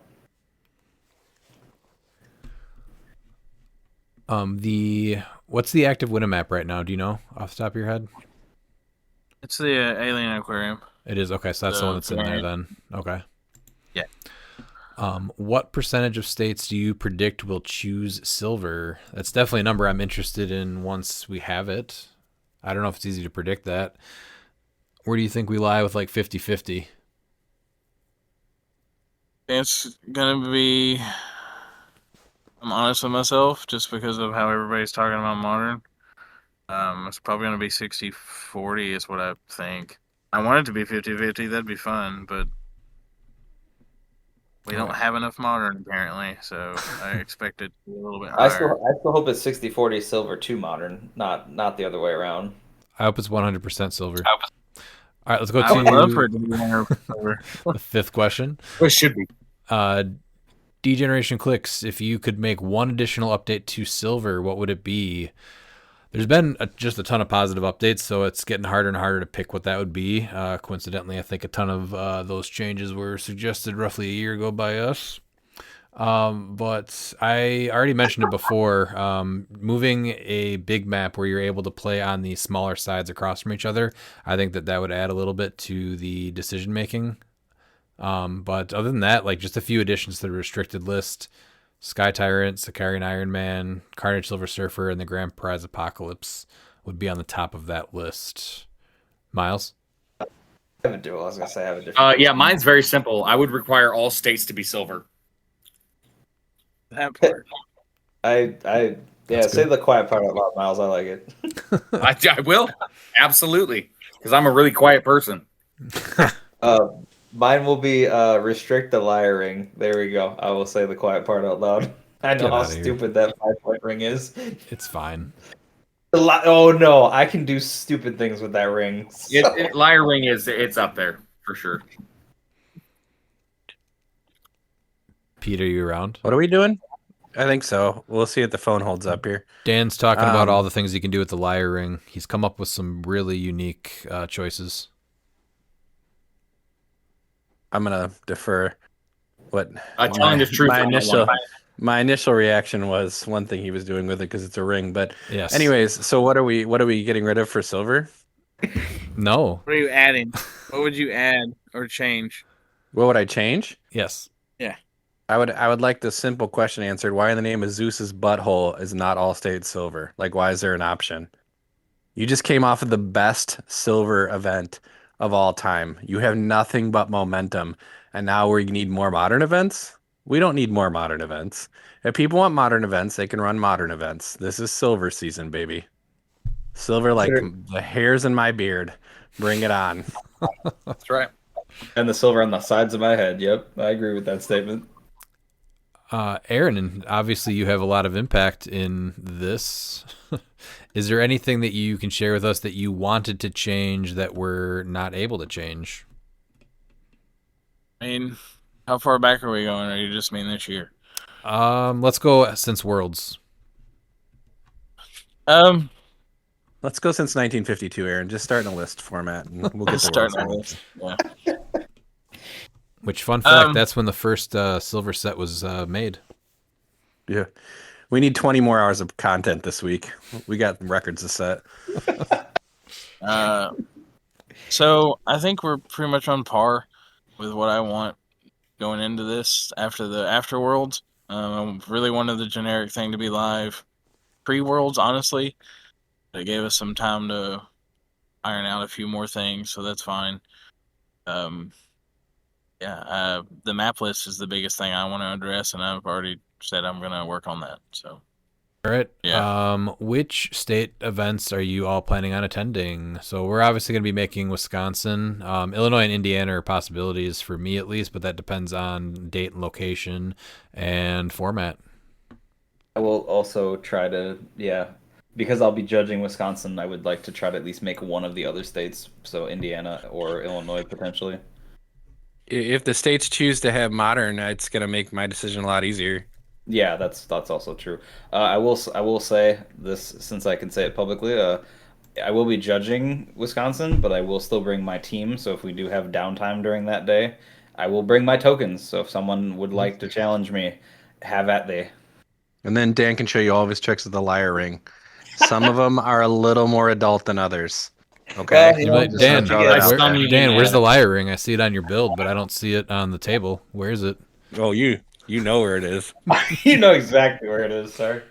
what's the active Winna map right now? Do you know off the top of your head? It's the Alien Aquarium. It is okay, so that's the one that's in there then. Okay. Yeah. What percentage of states do you predict will choose silver? That's definitely a number I'm interested in once we have it. I don't know if it's easy to predict that. Where do you think we lie with like 50-50? It's gonna be. I'm honest with myself, just because of how everybody's talking about modern. It's probably gonna be 60-40 is what I think. I want it to be 50-50. That'd be fun, but we don't have enough modern apparently, so I expect it to be a little bit higher. I still hope it's 60-40 silver to modern, not the other way around. I hope it's 100% silver. All right, let's go I would love for to it to be 100% the fifth question. It should be. Degeneration Clicks, if you could make one additional update to silver, what would it be? There's been just a ton of positive updates, so it's getting harder and harder to pick what that would be. Coincidentally, I think a ton of those changes were suggested roughly a year ago by us. But I already mentioned it before. Moving a big map where you're able to play on the smaller sides across from each other, I think that would add a little bit to the decision making. But other than that, like just a few additions to the restricted list. Sky Tyrant, Sicarian Iron Man, Carnage Silver Surfer, and the Grand Prize Apocalypse would be on the top of that list. Miles? I was going to say I have a different. Yeah, mine's very simple. I would require all states to be silver. that part. I say the quiet part out loud, Miles. I like it. I will. Absolutely. Because I'm a really quiet person. Mine will be restrict the liar ring. There we go. I will say the quiet part out loud. I know Get how outta here. stupid that 5-point ring is. It's fine. Oh no, I can do stupid things with that ring. Liar ring it's up there for sure. Pete, are you around? What are we doing? I think so. We'll see if the phone holds up here. Dan's talking about all the things you can do with the liar ring. He's come up with some really unique choices. I'm gonna defer. What? Telling the truth. My initial reaction was one thing he was doing with it because it's a ring. But Yes. anyways, so what are we getting rid of for silver? No. What are you adding? What would you add or change? What would I change? Yes. Yeah. I would like the simple question answered. Why in the name of Zeus's butthole is not all state silver? Like, why is there an option? You just came off of the best silver event of all time. You have nothing but momentum. And now we need more modern events? We don't need more modern events. If people want modern events, they can run modern events. This is silver season, baby. Silver like the hairs in my beard. Bring it on. That's right. And the silver on the sides of my head. Yep, I agree with that statement. Aaron, and obviously you have a lot of impact in this. Is there anything that you can share with us that you wanted to change that we're not able to change? I mean, how far back are we going? Or you just mean this year? Let's go since Worlds. Let's go since 1952, Aaron. Just start in a list format, and we'll get Start the on words. this. Yeah. Which, fun fact, that's when the first silver set was made. Yeah. We need 20 more hours of content this week. We got records to set. So I think we're pretty much on par with what I want going into this after the Afterworlds. I really wanted the generic thing to be live pre-Worlds, honestly. It gave us some time to iron out a few more things, so that's fine. The map list is the biggest thing I want to address, and I've already said I'm going to work on that. So, all right. Yeah. Which state events are you all planning on attending? So we're obviously going to be making Wisconsin. Illinois and Indiana are possibilities for me at least, but that depends on date and location and format. I will also try to, because I'll be judging Wisconsin, I would like to try to at least make one of the other states, so Indiana or Illinois potentially. If the states choose to have modern, it's going to make my decision a lot easier. Yeah, that's also true. I will say this, since I can say it publicly. I will be judging Wisconsin, but I will still bring my team. So if we do have downtime during that day, I will bring my tokens. So if someone would like to challenge me, have at they. And then Dan can show you all of his tricks with the liar ring. Some of them are a little more adult than others. Okay. You're like, Dan, where's the liar ring? I see it on your build, but I don't see it on the table. Where is it? Oh, you know where it is. You know exactly where it is, sir.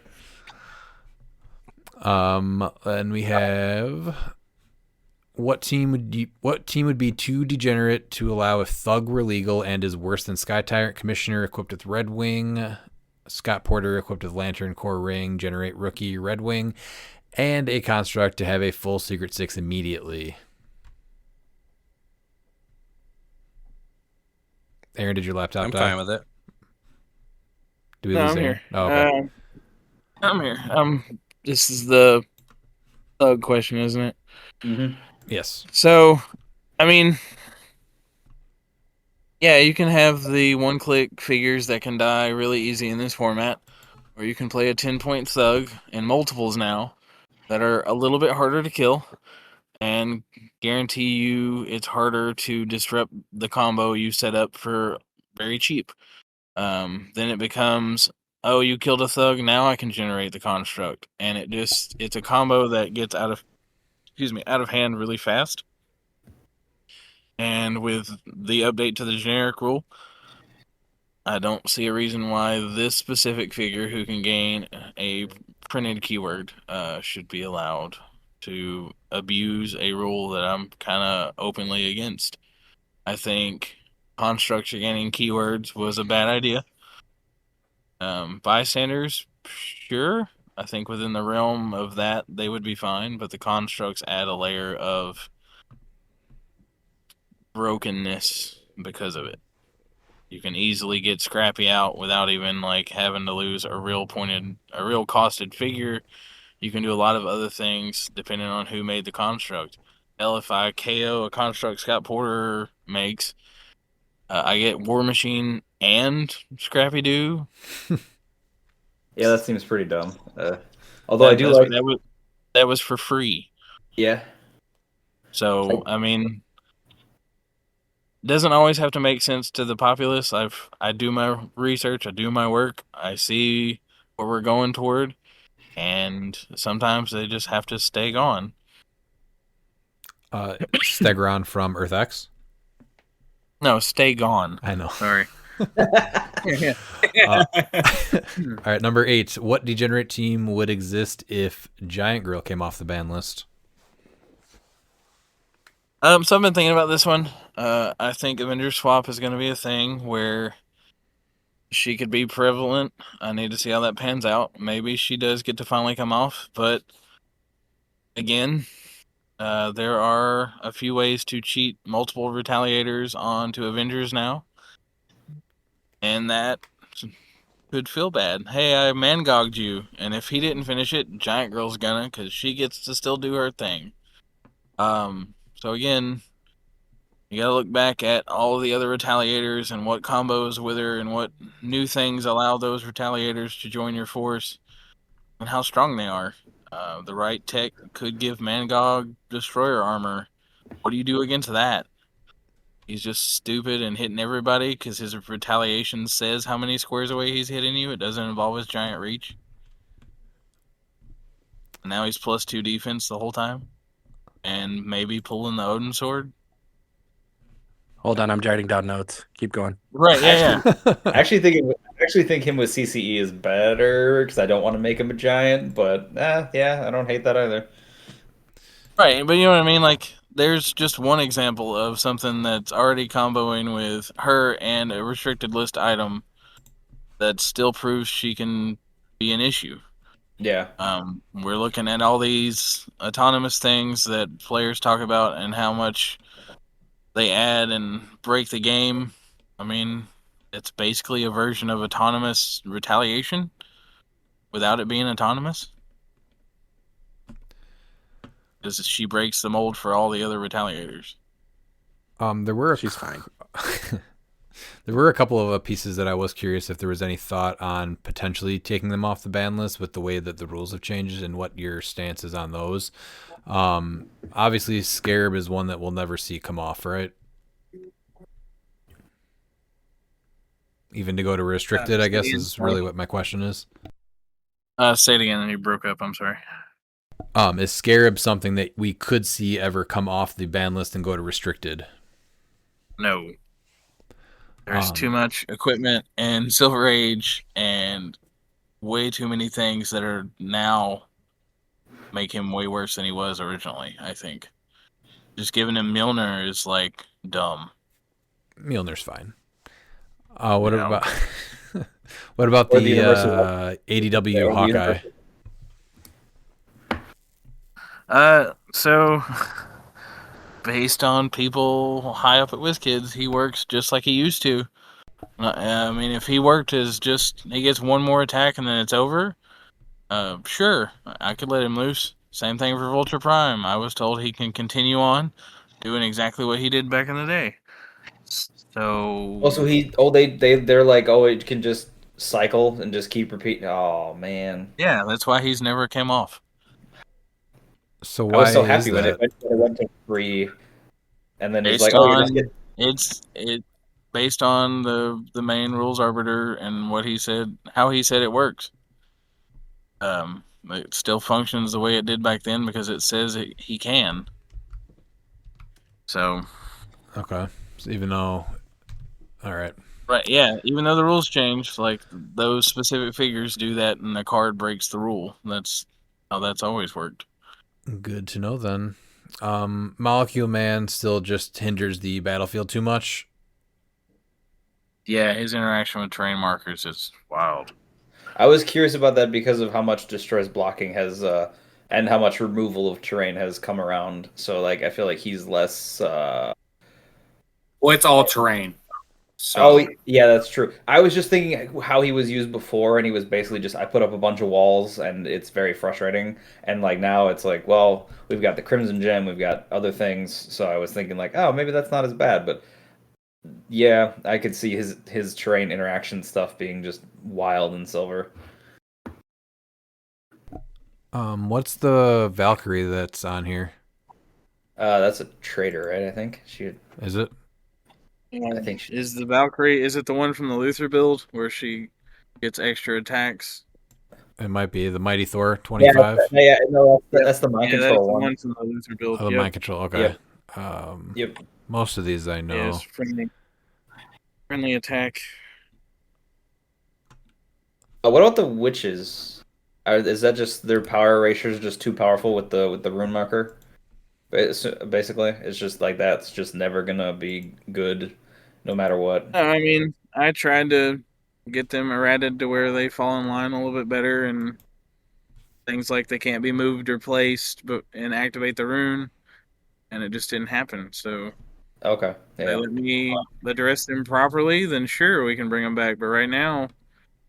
And we have what team would be too degenerate to allow if Thug were legal and is worse than Sky Tyrant Commissioner equipped with Red Wing, Scott Porter equipped with Lantern Core Ring, Generate Rookie Red Wing, and a construct to have a full Secret 6 immediately. Aaron, did your laptop I'm die? fine with it. Do we No, lose I'm Aaron? here. Oh, okay. I'm here. This is the Thug question, isn't it? Mm-hmm. Yes. So, I mean, yeah, you can have the one-click figures that can die really easy in this format, or you can play a 10-point thug in multiples now that are a little bit harder to kill and guarantee you it's harder to disrupt the combo you set up for very cheap. Then it becomes, oh, you killed a thug, now I can generate the construct, and it's a combo that gets out of hand really fast. And with the update to the generic rule, I don't see a reason why this specific figure who can gain a printed keyword should be allowed to abuse a rule that I'm kind of openly against. I think constructs gaining keywords was a bad idea. Bystanders, sure. I think within the realm of that, they would be fine, but the constructs add a layer of brokenness because of it. You can easily get Scrappy out without even like having to lose a real costed figure. You can do a lot of other things depending on who made the construct. Hell, if I KO a construct Scott Porter makes, I get War Machine and Scrappy Doo. Yeah, that seems pretty dumb. Although I do like that was for free. Yeah. So I mean, doesn't always have to make sense to the populace. I do my research, I do my work, I see where we're going toward, and sometimes they just have to stay gone. Stegron from Earth X. No, stay gone. I know. Sorry. All right, number 8. What degenerate team would exist if Giant Girl came off the ban list? So I've been thinking about this one. I think Avengers Swap is going to be a thing where she could be prevalent. I need to see how that pans out. Maybe she does get to finally come off, but again, there are a few ways to cheat multiple retaliators onto Avengers now, and that could feel bad. Hey, I mangogged you, and if he didn't finish it, Giant Girl's gonna, because she gets to still do her thing. So again, you gotta look back at all the other retaliators and what combos with her and what new things allow those retaliators to join your force and how strong they are. The right tech could give Mangog destroyer armor. What do you do against that? He's just stupid and hitting everybody because his retaliation says how many squares away he's hitting you. It doesn't involve his giant reach. And now he's +2 defense the whole time. And maybe pulling the Odin sword. Hold on, I'm jotting down notes. Keep going. Right, yeah. I actually think him with CCE is better because I don't want to make him a giant, but yeah, I don't hate that either. Right, but you know what I mean? Like, there's just one example of something that's already comboing with her and a restricted list item that still proves she can be an issue. Yeah. We're looking at all these autonomous things that players talk about and how much they add and break the game. I mean, it's basically a version of autonomous retaliation without it being autonomous. Because she breaks the mold for all the other retaliators. She's fine. There were a couple of pieces that I was curious if there was any thought on potentially taking them off the ban list with the way that the rules have changed and what your stance is on those. Obviously, Scarab is one that we'll never see come off, right? Even to go to restricted, I guess, is really what my question is. Say it again, and you broke up. I'm sorry. Is Scarab something that we could see ever come off the ban list and go to restricted? No. There's too much equipment and Silver Age and way too many things that are now make him way worse than he was originally, I think. Just giving him Mjolnir is, like, dumb. Mjolnir's fine. What about what about the ADW Hawkeye? So based on people high up at WizKids, he works just like he used to. I mean, if he worked as just he gets one more attack and then it's over, sure, I could let him loose. Same thing for Vulture Prime. I was told he can continue on doing exactly what he did back in the day. So Also, they're like, oh, it can just cycle and just keep repeating. Oh man, yeah, that's why he's never came off. So I was why so is happy when that? it went to free, and then he's Based like, oh, you're just on getting. it based on the main rules arbiter and what he said, how he said it works. It still functions the way it did back then because it says he can. So Okay. So even though, all right, right, yeah. Even though the rules changed, like those specific figures do that, and the card breaks the rule. That's how that's always worked. good to know then. Molecule Man still just hinders the battlefield too much. Yeah, his interaction with terrain markers is wild. I was curious about that because of how much Destroy's blocking has, and how much removal of terrain has come around. So like, I feel like he's less. Well, it's all terrain. So Oh yeah, that's true. I was just thinking how he was used before, and he was basically just I put up a bunch of walls, and it's very frustrating. And like now, it's like, well, we've got the Crimson Gem, we've got other things. So I was thinking like, oh, maybe that's not as bad. But yeah, I could see his terrain interaction stuff being just wild in Silver. What's the Valkyrie that's on here? That's a traitor, right? I think she. Is it? I think she. Is the Valkyrie? Is it the one from the Luther build where she gets extra attacks? It might be the Mighty Thor Yeah, 25. yeah, no, that's the mind Yeah, control that's the one. one from the Luther build. Oh, the Yep. mind control. Okay. Yep. Um, Yep. Most of these I Yeah, know. it's friendly attack. What about the witches? Is that just their power erasure just too powerful with the rune marker? Basically, it's just like that's just never gonna be good, no matter what. I mean, I tried to get them errated to where they fall in line a little bit better, and things like they can't be moved or placed, but and activate the rune, and it just didn't happen. So Okay, they yeah, let me address them properly, then sure we can bring them back. But right now,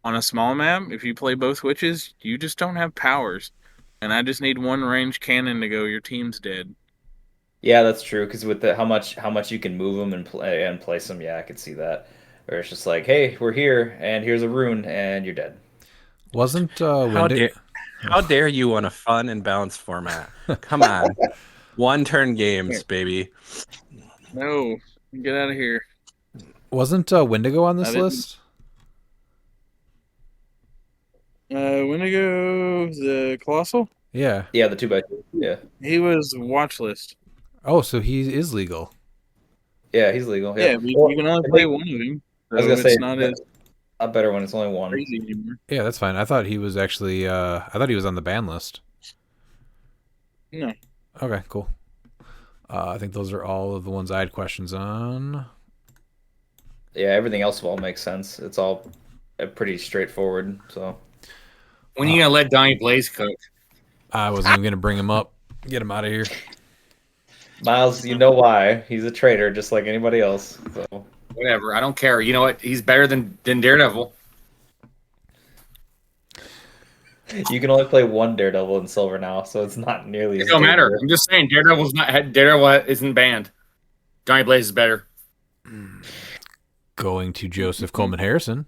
on a small map, if you play both witches, you just don't have powers, and I just need one range cannon to go. Your team's dead. yeah, that's true. Because with the how much you can move them and place them, yeah, I could see that. Or it's just like, hey, we're here, and here's a rune, and you're dead. Wasn't How dare you on a fun and balanced format? Come on. One turn games, baby. No, get out of here. Wasn't Wendigo on this I didn't- list? Wendigo, the Colossal, Yeah. Yeah, the 2x2. Yeah, he was watch list. Oh, so he is legal. yeah, he's legal. Yeah, Yeah, but Well, you can only I play think- one of them, I was so gonna say it's not as a better one. It's only one. crazy anymore. Yeah, that's fine. I thought he was actually. I thought he was on the ban list. No. Okay, cool. I think those are all of the ones I had questions on. Yeah, everything else all makes sense. It's all pretty straightforward. So when are you gonna let Donnie Blaze cook? I wasn't even gonna bring him up. Get him out of here. Miles, you know why? He's a traitor, just like anybody else. So Whatever, I don't care. You know what? He's better than Daredevil. you can only play one Daredevil in Silver now, so it's not nearly It as don't matter. dangerous. I'm just saying Daredevil isn't banned. Donnie Blaze is better. Going to Joseph Coleman Harrison.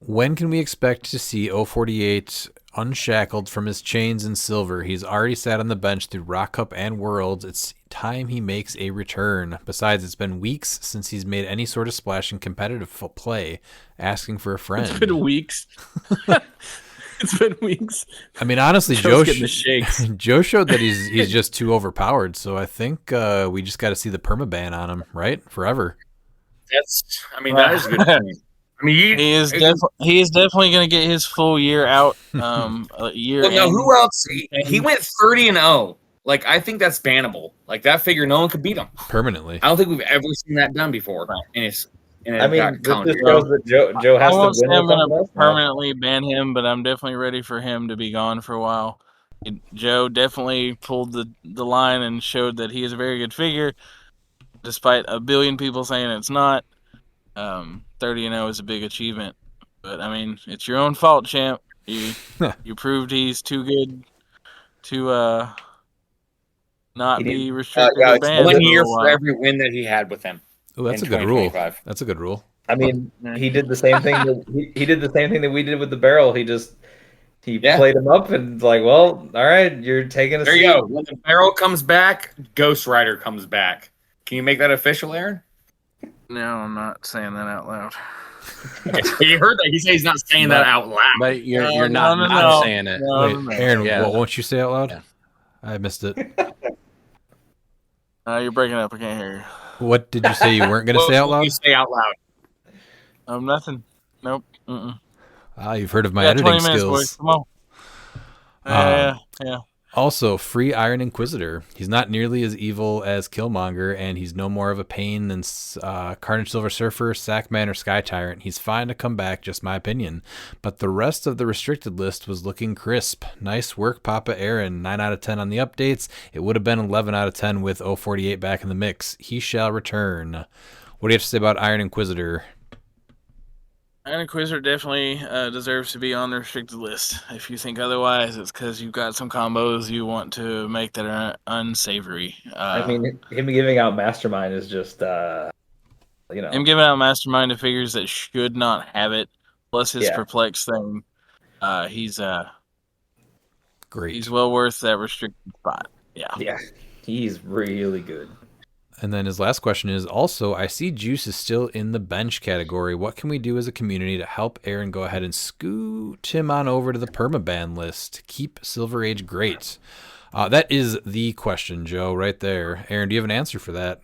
When can we expect to see 048 unshackled from his chains in Silver? He's already sat on the bench through Rock Cup and Worlds. It's time he makes a return. Besides, it's been weeks since he's made any sort of splash in competitive play. Asking for a friend. It's been weeks. It's been weeks. I mean, honestly, Joe's getting the shakes. Joe showed that he's just too overpowered. So I think we just got to see the permaban on him, right? Forever. That is a good point. I mean, He is definitely going to get his full year out. Year. Well, no, in. who else? He went 30-0. Like, I think that's bannable. Like, that figure, no one could beat him Permanently. I don't think we've ever seen that done before. I mean, this just shows that Joe has I won't to say win. I'm with going something to else now. permanently ban him, but I'm definitely ready for him to be gone for a while. Joe definitely pulled the line and showed that he is a very good figure, despite a billion people saying it's not. 30-0 is a big achievement, but I mean, it's your own fault, champ. You proved he's too good to not He be did- restricted or It's banned. 1 for a year little while. for He every while. win that he had with him. Oh, that's in a good rule. 2025. That's a good rule. I mean, he did the same thing. He did the same thing that we did with the barrel. He Yeah. played him up and like, well, all right, you're taking a There seat. you go. When the barrel comes back, Ghost Rider comes back. Can you make that official, Aaron? No, I'm not saying that out loud. Okay, so you heard that. He said he's not saying that out loud. But you're No, not no, not no. saying it. No, Wait, no, no. Aaron, Yeah. what won't you say out loud? Yeah. I missed it. You're breaking up. I can't hear you. What did you say you weren't going to What say out will loud? you say out loud? Nothing. Nope. Mm-mm. You've heard of my We got editing 20 minutes, boys. skills. Come on. Yeah. Also, free Iron Inquisitor. He's not nearly as evil as Killmonger, and he's no more of a pain than Carnage Silver Surfer, Sackman, or Sky Tyrant. He's fine to come back, just my opinion. But the rest of the restricted list was looking crisp. Nice work, Papa Aaron. 9 out of 10 on the updates. It would have been 11 out of 10 with 048 back in the mix. He shall return. What do you have to say about Iron Inquisitor? Iron Inquisitor definitely deserves to be on the restricted list. If you think otherwise, it's because you've got some combos you want to make that are unsavory. I mean, him giving out Mastermind is just, him giving out Mastermind to figures that should not have it, plus his Perplex thing. He's great. He's well worth that restricted spot. Yeah, he's really good. And then his last question is, also, I see Juice is still in the bench category. What can we do as a community to help Aaron go ahead and scoot him on over to the permaban list? Keep Silver Age great. That is the question, Joe, right there. Aaron, do you have an answer for that?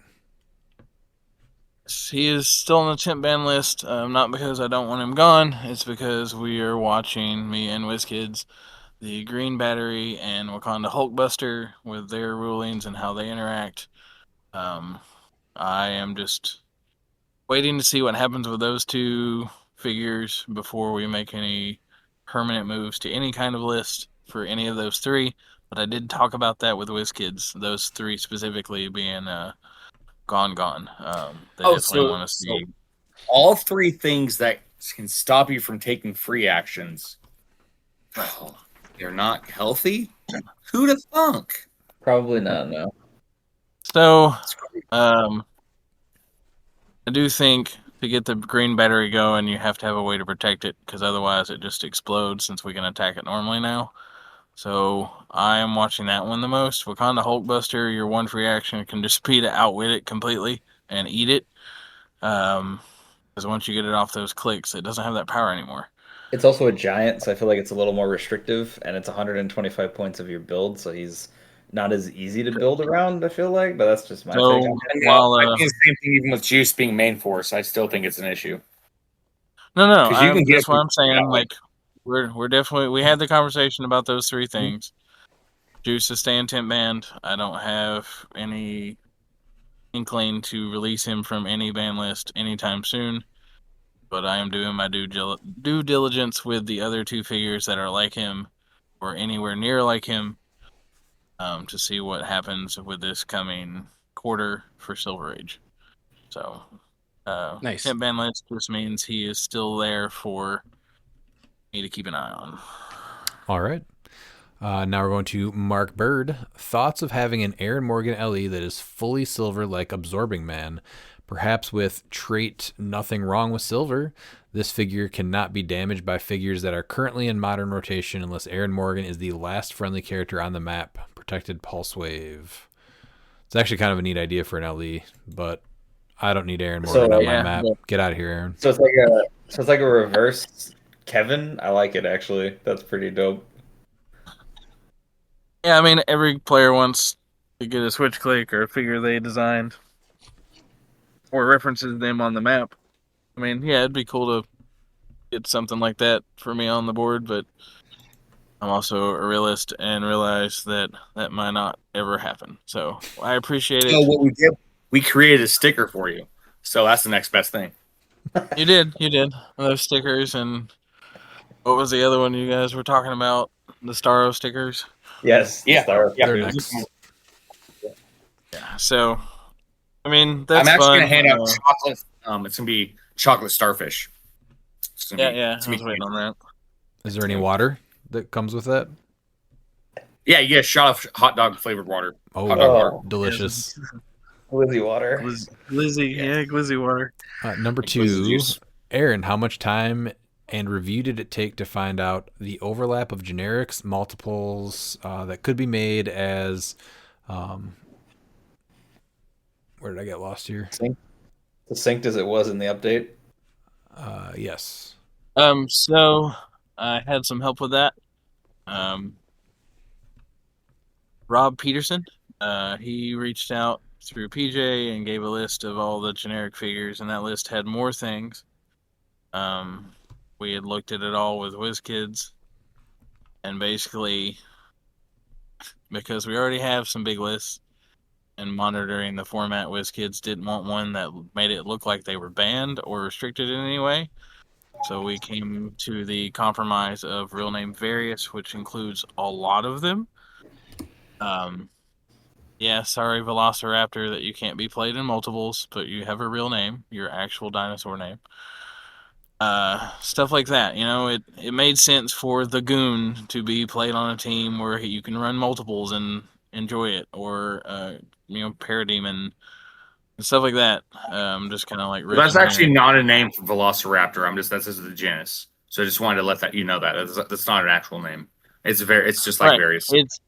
He is still on the temp ban list, not because I don't want him gone. It's because we are watching, me and WizKids, the Green Battery and Wakanda Hulkbuster with their rulings and how they interact. I am just waiting to see what happens with those two figures before we make any permanent moves to any kind of list for any of those three. But I did talk about that with WizKids, those three specifically being gone. They definitely want to see. So all three things that can stop you from taking free actions, they're not healthy? Who'd have thunk? Probably not, no. So, I do think to get the green battery going, you have to have a way to protect it, because otherwise it just explodes since we can attack it normally now. So, I am watching that one the most. Wakanda Hulkbuster, your one free action can just speed it, outwit it completely, and eat it. Because once you get it off those clicks, it doesn't have that power anymore. It's also a giant, so I feel like it's a little more restrictive, and it's 125 points of your build, so he's not as easy to build around, I feel like, but that's just my take. I think the same thing even with Juice being main force. I still think it's an issue. No, that's what I'm saying. Like, we're definitely, we had the conversation about those three things. Juice is staying temp banned. I don't have any inkling to release him from any ban list anytime soon, but I am doing my due diligence with the other two figures that are like him or anywhere near like him, to see what happens with this coming quarter for Silver Age. So, nice. temp ban list just means he is still there for me to keep an eye on. All right. Now we're going to Mark Bird. Thoughts of having an Aaron Morgan LE that is fully silver like Absorbing Man, perhaps with trait Nothing Wrong with Silver. This figure cannot be damaged by figures that are currently in modern rotation unless Aaron Morgan is the last friendly character on the map. Protected Pulse Wave. It's actually kind of a neat idea for an LE, but I don't need Aaron Morgan on my map. Get out of here, Aaron. So it's like a reverse Kevin. I like it, actually. That's pretty dope. Yeah, I mean, every player wants to get a switch click or a figure they designed or references them on the map. I mean, yeah, it'd be cool to get something like that for me on the board, but I'm also a realist and realize that that might not ever happen. So I appreciate it. So what we did, we created a sticker for you. So that's the next best thing. You did. Those stickers, and what was the other one you guys were talking about? The Starro stickers? Yes. Yeah. They're next. Yeah. So, I mean, that's I'm actually fun. going to hand out chocolate. It's going to be chocolate starfish. I was waiting on that. Is there any water that comes with that? Yeah, you get a shot of hot dog flavored water. Oh, Hot dog water. delicious. Glizzy water. Glizzy, yeah, glizzy water. Number Like Glizzy 2, juice. Aaron, how much time and review did it take to find out the overlap of generics, multiples that could be made as where did I get lost here? Succinct as it was in the update. Yes. So I had some help with that. Rob Peterson, he reached out through PJ and gave a list of all the generic figures, and that list had more things. We had looked at it all with WizKids, and basically, because we already have some big lists, and monitoring the format, WizKids didn't want one that made it look like they were banned or restricted in any way. So we came to the compromise of real name various, which includes a lot of them. Yeah, sorry, Velociraptor, that you can't be played in multiples, but you have a real name, your actual dinosaur name. Stuff like that. It made sense for the Goon to be played on a team where you can run multiples and enjoy it, or Parademon and stuff like that. Just kind of like That's actually not a name for Velociraptor. That's just the genus. So I just wanted to let you know that that's not an actual name. It's just like right. various. It's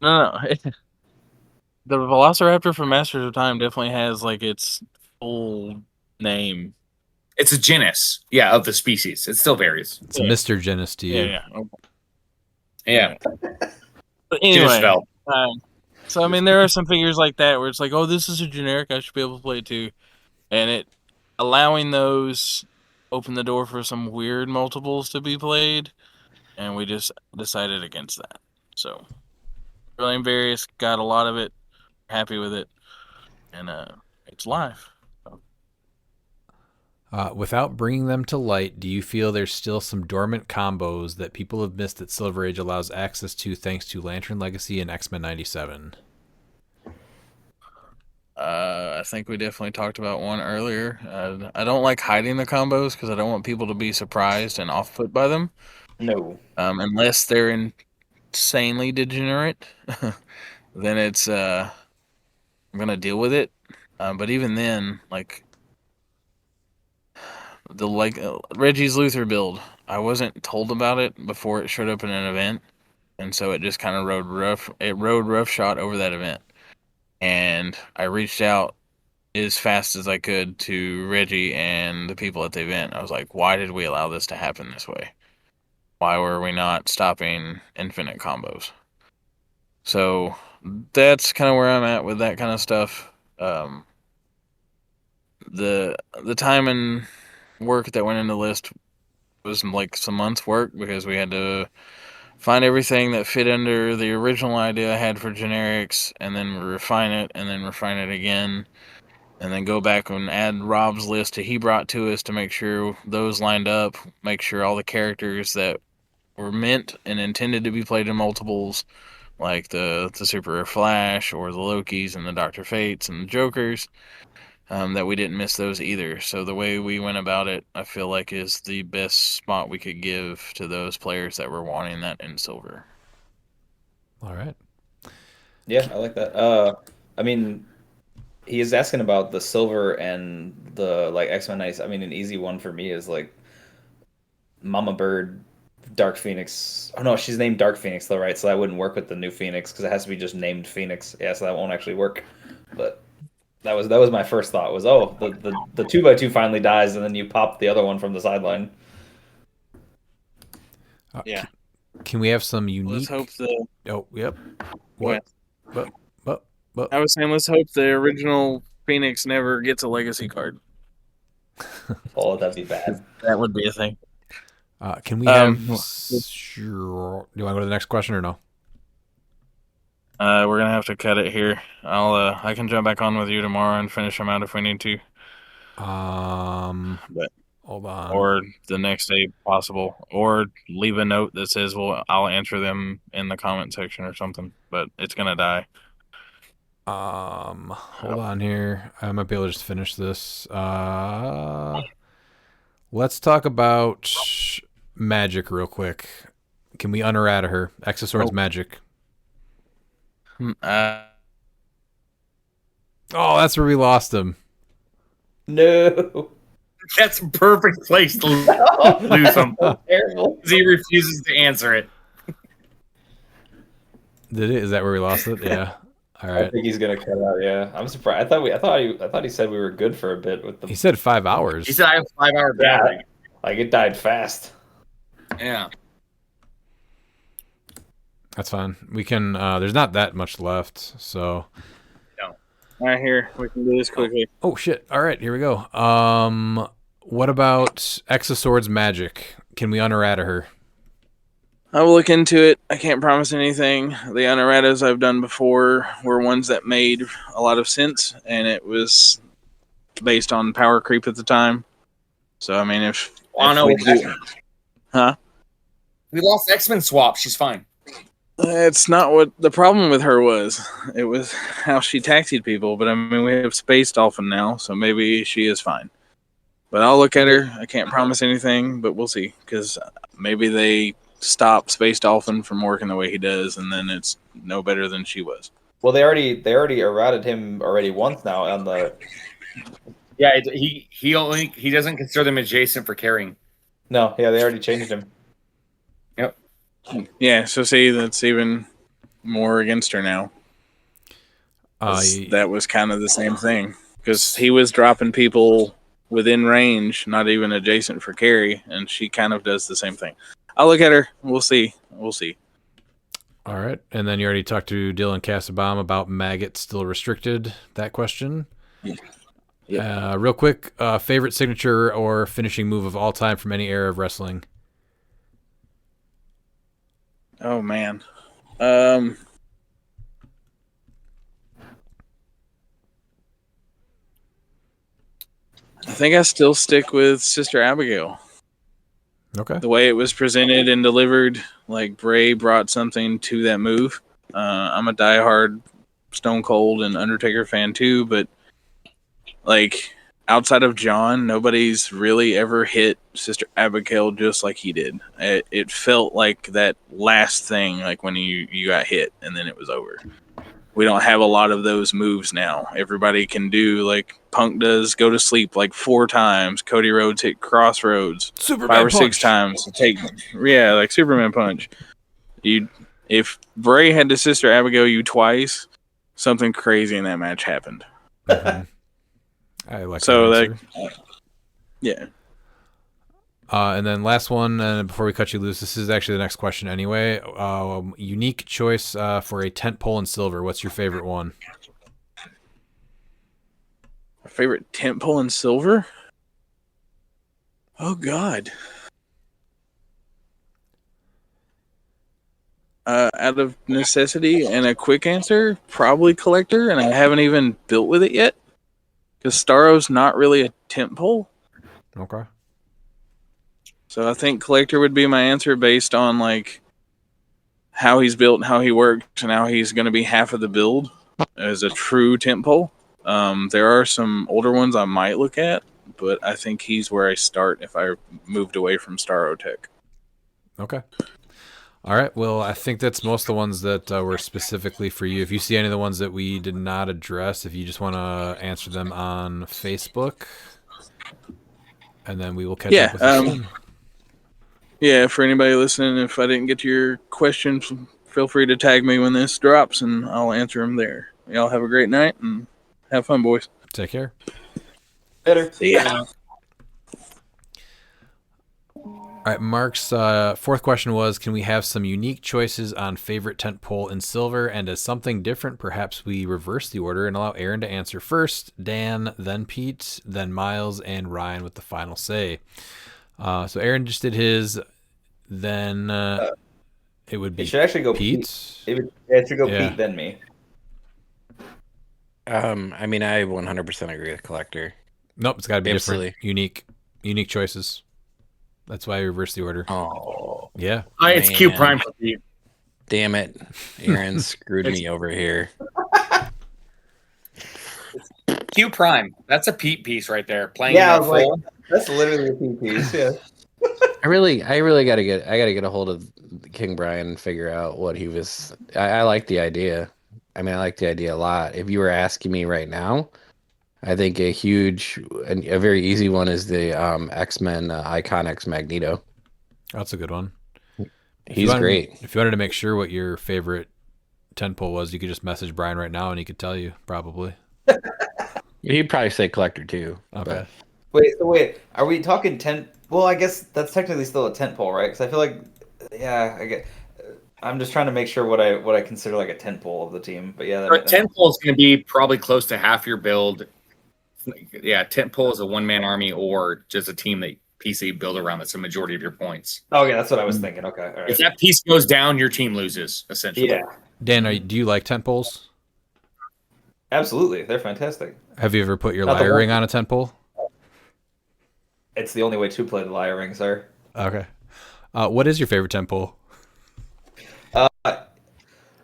no. The Velociraptor from Masters of Time definitely has like its full name. It's a genus, yeah, of the species. It still varies. It's a Mr. Genus to you. Yeah. Okay. Yeah. But anyway, so I mean, there are some figures like that where it's like, oh, this is a generic, I should be able to play it too, and allowing those open the door for some weird multiples to be played, and we just decided against that. So, Brilliant Various got a lot of it, happy with it, and it's live. Without bringing them to light, do you feel there's still some dormant combos that people have missed that Silver Age allows access to thanks to Lantern Legacy and X-Men 97? I think we definitely talked about one earlier. I don't like hiding the combos because I don't want people to be surprised and off put by them. No. Unless they're insanely degenerate, then it's I'm gonna deal with it. But even then, like Reggie's Luther build, I wasn't told about it before it showed up in an event, and so it just kind of rode roughshod over that event. And I reached out as fast as I could to Reggie and the people at the event. I was like, why did we allow this to happen this way? Why were we not stopping infinite combos? So that's kind of where I'm at with that kind of stuff. The time and work that went into the list was like some months' work because we had to find everything that fit under the original idea I had for generics, and then refine it, and then refine it again, and then go back and add Rob's list that he brought to us to make sure those lined up, make sure all the characters that were meant and intended to be played in multiples, like the Super Flash or the Lokis and the Dr. Fates and the Jokers, that we didn't miss those either. So the way we went about it, I feel like, is the best spot we could give to those players that were wanting that in silver. All right. Yeah, I like that. I mean, he is asking about the silver and the like X-Men Ice. I mean, an easy one for me is like Mama Bird, Dark Phoenix. Oh no, she's named Dark Phoenix though, right? So that wouldn't work with the new Phoenix because it has to be just named Phoenix. Yeah, so that won't actually work. But that was my first thought was, oh, the 2x2 finally dies, and then you pop the other one from the sideline. Yeah. Can we have some unique? Let's hope the. Oh, yep. What? But. I was saying, let's hope the original Phoenix never gets a legacy card. Oh, that'd be bad. That would be a thing. Can we have? Sure. Do you want to go to the next question or no? We're gonna have to cut it here. I can jump back on with you tomorrow and finish them out if we need to. But hold on. Or the next day, possible. Or leave a note that says, "Well, I'll answer them in the comment section or something." But it's gonna die. Hold on here. I might be able to just finish this. Let's talk about magic real quick. Can we unerrata her? Exosword's magic. Oh, that's where we lost him. No. That's a perfect place to lose him. Terrible. He refuses to answer it. Did it? Is that where we lost it? Yeah. All I right. think he's gonna cut out. Yeah, I'm surprised. I thought he said we were good for a bit with the. He said 5 hours. He said I have 5-hour battery. Yeah, like it died fast. Yeah. That's fine. We can. There's not that much left, so. All right, here we can do this quickly. Oh shit! All right, here we go. What about Exosword's magic? Can we unerrata her? I will look into it. I can't promise anything. The unerratas I've done before were ones that made a lot of sense, and it was based on power creep at the time. So I mean, if we do, We lost X-Men swap. She's fine. it's not what the problem with her was. It was how she taxied people. But I mean, we have Space Dolphin now, so maybe she is fine. But I'll look at her. I can't promise anything, but we'll see. Because maybe they stop Space Dolphin from working the way he does, and then it's no better than she was. Well, they already errated him already once now on the. Yeah, he doesn't consider them adjacent for carrying. No, yeah, they already changed him. Yep. Yeah, so see, that's even more against her now. That was kind of the same thing. Because he was dropping people within range, not even adjacent for carry, and she kind of does the same thing. I'll look at her. We'll see. All right, and then you already talked to Dylan Cassabaum about maggot still restricted. That question. Yeah. Real quick, favorite signature or finishing move of all time from any era of wrestling? Oh man. I think I still stick with Sister Abigail. Okay. The way it was presented and delivered, like Bray brought something to that move. I'm a diehard Stone Cold and Undertaker fan too, but like outside of John, nobody's really ever hit Sister Abigail just like he did. It felt like that last thing, like when you got hit and then it was over. We don't have a lot of those moves now. Everybody can do like Punk does, go to sleep like 4 times. Cody Rhodes hit Crossroads Superman 5 or 6 punch. times. Like Superman punch. If Bray had to Sister Abigail you twice, something crazy in that match happened. Mm-hmm. I like So that that, answer. yeah. And then last one, and before we cut you loose, this is actually the next question anyway. Unique choice for a tent pole in silver. What's your favorite one? My favorite tent pole in silver? Oh, God. Out of necessity and a quick answer, probably Collector, and I haven't even built with it yet. Because Starro's not really a tent pole. Okay. So I think Collector would be my answer based on like how he's built and how he works and how he's going to be half of the build as a true tent pole. There are some older ones I might look at, but I think he's where I start if I moved away from Starro Tech. Okay. All right. Well, I think that's most of the ones that were specifically for you. If you see any of the ones that we did not address, if you just want to answer them on Facebook, and then we will catch up with you soon. Yeah, for anybody listening, if I didn't get to your question, feel free to tag me when this drops, and I'll answer them there. Y'all have a great night, and have fun, boys. Take care. Later. See ya. All right, Mark's fourth question was, can we have some unique choices on favorite tent pole in silver? And as something different, perhaps we reverse the order and allow Aaron to answer first, Dan, then Pete, then Miles, and Ryan with the final say. So Aaron just did his, then it would be It should actually go Pete. It should go Pete, then me. I mean, I 100% agree with Collector. Nope, it's got to be Absolutely. different. Unique choices. That's why I reversed the order. Oh. Yeah. It's Q Prime for Pete. Damn it. Aaron screwed me over here. Q Prime. That's a Pete piece right there. Playing Yeah, I that was full. like, that's literally a Pete piece. Yeah. I really gotta get a hold of King Brian and figure out what he was. I like the idea. I mean, I like the idea a lot. If you were asking me right now, I think a very easy one is the X-Men Iconics Magneto. That's a good one. He's great. If you wanted to make sure what your favorite tentpole was, you could just message Brian right now and he could tell you, probably. He'd probably say collector too. Okay. Wait, are we talking tent? Well, I guess that's technically still a tent pole, right? Because I feel like, yeah, I'm just trying to make sure what I consider like a tent pole of the team. But yeah, A tent pole is going to be probably close to half your build. Yeah, tent pole is a one-man army or just a team that PC build around. That's the majority of your points. Oh yeah, that's what I was thinking. Okay, all right. If that piece goes down, your team loses essentially. Yeah, Dan, do you like tent poles? absolutely, they're fantastic. Have you ever put your Not the liar ring one- on a tent pole? It's the only way to play the liar ring, sir. Okay. What is your favorite tent pole?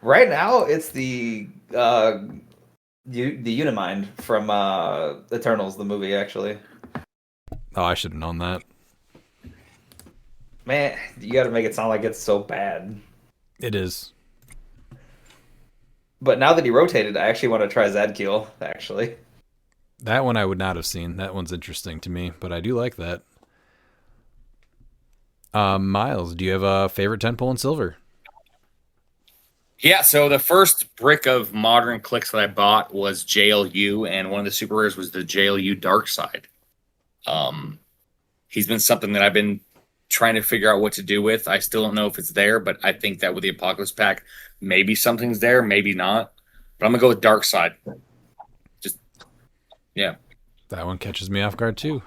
Right now, it's the Unimind from Eternals, the movie. Actually, Oh, I should have known that. man, you got to make it sound like it's so bad. It is. But now that he rotated, I actually want to try Zadkiel. Actually, That one I would not have seen. That one's interesting to me, but I do like that. Miles, do you have a favorite tent pole in silver? Yeah, so the first brick of modern clicks that I bought was JLU, and one of the super rares was the JLU Dark Side. He's been something that I've been trying to figure out what to do with. I still don't know if it's there, but I think that with the Apocalypse pack, maybe something's there, maybe not. But I'm gonna go with Dark Side. Just yeah. That one catches me off guard too.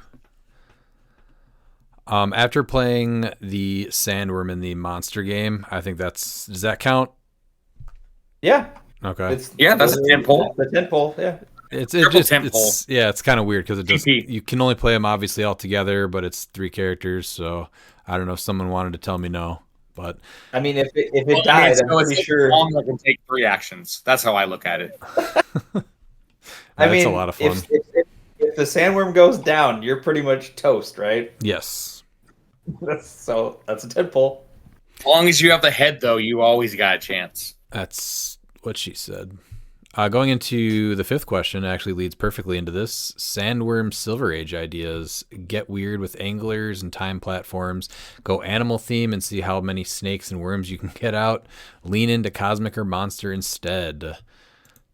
After playing the Sandworm in the monster game, I think does that count? yeah, Okay. it's That's a tent pole. The tent pole, yeah. It's Triple tent pole. it's kind of weird because TP. you can only play them obviously all together, but it's 3 characters. So I don't know if someone wanted to tell me no, but I mean, if it died, I'm pretty sure. Long that can take 3 actions. That's how I look at it. that's a lot of fun. If the sandworm goes down, you're pretty much toast, right? Yes. That's a tent pole. As long as you have the head, though, you always got a chance. That's what she said. Going into the 5th question actually leads perfectly into this. Sandworm Silver Age ideas. Get weird with anglers and time platforms. Go animal theme and see how many snakes and worms you can get out. Lean into cosmic or monster instead.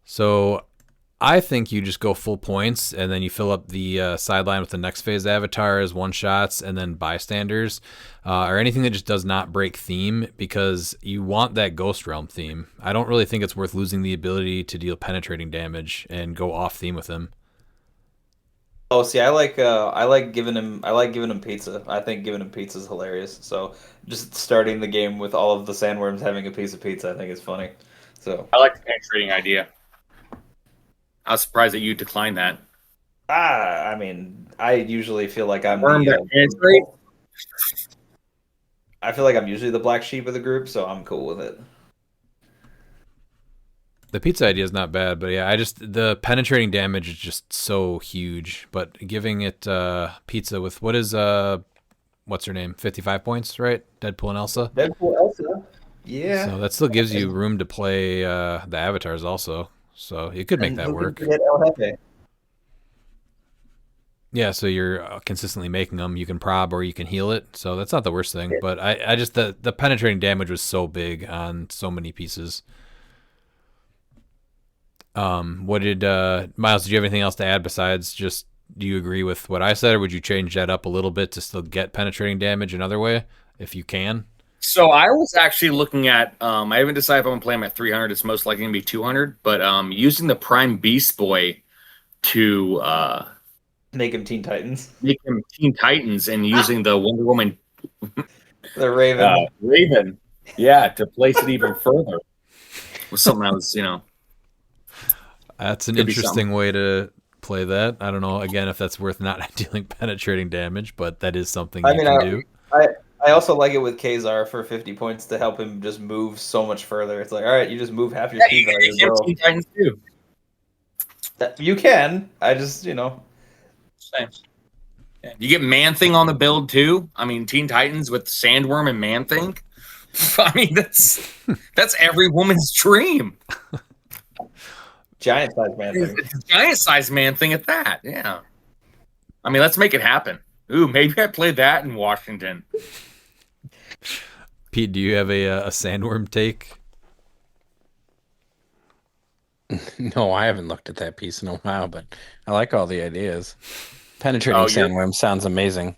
So I think you just go full points and then you fill up the sideline with the next phase avatars, one-shots, and then bystanders, or anything that just does not break theme, because you want that Ghost Realm theme. I don't really think it's worth losing the ability to deal penetrating damage and go off theme with him. Oh, see, I like giving him pizza. I think giving him pizza is hilarious. So just starting the game with all of the sandworms having a piece of pizza, I think is funny. So I like the penetrating idea. I was surprised that you declined that. I mean, I usually feel like I'm Worm that penetrate? I feel like I'm usually the black sheep of the group, so I'm cool with it. The pizza idea is not bad, but yeah, the penetrating damage is just so huge. But giving it pizza with what's her name? 55 points, right? Deadpool and Elsa. Deadpool Elsa. Yeah. So that still gives you room to play the avatars also. So you could make that work. Yeah, so you're consistently making them. You can prob or you can heal it. So that's not the worst thing. But I just the penetrating damage was so big on so many pieces. What did Miles? Did you have anything else to add besides just? Do you agree with what I said, or would you change that up a little bit to still get penetrating damage another way if you can? So I was actually looking at. I haven't decided if I'm going to play him at 300. It's most likely going to be 200. But using the Prime Beast Boy to make him Teen Titans. Make him Teen Titans, and using the Wonder Woman, the Raven, Raven, yeah, to place it even further was something I was, That's an interesting way to play that. I don't know, again, if that's worth not dealing penetrating damage, but that is something you can do. I also like it with Kazar for 50 points to help him just move so much further. It's like, all right, you just move half your speed value. You can Teen Titans too. You can. I just, Same. Yeah. You get Man-Thing on the build too. I mean, Teen Titans with Sandworm and Man-Thing. I mean, that's every woman's dream. Giant size man thing. It's a giant sized man thing at that. Yeah. I mean, let's make it happen. Ooh, maybe I play that in Washington. Pete, do you have a sandworm take? No, I haven't looked at that piece in a while, but I like all the ideas. Penetrating sandworm sounds amazing.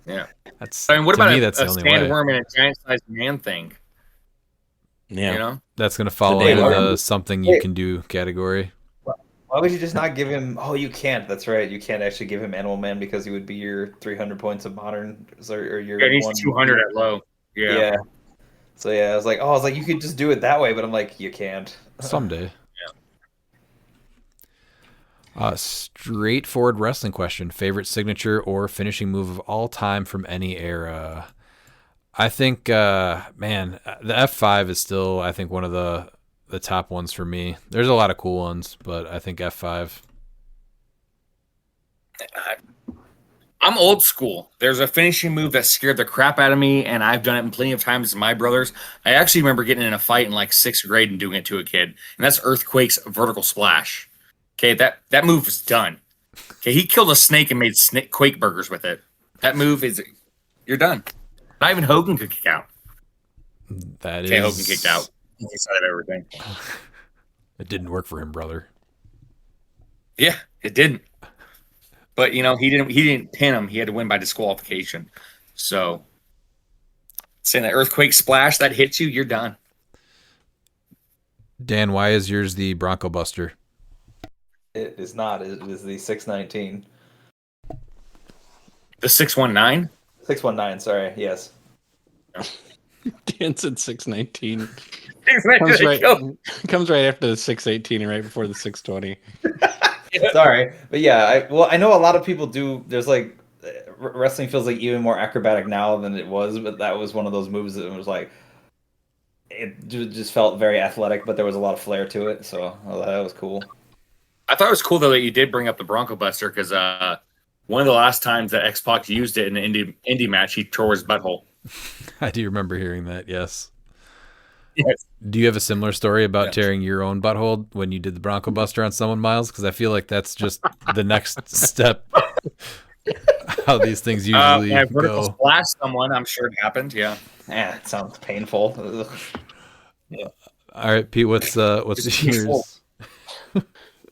Yeah. That's, I mean, what to about me, a that's the only way. sandworm and a giant sized man thing? Yeah. You know? That's going to fall Today, into why- the something you can do category. Why would you just not give him? Oh, you can't. That's right. You can't actually give him Animal Man because he would be your 300 points of modern, or your Yeah, he's one 200 at low. Yeah. So yeah, I was like, you could just do it that way, but I'm like, you can't. Someday. Straightforward wrestling question. Favorite signature or finishing move of all time from any era? I think, man, the F5 is still, I think, one of the top ones for me. There's a lot of cool ones, but I think F5. I'm old school. There's a finishing move that scared the crap out of me, and I've done it plenty of times to my brothers. I actually remember getting in a fight in like 6th grade and doing it to a kid, and that's Earthquake's vertical splash. Okay, that move is done. Okay, he killed a snake and made quake burgers with it. That move is, you're done. Not even Hogan could kick out. That Okay, is. Hogan kicked out. He said everything. It didn't work for him, brother. Yeah, it didn't. But you know, he didn't pin him. He had to win by disqualification. So saying that earthquake splash that hits you, you're done. Dan, why is yours the Bronco Buster? It is not. It is the 619. The 619? 619. Sorry. Yes. Dan said 619. Comes Comes right after the 618 and right before the 620. Sorry, but yeah, I know a lot of people do. There's like wrestling feels like even more acrobatic now than it was, but that was one of those moves that was like it just felt very athletic, but there was a lot of flair to it. So that was cool. I thought it was cool though that you did bring up the Bronco Buster because one of the last times that X-Pac used it in an indie match, he tore his butthole. I do remember hearing that. Yes. Yes. Do you have a similar story about tearing your own butthole when you did the Bronco Buster on someone, Miles? Because I feel like that's just the next step. How these things usually I vertical go. splash someone. I'm sure it happened. Yeah. Yeah, it sounds painful. Yeah. All right, Pete. What's yours?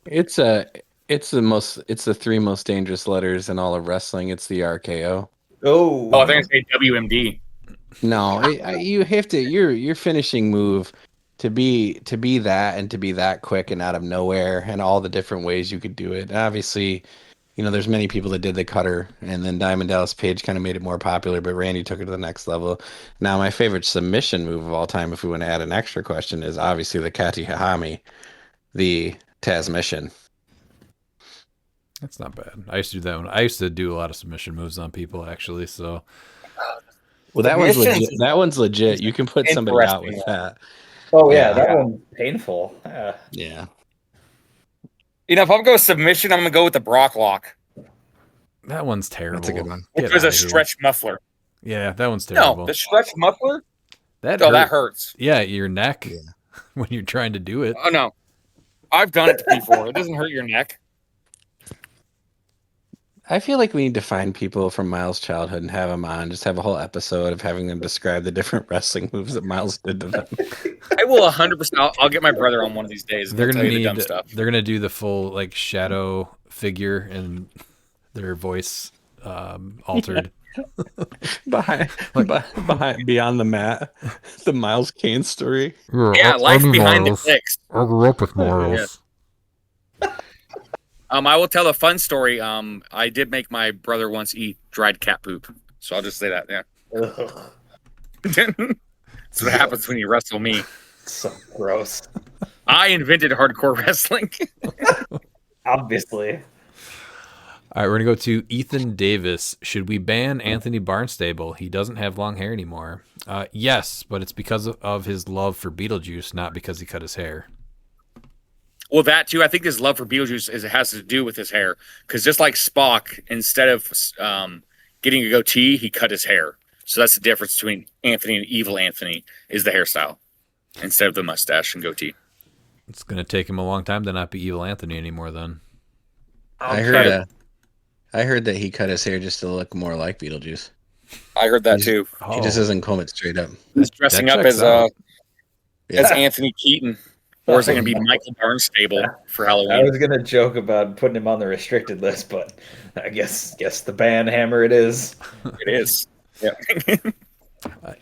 It's the three most dangerous letters in all of wrestling. It's the RKO. Oh, I think I say WMD. No, you have to your finishing move to be that and to be that quick and out of nowhere and all the different ways you could do it. Obviously, you know, there's many people that did the cutter, and then Diamond Dallas Page kind of made it more popular, but Randy took it to the next level. Now, my favorite submission move of all time, if we want to add an extra question, is obviously the Kati Hahami, the Tazmission. That's not bad. I used to do that one. I used to do a lot of submission moves on people, actually. So, Well, that one's legit. That one's legit. You can put somebody out with that. Oh yeah, that one's painful. Yeah. You know, if I'm going with submission, I'm going to go with the Brock Lock. that one's terrible. That's a good one. Which was a stretch muffler. Yeah, that one's terrible. No, the stretch muffler? that that hurts. Yeah, your neck when you're trying to do it. Oh, no. I've done it before. It doesn't hurt your neck. I feel like we need to find people from Miles' childhood and have them on. Just have a whole episode of having them describe the different wrestling moves that Miles did to them. I will 100%. I'll get my brother on one of these days. They're He'll gonna tell you the dumb need. stuff. They're gonna do the full like shadow figure and their voice altered. behind beyond the mat, the Miles Kane story. Yeah, life behind the clicks. I grew up with Miles. I will tell a fun story. I did make my brother once eat dried cat poop, so I'll just say that. Yeah, that's what happens when you wrestle me. So gross. I invented hardcore wrestling. Obviously. All right, we're gonna go to Ethan Davis. Should we ban Anthony Barnstable? He doesn't have long hair anymore. Yes, but it's because of his love for Beetlejuice, not because he cut his hair. Well, that too. I think his love for Beetlejuice has to do with his hair, because just like Spock, instead of getting a goatee, he cut his hair. So that's the difference between Anthony and Evil Anthony is the hairstyle instead of the mustache and goatee. It's gonna take him a long time to not be Evil Anthony anymore. Then I heard that he cut his hair just to look more like Beetlejuice. I heard that too. He just doesn't comb it straight up. He's dressing that up checks as out. as Anthony Keaton, or is it going to be Michael Barnstable for I Halloween? was gonna joke about putting him on the restricted list, but I guess the band hammer it is. It is. Yeah.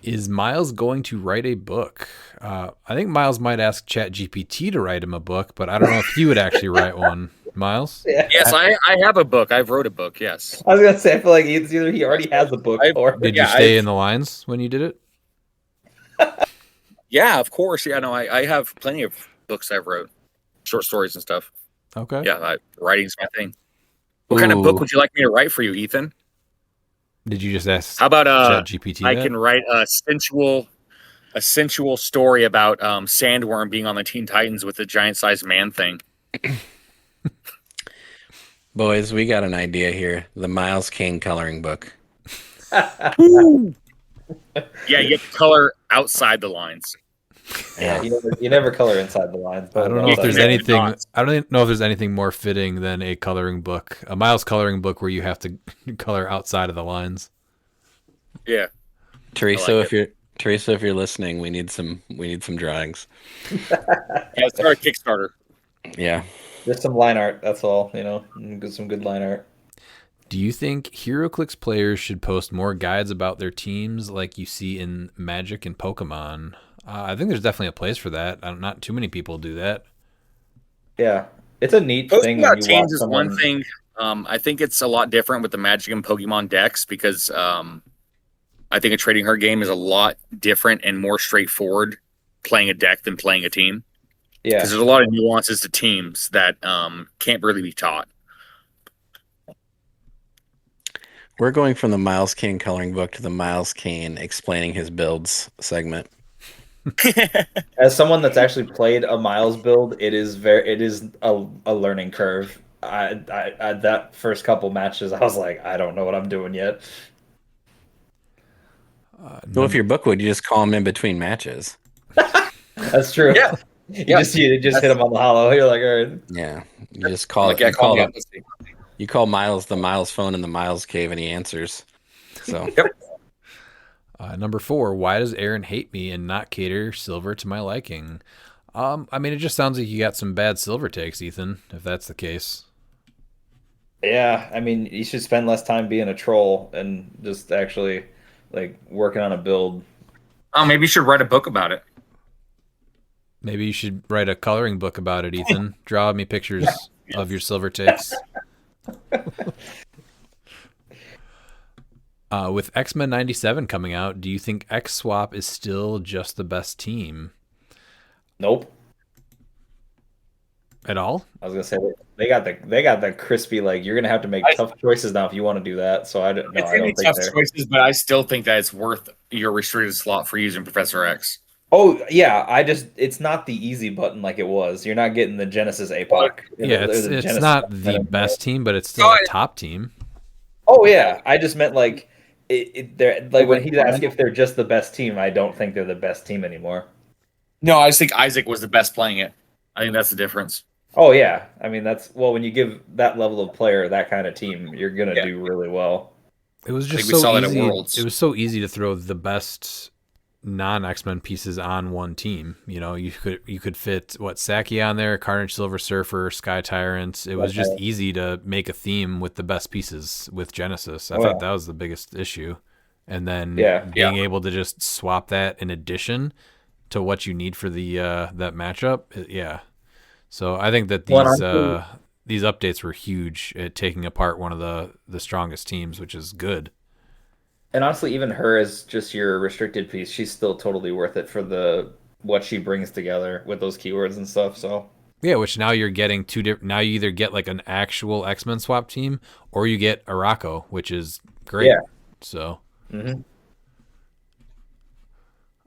Is Miles going to write a book? I think Miles might ask ChatGPT to write him a book, but I don't know if he would actually write one. Miles? Yeah. Yes, I have a book. I've wrote a book. Yes. I was gonna say I feel like it's either he already has the book or Did you stay in the lines when you did it? Yeah, of course. Yeah, no, I have plenty of books I've wrote, short stories and stuff. Okay. Yeah, writing's my thing. What kind of book would you like me to write for you, Ethan? Did you just ask? How about ChatGPT? I can write a sensual story about Sandworm being on the Teen Titans with the giant-sized man thing. Boys, we got an idea here. The Miles Kane coloring book. Yeah, you have to color outside the lines. Yeah, you never color inside the lines. I don't know if there's anything. I don't know if there's anything more fitting than a coloring book, a Miles coloring book where you have to color outside of the lines. Yeah, Teresa, if you're listening, we need some drawings. Yeah, start a Kickstarter. Yeah, just some line art. That's all. Some good line art. Do you think HeroClix players should post more guides about their teams like you see in Magic and Pokemon? I think there's definitely a place for that. Not too many people do that. Yeah, it's a neat Posting thing. about teams is one thing. I think it's a lot different with the Magic and Pokemon decks because I think a trading card game is a lot different and more straightforward playing a deck than playing a team. Yeah, because there's a lot of nuances to teams that can't really be taught. We're going from the Miles Kane coloring book to the Miles Kane explaining his builds segment. As someone that's actually played a Miles build, it is a learning curve. I that first couple matches, I was like, I don't know what I'm doing yet. Well, if your book would, you just call him in between matches. That's true. Yeah. You just hit him on the hollow. You're like, all right. Yeah. You just call Like, it. yeah, You call Miles the Miles phone in the Miles cave, and he answers. So. Yep. Number 4, why does Aaron hate me and not cater silver to my liking? I mean, it just sounds like you got some bad silver takes, Ethan, if that's the case. Yeah, I mean, you should spend less time being a troll and just actually like working on a build. Oh, maybe you should write a book about it. Maybe you should write a coloring book about it, Ethan. Draw me pictures of your silver takes. With X-Men 97 coming out, do you think X-Swap is still just the best team? Nope. At all? I was gonna say they got the crispy, like, you're gonna have to make tough choices now if you want to do that. So I don't think tough choices, but I still think that it's worth your restricted slot for using Professor X. Oh yeah, it's not the easy button like it was. You're not getting the Genesis APOC. Yeah, it's not the best team, but it's still a top team. Oh yeah, I just meant like they're like when he's asked if they're just the best team, I don't think they're the best team anymore. No, I just think Isaac was the best playing it. I think that's the difference. Oh yeah, I mean when you give that level of player that kind of team, you're gonna do really well. It was just so easy. It was so easy to throw the best non-X-Men pieces on one team. You know, you could fit Saki on there, Carnage, Silver Surfer, Sky Tyrant. It was just easy to make a theme with the best pieces with Genesis. I thought that was the biggest issue. And then being able to just swap that in addition to what you need for the that matchup. Yeah. So I think that these updates were huge at taking apart one of the strongest teams, which is good. And honestly, even her as just your restricted piece, she's still totally worth it for what she brings together with those keywords and stuff. So yeah, which now you're getting two different. Now you either get like an actual X-Men swap team, or you get Araco, which is great. Yeah. So.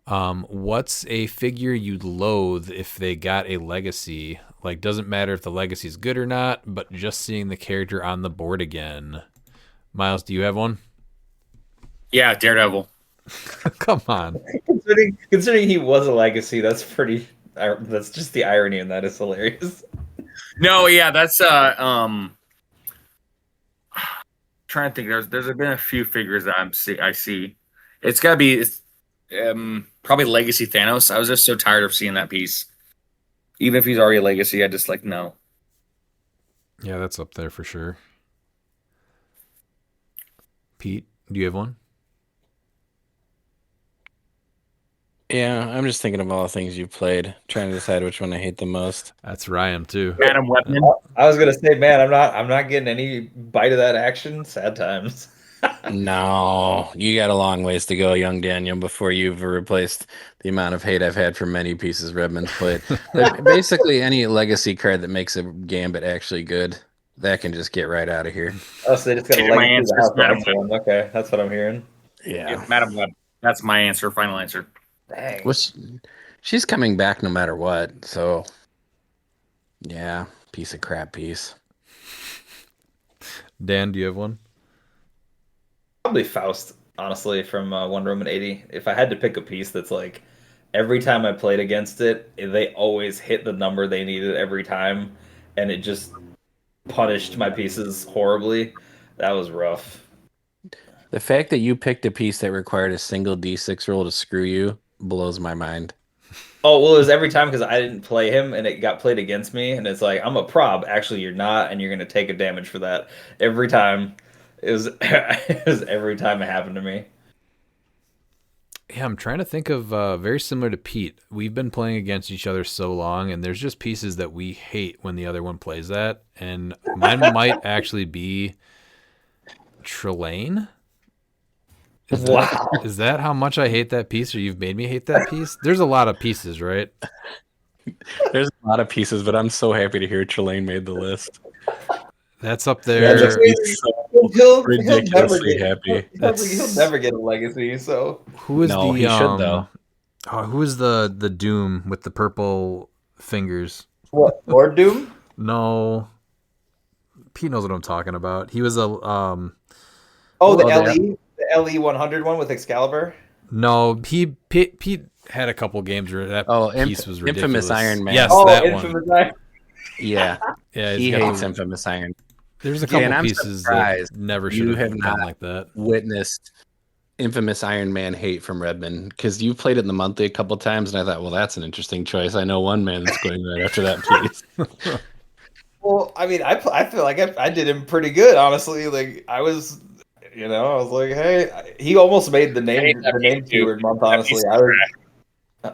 What's a figure you'd loathe if they got a legacy? Like, doesn't matter if the legacy's good or not, but just seeing the character on the board again. Miles, do you have one? Yeah, Daredevil. Come on. Considering he was a legacy, that's pretty That's just the irony, and that is hilarious. No, yeah, that's trying to think. There's been a few figures that I see. It's got to be probably Legacy Thanos. I was just so tired of seeing that piece. Even if he's already a Legacy, I just like no. Yeah, that's up there for sure. Pete, do you have one? Yeah, I'm just thinking of all the things you've played, trying to decide which one I hate the most. That's Ryan too. Madam Weapon. I was gonna say, man, I'm not getting any bite of that action. Sad times. No, you got a long ways to go, young Daniel, before you've replaced the amount of hate I've had for many pieces Redmond's played. But basically, any legacy card that makes a Gambit actually good, that can just get right out of here. Oh, so they just got a My legacy answer of is the Madam house one. Okay, that's what I'm hearing. Yeah. Madam Web. That's my answer. Final answer. Dang. Well, she's coming back no matter what. So, yeah, piece of crap piece. Dan, do you have one? Probably Faust, honestly, from Wonder Woman 80. If I had to pick a piece that's like every time I played against it, they always hit the number they needed every time, and it just punished my pieces horribly. That was rough. The fact that you picked a piece that required a single D6 roll to screw you blows my mind. Oh, well, it was every time because I didn't play him and it got played against me, and it's like, I'm a prob. Actually, you're not, and you're going to take a damage for that. Every time. It was, it was every time it happened to me. Yeah, I'm trying to think of very similar to Pete. We've been playing against each other so long, and there's just pieces that we hate when the other one plays that. And mine might actually be Trelane. Is that how much I hate that piece, or you've made me hate that piece? There's a lot of pieces, right? There's a lot of pieces, but I'm so happy to hear Trelane made the list. That's up there. He'll Ridiculously happy. He'll never get a legacy. So Who is No, the he should, though. who is the Doom with the purple fingers? what? Lord Doom? No, Pete knows what I'm talking about. He was a Oh, the the LE 100 one with Excalibur. no. Pete had a couple games where that piece was ridiculous. Infamous Iron Man. Yes, Oh, that Infamous one. Iron. Yeah, Yeah, he he's got hates the- Infamous Iron. There's a couple and I'm pieces that surprised never you should have have gone not like that. Witnessed Infamous Iron Man hate from Redmond, because you played it in the monthly a couple times, and I thought, well, that's an interesting choice. I know one man that's going right after that piece. Well, I mean, I feel like I did him pretty good, honestly. Like I was, I was like, hey, he almost made the name keyword month. Honestly, I was.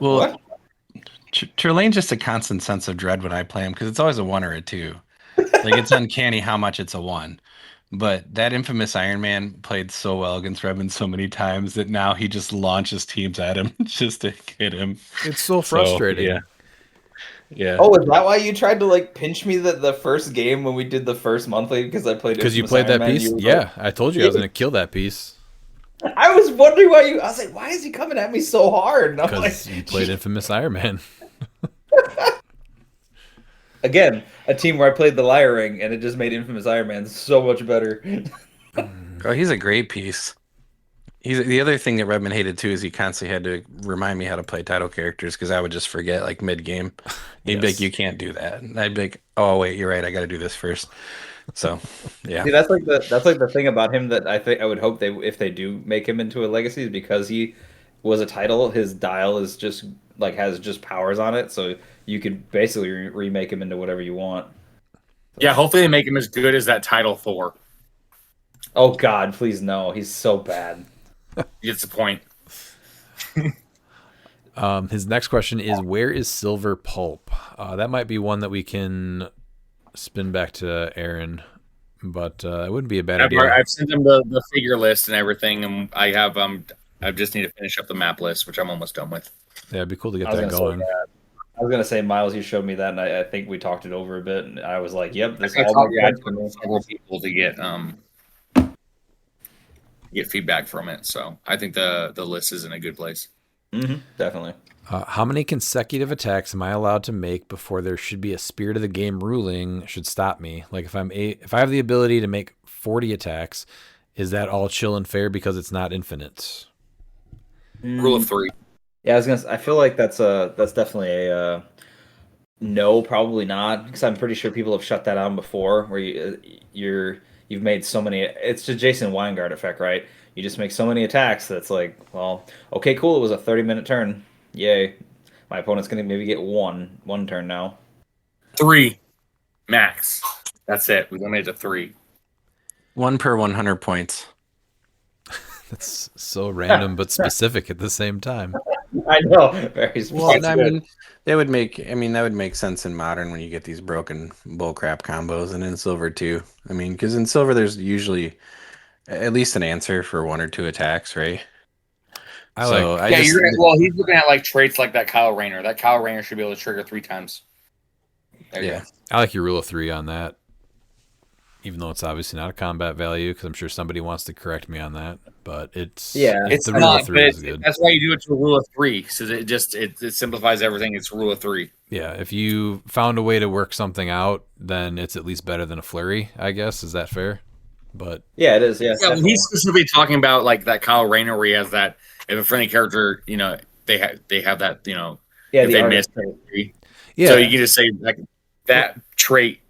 Well, What? Trelane's just a constant sense of dread when I play him, because it's always a 1 or a 2. Like, it's uncanny how much it's a 1. But that Infamous Iron Man played so well against Redmond so many times that now he just launches teams at him just to hit him. It's so frustrating. So, yeah. Oh, is that why you tried to like pinch me the first game when we did the first monthly because I played? Because you Infamous played Iron that Man, piece? you were Yeah, like- I told you I was going to kill that piece. I was wondering why you. I was like, why is he coming at me so hard? And I'm Because like, you played Infamous Iron Man. again, a team where I played the Liar Ring, and it just made Infamous Iron Man so much better. Oh, he's a great piece. He's the other thing that Redmond hated too is he constantly had to remind me how to play title characters because I would just forget like mid game. He'd be like, "You can't do that," and I'd be like, "Oh wait, you're right. I got to do this first." So, yeah. See, that's like the thing about him that I think I would hope if they do make him into a legacy is because he was a title. His dial is just like has just powers on it, so you could basically remake him into whatever you want. Yeah, hopefully they make him as good as that title Thor. Oh God, please no, he's so bad. He gets the point. His next question is, where is Silver Pulp? That might be one that we can spin back to Aaron, but it wouldn't be a bad idea. I've sent him the figure list and everything, and I just need to finish up the map list, which I'm almost done with. Yeah, it'd be cool to get I was that gonna going. say that. I was gonna say, Miles, you showed me that, and I think we talked it over a bit, and I was like, "Yep, this I all talked makes sense for me." to several people to get feedback from it, so I think the list is in a good place. Mm-hmm, definitely. How many consecutive attacks am I allowed to make before there should be a spirit of the game ruling should stop me? Like if I have the ability to make 40 attacks, is that all chill and fair because it's not infinite? Rule of 3. Yeah, I feel like that's definitely a no, probably not, because I'm pretty sure people have shut that down before. Where you've made so many. It's the Jason Weingart effect, right? You just make so many attacks that's like, well, okay, cool. It was a 30-minute turn. Yay! My opponent's gonna maybe get one turn now. 3 max. That's it. We limited to 3. 1 per 100 points. That's so random but specific at the same time. I know, very Well, specific. I mean, that would make sense in modern when you get these broken bullcrap combos, and in silver too. I mean, because in silver there's usually at least an answer for 1 or 2 attacks, right? I he's looking at like traits like that Kyle Rayner. That Kyle Rayner should be able to trigger 3 times. There you go. I like your rule of 3 on that, even though it's obviously not a combat value, because I'm sure somebody wants to correct me on that. But it's It's the not, rule of 3 is but good. that's why you do it to a rule of 3, so it simplifies everything. It's rule of 3. Yeah, if you found a way to work something out, then it's at least better than a flurry, I guess. Is that fair? But yeah, it is. Yes, yeah, he's specifically talking about like that Kyle Rayner where he has that if a friendly character, they have that, if they miss. Yeah. So you can just say like that trait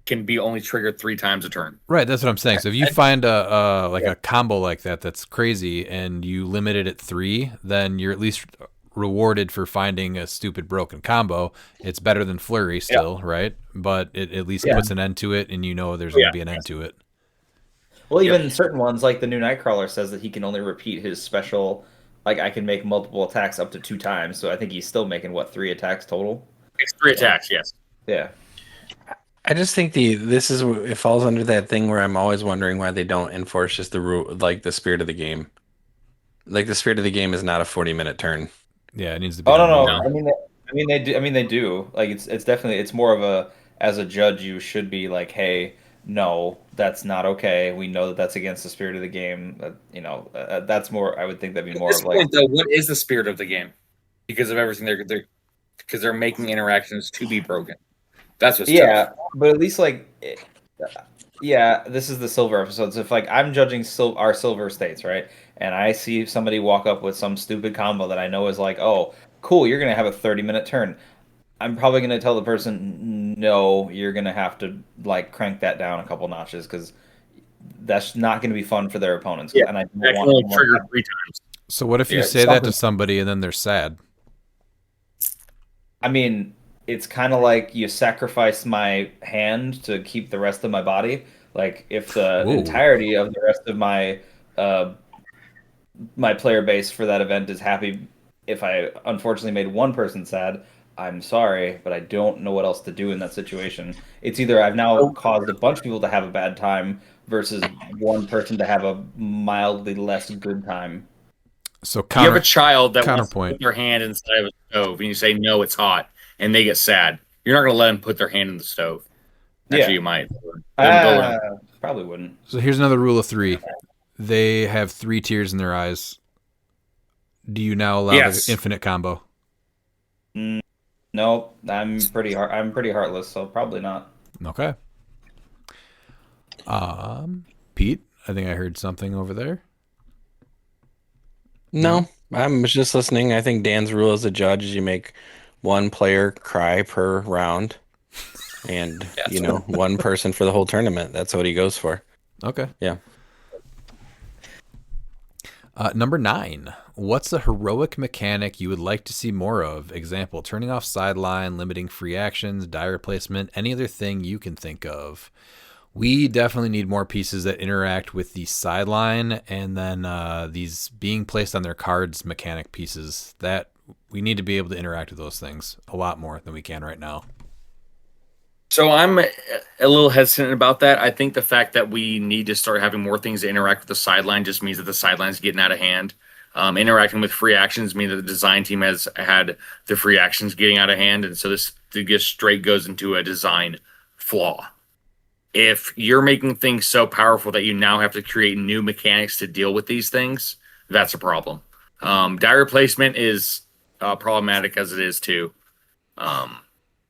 can be only triggered 3 times a turn. Right, that's what I'm saying. So if you find a combo like that that's crazy and you limit it at 3, then you're at least rewarded for finding a stupid broken combo. It's better than flurry still, right? But it at least puts an end to it, and there's going to be an end to it. Well, even certain ones, like the new Nightcrawler says that he can only repeat his special. Like, I can make multiple attacks up to 2 times. So I think he's still making, 3 attacks total? It's 3 attacks, yes. Yeah. I just think it falls under that thing where I'm always wondering why they don't enforce just the rule, like the spirit of the game. Like the spirit of the game is not a 40-minute turn. Yeah, it needs to be. Oh no. I mean they do. I mean they do. Like it's definitely more of a, as a judge you should be like, hey, no, that's not okay. We know that that's against the spirit of the game. That's more. I would think that'd be more of like. Though, what is the spirit of the game? Because of everything they're making interactions to be broken. That's what's tough. But at least this is the silver episode. So if I'm judging our silver states, right, and I see somebody walk up with some stupid combo that I know is like, oh, cool, you're gonna have a 30-minute turn. I'm probably gonna tell the person, no, you're gonna have to crank that down a couple notches because that's not gonna be fun for their opponents. Yeah, and I don't want to trigger 3 times. So what if you say that to somebody and then they're sad? I mean, it's kind of like you sacrifice my hand to keep the rest of my body. Like if the entirety of the rest of my my player base for that event is happy, if I unfortunately made one person sad, I'm sorry, but I don't know what else to do in that situation. It's either I've now caused a bunch of people to have a bad time versus one person to have a mildly less good time. So you have a child that wants to counterpoint. put their hand inside of a stove, and you say, no, it's hot, and they get sad. You're not going to let them put their hand in the stove. Actually, you might. Probably wouldn't. So here's another rule of 3. They have 3 tears in their eyes. Do you now allow the infinite combo? Nope. I'm pretty heartless, so probably not. Okay. Pete, I think I heard something over there. No, I'm just listening. I think Dan's rule as a judge is you make 1 player cry per round, and one person for the whole tournament. That's what he goes for. Okay. Yeah. Number 9. What's a heroic mechanic you would like to see more of? Example, turning off sideline, limiting free actions, die replacement, any other thing you can think of. We definitely need more pieces that interact with the sideline, and then these being placed on their cards mechanic pieces. That we need to be able to interact with those things a lot more than we can right now. So I'm a little hesitant about that. I think the fact that we need to start having more things to interact with the sideline just means that the sideline's getting out of hand. Interacting with free actions means that the design team has had the free actions getting out of hand, and so this just straight goes into a design flaw. If you're making things so powerful that you now have to create new mechanics to deal with these things, that's a problem. Die replacement is problematic as it is too.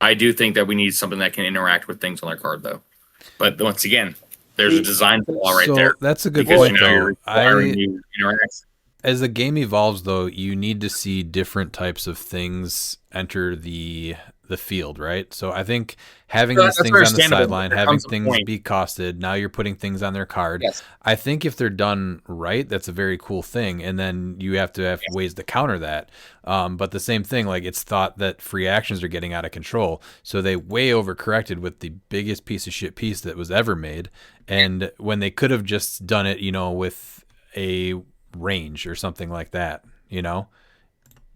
I do think that we need something that can interact with things on their card, though. But once again, there's a design flaw right there. That's a good point, though. You're requiring new interactions. As the game evolves, though, you need to see different types of things enter the field, right? So I think having these That's things on the understandable. sideline, There having comes a things point. be costed, now you're putting things on their card. Yes. I think if they're done right, that's a very cool thing, and then you have to have ways to counter that. But the same thing, like it's thought that free actions are getting out of control, so they way overcorrected with the biggest piece of shit piece that was ever made, and when they could have just done it, with a range or something like that,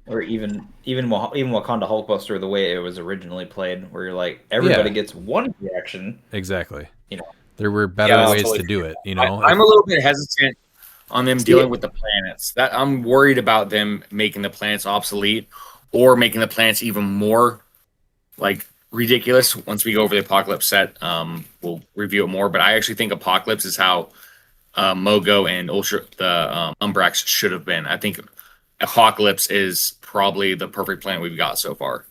Or even Wakanda Hulkbuster, the way it was originally played, where you're like everybody gets one reaction. Exactly. You know, There were better that's ways totally to do it. I'm a little bit hesitant on them dealing with the planets. That I'm worried about them making the planets obsolete or making the planets even more like ridiculous. Once we go over the Apocalypse set, we'll review it more. But I actually think Apocalypse is how Mogo and the Umbrax should have been. I think Apocalypse is probably the perfect planet we've got so far.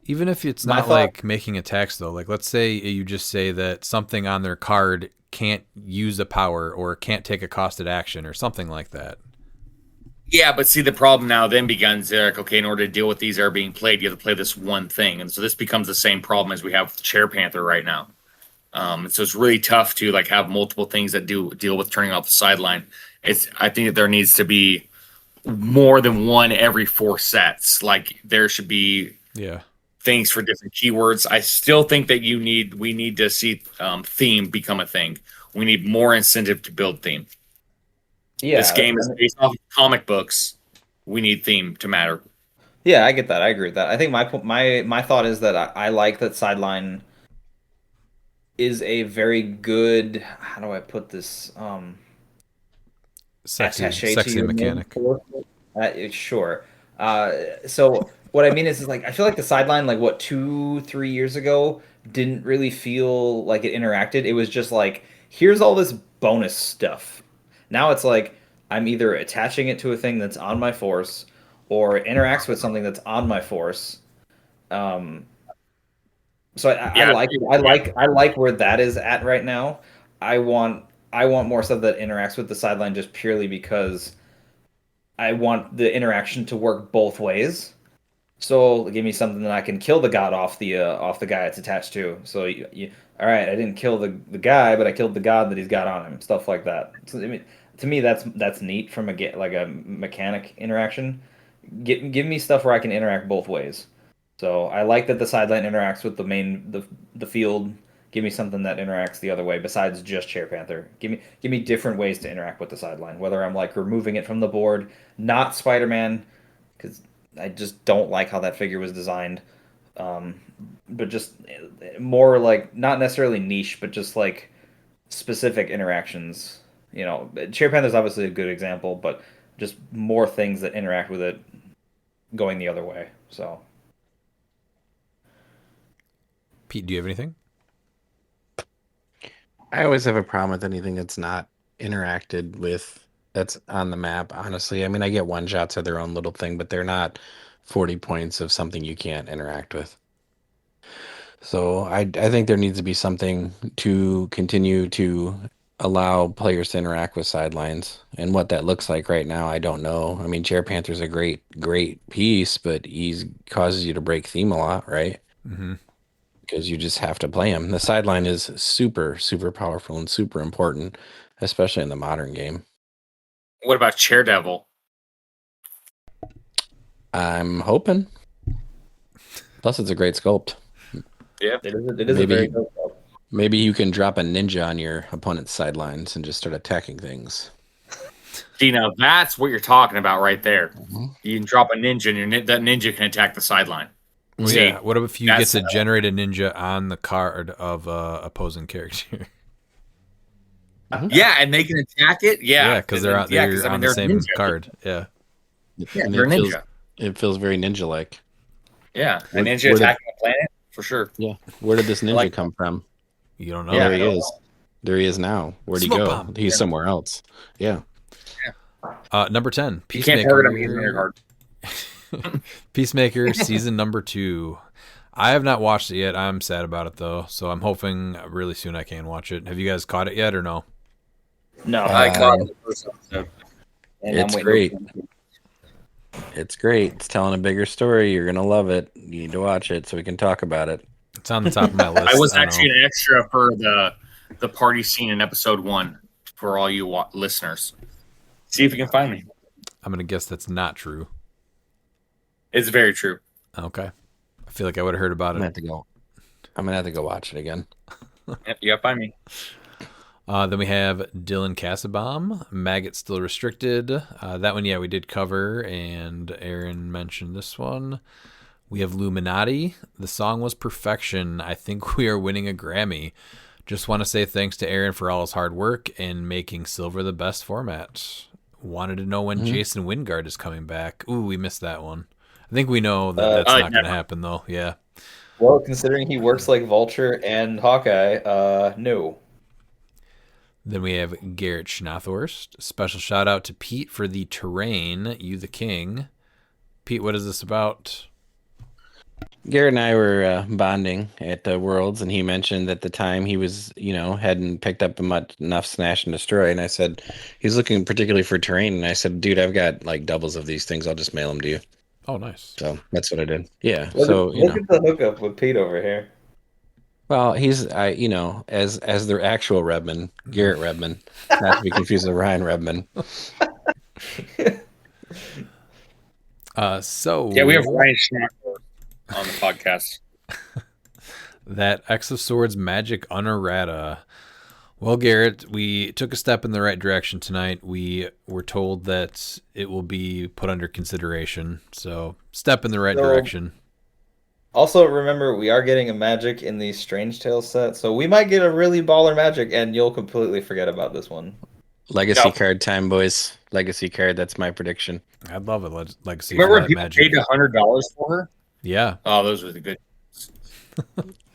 Even if it's not like making attacks, though, like let's say you just say that something on their card can't use a power or can't take a costed action or something like that. Yeah, but see, the problem now then begins, Eric. Okay, in order to deal with these that are being played, you have to play this one thing, and so this becomes the same problem as we have with Chair Panther right now. So it's really tough to like have multiple things that deal with turning off the sideline. I think that there needs to be more than one every 4 sets. Like there should be things for different keywords. I still think that we need to see theme become a thing. We need more incentive to build theme. Yeah, this game is based off of comic books. We need theme to matter. Yeah, I get that. I agree with that. I think my thought is that I like that sideline is a very good. How do I put this? Sexy mechanic. Sure. So what I mean is like I feel like the sideline, like what 2-3 years ago, didn't really feel like it interacted. It was just like here's all this bonus stuff. Now it's like I'm either attaching it to a thing that's on my force, or it interacts with something that's on my force. So I like where that is at right now. I want more stuff that interacts with the sideline just purely because I want the interaction to work both ways. So give me something that I can kill the god off the guy it's attached to. So all right, I didn't kill the guy, but I killed the god that he's got on him. Stuff like that. So, I mean, to me, that's neat from a mechanic interaction. Give me stuff where I can interact both ways. So I like that the sideline interacts with the field. Give me something that interacts the other way besides just Chair Panther. Give me different ways to interact with the sideline. Whether I'm like removing it from the board, not Spider-Man, because I just don't like how that figure was designed. But just more like not necessarily niche, but just like specific interactions. Chair Panther's obviously a good example, but just more things that interact with it going the other way. So. Pete, do you have anything? I always have a problem with anything that's not interacted with that's on the map, honestly. I mean, I get one shots are their own little thing, but they're not 40 points of something you can't interact with. So I think there needs to be something to continue to allow players to interact with sidelines. And what that looks like right now, I don't know. I mean, Chair Panther's a great piece, but he causes you to break theme a lot, right? Mm-hmm. Because you just have to play him. The sideline is super, super powerful and super important, especially in the modern game. What about Chair Devil? I'm hoping. Plus, it's a great sculpt. Yeah, it is a very good sculpt. Maybe you can drop a ninja on your opponent's sidelines and just start attacking things. See, now that's what you're talking about right there. Mm-hmm. You can drop a ninja, and that ninja can attack the sideline. Well, yeah. What if you get to generate a ninja on the card of opposing character? Yeah, and they can attack it. Yeah, because they're on the same ninja card. Yeah, they're ninja. It feels very ninja-like. Yeah, a ninja attacking a planet for sure. Yeah, where did this ninja come from? You don't know. Yeah, there he is. There he is now. Where'd he go? Bomb. He's somewhere else. Yeah. Number 10. Peacemaker. You can't target him. He's in your card. Peacemaker season number 2. I have not watched it yet. I'm sad about it though, so I'm hoping really soon I can watch it. Have you guys caught it yet or no? No, I caught it the first episode. And It's I'm great. waiting. It's great. It's telling a bigger story. You're gonna love it. You need to watch it so we can talk about it. It's on the top of my list. I was don't actually know. an extra for the party scene in episode 1 for all you listeners. See if you can find me. I'm gonna guess that's not true. It's very true. Okay. I feel like I would have heard about I'm gonna it. have to go. I'm gonna have to go watch it again. Yep, you gotta find me. Then we have Dylan Casabom, Maggot Still Restricted. That one, yeah, we did cover, and Aaron mentioned this one. We have Luminati. The song was perfection. I think we are winning a Grammy. Just want to say thanks to Aaron for all his hard work and making Silver the best format. Wanted to know when Jason Wingard is coming back. Ooh, we missed that one. I think we know that that's not going to happen, though. Yeah. Well, considering he works like Vulture and Hawkeye, no. Then we have Garrett Schnathorst. Special shout out to Pete for the terrain. You the king. Pete, what is this about? Garrett and I were bonding at Worlds, and he mentioned at the time he was, hadn't picked up enough Smash and Destroy, and I said he's looking particularly for terrain, and I said, dude, I've got like doubles of these things. I'll just mail them to you. Oh, nice. So that's what I did. Yeah. Look at the hookup with Pete over here. Well, he's as the actual Redman, Garrett Redman, not to be confused with Ryan Redman. Yeah, we have Ryan Schnacker on the podcast. That X of Swords Magic Unerrata. Well, Garrett, we took a step in the right direction tonight. We were told that it will be put under consideration. So, step in the right direction. Also, remember, we are getting a magic in the Strange Tales set, so we might get a really baller magic, and you'll completely forget about this one. Legacy card time, boys. Legacy card. That's my prediction. I'd love it. Legacy. Remember when people magic. paid $100 for her? Yeah. Oh, those were the good.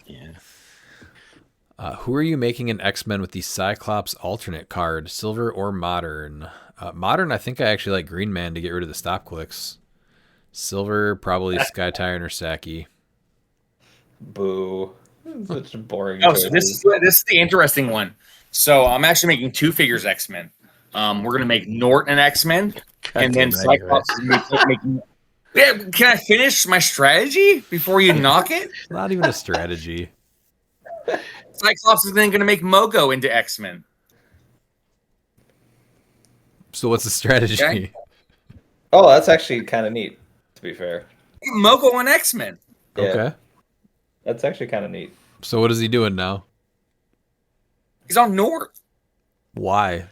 Yeah. Who are you making an X-Men with the Cyclops alternate card, silver or modern? Modern, I think I actually like Green Man to get rid of the stop clicks. Silver, probably Sky Tyrant or Saki. Boo. Such a boring Oh, so this is the interesting one. So I'm actually making 2 figures X-Men. We're gonna make Nort an X-Men, and then Cyclops is making. Yeah, can I finish my strategy before you knock it? It's not even a strategy. Cyclops is then gonna make Mogo into X-Men. So what's the strategy? Okay. Oh, that's actually kind of neat, to be fair. Mogo on X-Men. Yeah, Okay. that's actually kind of neat. So what is he doing now? He's on Nort. Why?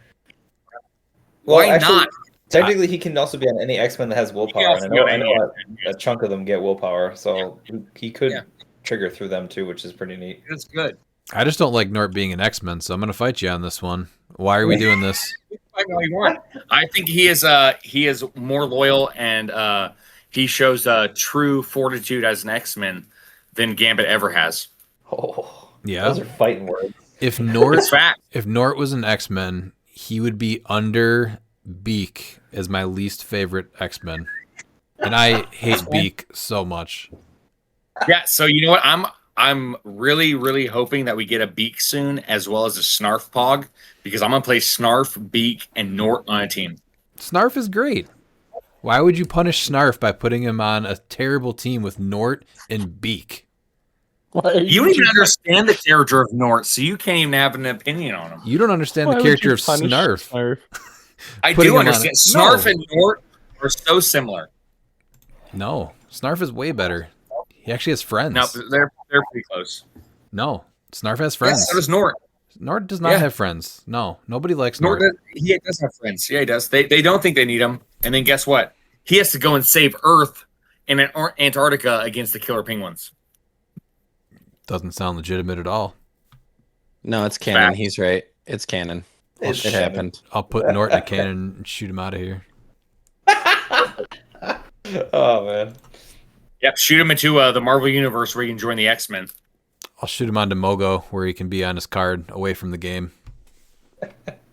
Well, Why actually, not? technically, he can also be on any X-Men that has willpower, also and be on I any know a chunk of them get willpower, so he could trigger through them too, which is pretty neat. That's good. I just don't like Nort being an X-Men, so I'm going to fight you on this one. Why are we doing this? I know you want. I think he is more loyal, and he shows true fortitude as an X-Men than Gambit ever has. Oh, Yeah. those are fighting words. If Nort, It's fact. if Nort was an X-Men, he would be under Beak as my least favorite X-Men. And I hate Beak so much. Yeah. So you know what? I'm really, really hoping that we get a Beak soon, as well as a Snarf Pog, because I'm gonna play Snarf, Beak, and Nort on a team. Snarf is great. Why would you punish Snarf by putting him on a terrible team with Nort and Beak? You don't even understand the character of Nort, so you can't even have an opinion on him. You don't understand the character of Snarf. I Putting do him on understand. it. Snarf No. and Nort are so similar. No, Snarf is way better. He actually has friends. No, they're pretty close. No, Snarf has friends. Yes, so does Nort. Nort does not have friends. No, nobody likes Nort. He does have friends. Yeah, he does. They don't think they need him. And then guess what? He has to go and save Earth in Antarctica against the killer penguins. Doesn't sound legitimate at all. No, it's canon. Fact. He's right. It's canon. It happened. I'll put Nort in a cannon and shoot him out of here. Oh man. Yep, shoot him into the Marvel Universe where he can join the X-Men. I'll shoot him onto Mogo where he can be on his card away from the game.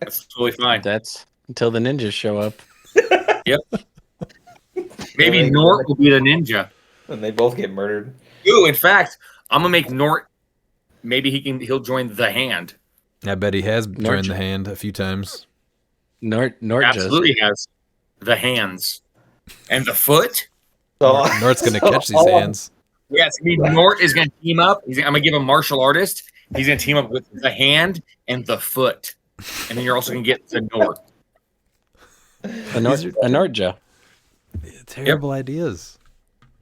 That's totally fine. That's until the ninjas show up. Yep. Maybe Nort will be the ninja. And they both get murdered. Ooh, in fact, I'm gonna make Nort. Maybe he'll join the Hand. I bet he has joined the Hand a few times. Nort Absolutely has. the hands, and the foot. So, Nort's gonna so catch these all I'm- hands. Yes, I mean, Nort is going to team up. I'm going to give him martial artist. He's going to team up with the hand and the foot, and then you're also going to get the Nort. A Nordja. Terrible ideas.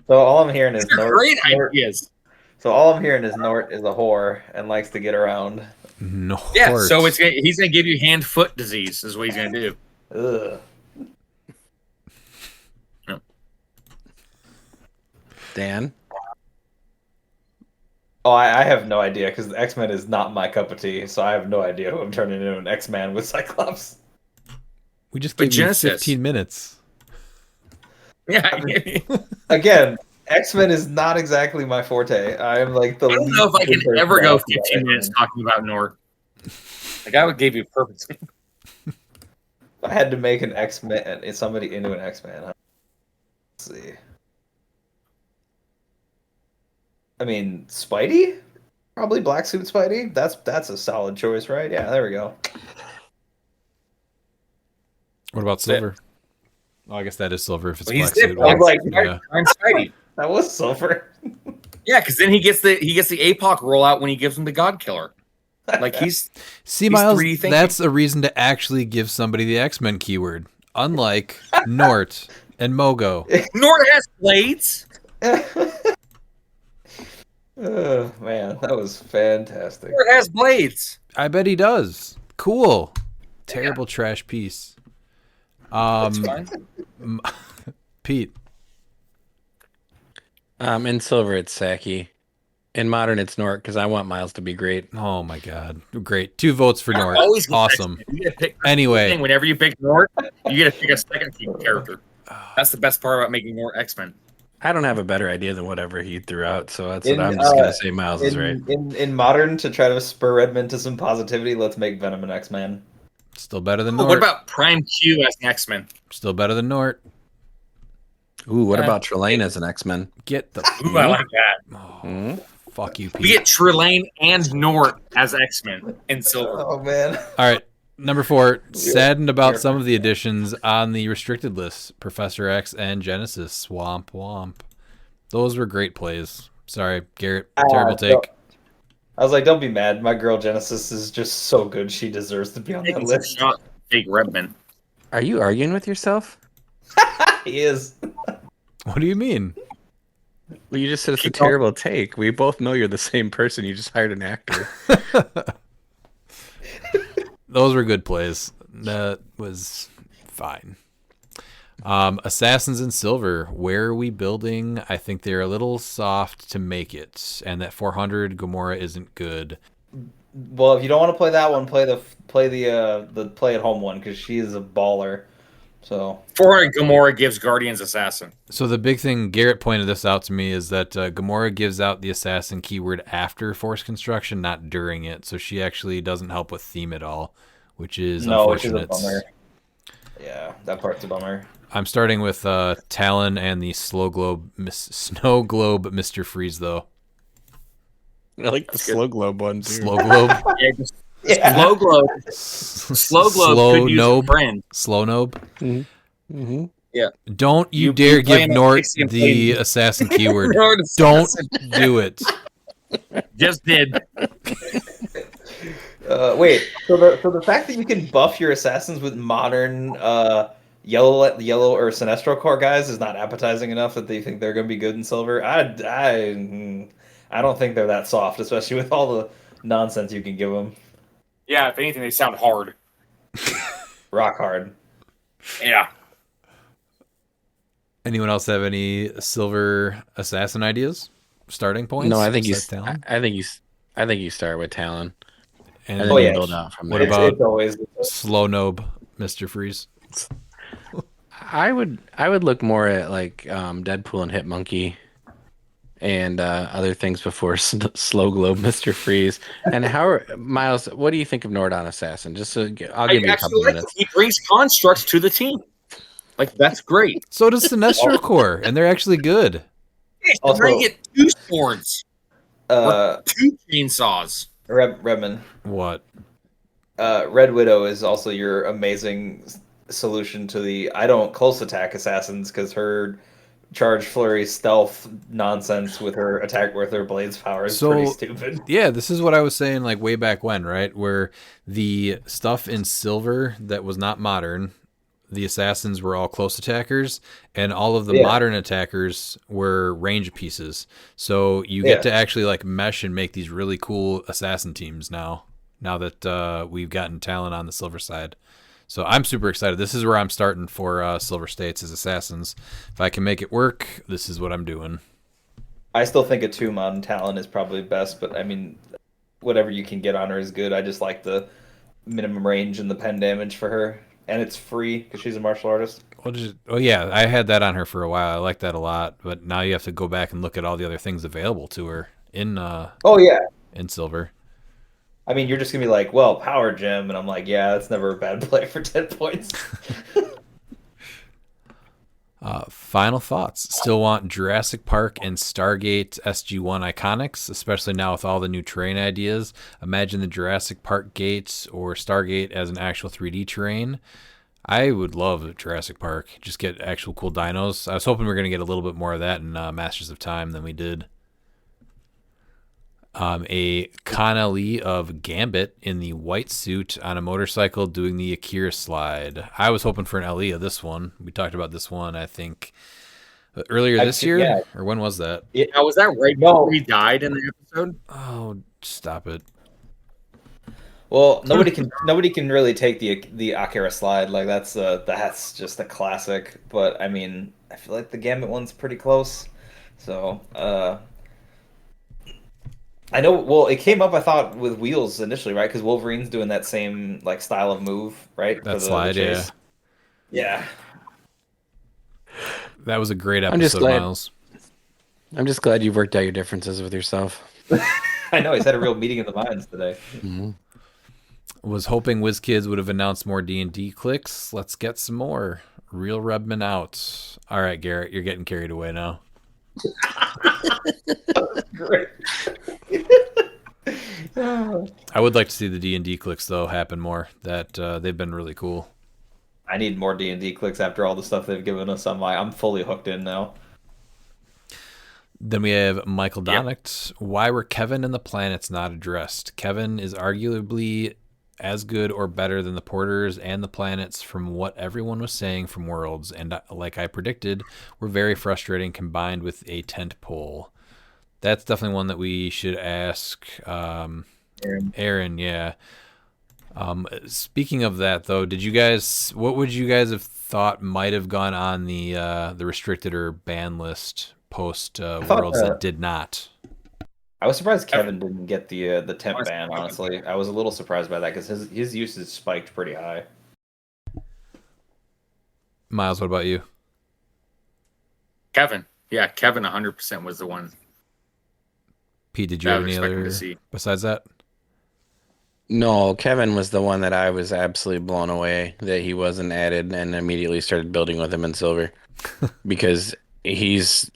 So all I'm hearing is These are great ideas. So all I'm hearing is Nort is a whore and likes to get around. No. Yeah, so he's going to give you hand-foot disease. Is what he's going to do. Ugh. Dan? Oh, I have no idea because X-Men is not my cup of tea, so I have no idea who I'm turning into an X-Man with Cyclops. We just But gave you Genesis. 15 minutes. Yeah. Again, X-Men is not exactly my forte. I'm like the. I don't know if I can ever go 15 minutes talking about Nort. Like, I would give you purpose. I had to make an X-Men, somebody into an X-Man. Let's see. I mean, Spidey? Probably black suit Spidey. That's a solid choice, right? Yeah, there we go. What about Silver? Oh, I guess that is Silver if it's Well, he's black suit. different. Like, Yeah. I'm Spidey. That was Silver. Yeah, because then he gets the APOC rollout when he gives him the God Killer. Like See, he's Miles, 3D thinking. that's a reason to actually give somebody the X-Men keyword. Unlike Nort and Mogo. Nort has blades. Oh, man, that was fantastic. Nort has blades. I bet he does. Cool. Terrible trash piece. That's fine. Pete. In Silver, it's Saki. In Modern, it's Nort because I want Miles to be great. Oh my God. Great. 2 votes for Nort. Always get Awesome. X-Men. You get to pick Anyway. whenever you pick Nort, you get to pick a second character. That's the best part about making Nort X-Men. I don't have a better idea than whatever he threw out, so that's In, what I'm just gonna say. Miles is right. In Modern, to try to spur Redmond to some positivity, let's make Venom an X-Man. Still better than Nort. What about Prime Q as an X-Men? Still better than Nort. Ooh, what about Trelane as an X-Men? Get the. Ooh, I like that. Oh, fuck you, Pete. We get Trelane and Nort as X-Men in Silver. Oh, man. All right. Number 4, saddened about some of the additions on the restricted list. Professor X and Genesis. Swamp Womp. Those were great plays. Sorry, Garrett. Terrible take. I was like, don't be mad. My girl Genesis is just so good. She deserves to be on that list. Shot Jake Redman. Are you arguing with yourself? He is. What do you mean? Well, you just said it's a terrible take. We both know you're the same person. You just hired an actor. Those were good plays. That was fine. Assassins in Silver. Where are we building? I think they're a little soft to make it, and that 400 Gamora isn't good. Well, if you don't want to play that one, play the play at home one because she is a baller. So 400 Gamora gives Guardians Assassin. So the big thing, Garrett pointed this out to me, is that Gamora gives out the assassin keyword after Force Construction, not during it. So she actually doesn't help with theme at all, which is unfortunate. Which is a bummer. Yeah, that part's a bummer. I'm starting with Talon and the Snow Globe Mr. Freeze, though. I like the Slow Globe one, too. Slow Globe? Yeah. Slow Globe. Slow Globe could use a friend. Slow Nobe? Mm-hmm. Mm-hmm. Yeah. Don't you dare give Nort the assassin keyword. Don't do it. Just did. Wait. So the fact that you can buff your assassins with modern yellow or Sinestro Corps guys is not appetizing enough that they think they're going to be good in Silver. I don't think they're that soft, especially with all the nonsense you can give them. Yeah, if anything, they sound hard. Rock hard. Yeah. Anyone else have any Silver assassin ideas? Starting points? No, I think besides Talon? I think you start with Talon, And and then then you build out from What there. about It's always Slow Nobe, Mr. Freeze? I would look more at like Deadpool and Hitmonkey and other things before Slow Globe, Mr. Freeze. And Miles, what do you think of Nordon Assassin? Just so, I'll give you a couple minutes. He brings constructs to the team. Like, that's great. So does Sinestro Corps, and they're actually good. He's Also- going to get 2 swords. uh, 2 chainsaws. Redman. What? Red Widow is also your amazing solution to the I don't close attack assassins because her charge flurry stealth nonsense with her attack with her blades power is pretty stupid. Yeah, this is what I was saying like way back when, right? Where the stuff in silver that was not modern, the assassins were all close attackers, and all of the modern attackers were range pieces. So you get to actually like mesh and make these really cool assassin teams now that we've gotten talent on the silver side. So I'm super excited. This is where I'm starting for Silver States as assassins. If I can make it work, this is what I'm doing. I still think a 2-mon talent is probably best, but I mean, whatever you can get on her is good. I just like the minimum range and the pen damage for her, and it's free because she's a martial artist. Oh yeah, I had that on her for a while. I like that a lot, but now you have to go back and look at all the other things available to her in in silver. I mean, you're just gonna be like, well, power gem, and I'm like, yeah, that's never a bad play for 10 points. Final thoughts. Still want Jurassic Park and Stargate SG-1 iconics, especially now with all the new terrain ideas. Imagine the Jurassic Park gates or Stargate as an actual 3D terrain. I would love Jurassic Park. Just get actual cool dinos. I was hoping we were going to get a little bit more of that in Masters of Time than we did. A Kana Lee of Gambit in the white suit on a motorcycle doing the Akira slide. I was hoping for an LE of this one. We talked about this one, I think, earlier this year? Yeah. Or when was that? Was that right before he died in the episode? Oh, stop it. Well, nobody can really take the Akira slide. Like that's just a classic. But I mean, I feel like the Gambit one's pretty close. So I know. Well, it came up I thought with wheels initially, right? Because Wolverine's doing that same like style of move, right? That slide, yeah. Yeah. That was a great episode, Miles. I'm just glad you worked out your differences with yourself. I know he's had a real meeting of the minds today. Mm-hmm. Was hoping WizKids would have announced more D&D clicks. Let's get some more. Real Redman out. All right, Garrett, you're getting carried away now. Great. I would like to see the D&D clicks though happen more. That they've been really cool. I need more D&D clicks after all the stuff they've given us. I'm fully hooked in now. Then we have Michael Donicht. Why were Kevin and the planets not addressed? Kevin is arguably as good or better than the Porters and the planets from what everyone was saying from Worlds, and like I predicted, were very frustrating combined with a tent pole. That's definitely one that we should ask Aaron, yeah. Speaking of that, though, what would you guys have thought might have gone on the restricted or ban list post Worlds that did not? I was surprised Kevin didn't get the temp ban. Honestly, I was a little surprised by that because his usage spiked pretty high. Miles, what about you? Kevin, 100% was the one. Pete, did you have any other besides that? No, Kevin was the one that I was absolutely blown away that he wasn't added, and immediately started building with him in silver because he's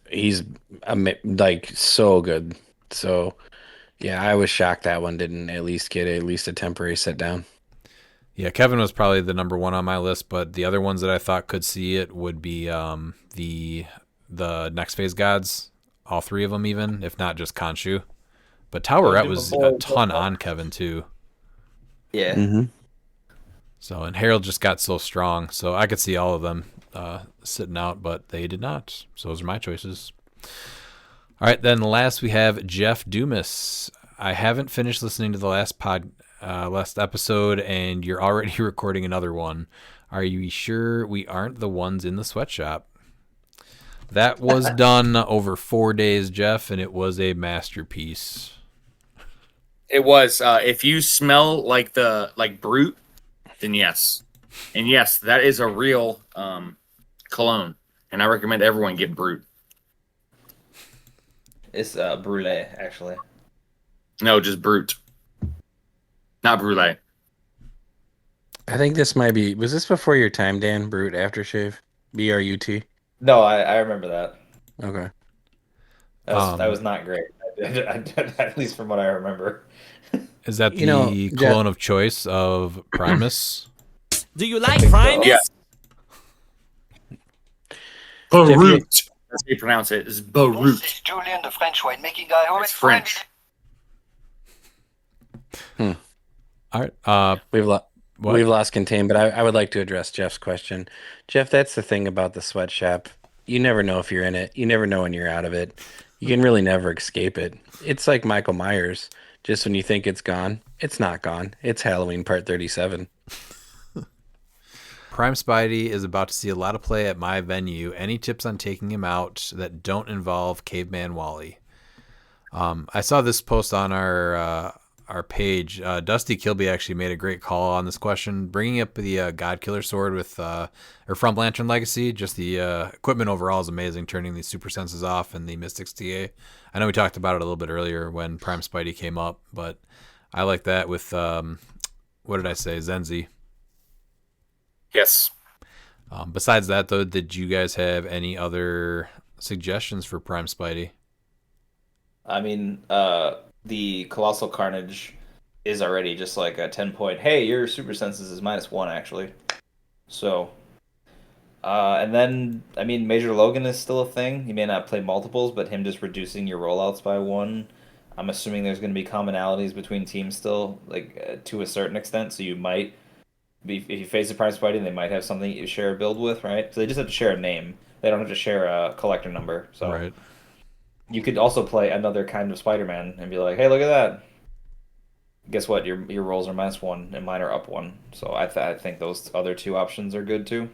like so good. So yeah, I was shocked that one didn't at least get a temporary sit down. Yeah, Kevin was probably the number one on my list, but the other ones that I thought could see it would be the next phase gods, all three of them, even if not just Khonshu. But Towerette was a ton on Kevin too. Yeah. Mm-hmm. So and Harold just got so strong, so I could see all of them sitting out, but they did not. So those are my choices. All right, then last we have Jeff Dumas. I haven't finished listening to the last episode, and you're already recording another one. Are you sure we aren't the ones in the sweatshop? That was done over 4 days, Jeff, and it was a masterpiece. It was. If you smell like Brute, then yes, and yes, that is a real cologne, and I recommend everyone get Brute. It's Brulee, actually. No, just Brute. Not Brulee. I think this might be... Was this before your time, Dan? Brute aftershave? BRUT? No, I remember that. Okay. That was not great. At least from what I remember. Is that the cologne of choice of Primus? Do you like Primus? Yes. Barut. That's how you pronounce it. It's Barut. This is Julian, the French winemaking guy. Who It's is French. All right. We've what? we've lost contain, but I would like to address Jeff's question. Jeff, that's the thing about the sweatshop. You never know if you're in it. You never know when you're out of it. You can really never escape it. It's like Michael Myers. Just when you think it's gone, it's not gone. It's Halloween Part 37. Prime Spidey is about to see a lot of play at my venue. Any tips on taking him out that don't involve Caveman Wally? I saw this post on our page. Dusty Kilby actually made a great call on this question, bringing up the God Killer sword with or from Lantern Legacy. Just the equipment overall is amazing, turning these super senses off and the Mystics TA. I know we talked about it a little bit earlier when Prime Spidey came up, but I like that with what did I say, Zenzi. Yes. Besides that, though, did you guys have any other suggestions for Prime Spidey? I mean, the Colossal Carnage is already just like a 10-point. Hey, your super senses is -1 actually. So, and then I mean, Major Logan is still a thing. You may not play multiples, but him just reducing your rollouts by 1. I'm assuming there's going to be commonalities between teams still, like to a certain extent. So you might be, if you face a Prime Spidey, they might have something you share a build with, right? So they just have to share a name. They don't have to share a collector number. So. Right. You could also play another kind of Spider-Man and be like, "Hey, look at that! Guess what? Your rolls are -1 and mine are up 1." So I think those other 2 options are good too.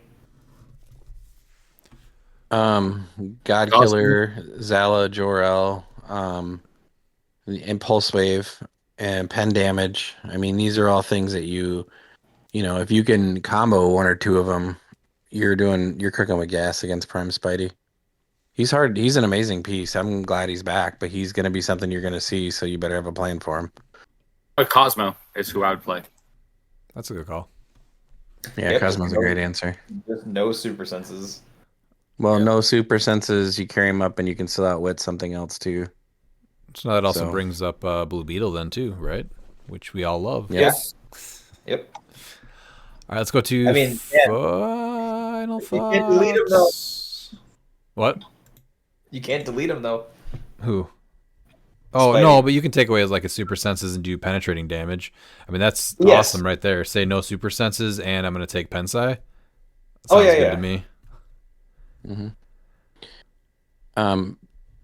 God Killer, Zala, Jor-El, Impulse Wave, and Pen Damage. I mean, these are all things that you know, if you can combo 1 or 2 of them, you're cooking with gas against Prime Spidey. He's hard. He's an amazing piece. I'm glad he's back, but he's going to be something you're going to see, so you better have a plan for him. Cosmo is who I would play. That's a good call. Yeah, Cosmo's a great answer. Just no super senses. Well, no super senses. You carry him up, and you can still outwit something else too. So that also brings up Blue Beetle then too, right? Which we all love. Yes. Yep. All right, let's go to final thoughts. You can't delete him though. What? You can't delete him though. Who? Oh, Spidey. no, but you can take away like a super senses and do penetrating damage. I mean, that's awesome right there. Say no super senses, and I'm going to take Pensai. Sounds good to me.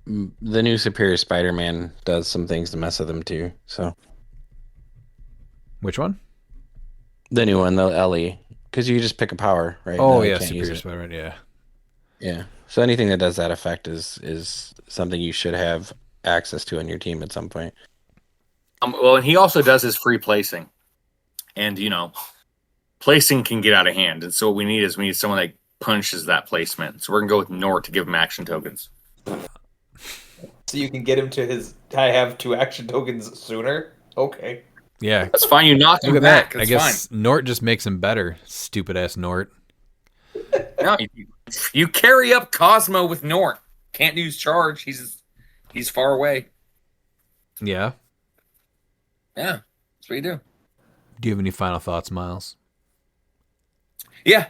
The new Superior Spider-Man does some things to mess with him too. So, which one? The new one, the Ellie, because you just pick a power, right? Oh no, yeah, Superior Spider-Man. Yeah. Yeah. So anything that does that effect is something you should have access to on your team at some point. Well, and he also does his free placing, and placing can get out of hand, and so what we need someone that punishes that placement. So we're gonna go with Nort to give him action tokens. So you can get him to I have 2 action tokens sooner. Okay. Yeah, that's fine. You knock him back. I guess Nort just makes him better. Stupid ass Nort. No, you carry up Cosmo with Nort. Can't use charge. He's far away. Yeah. Yeah, that's what you do. Do you have any final thoughts, Miles? Yeah,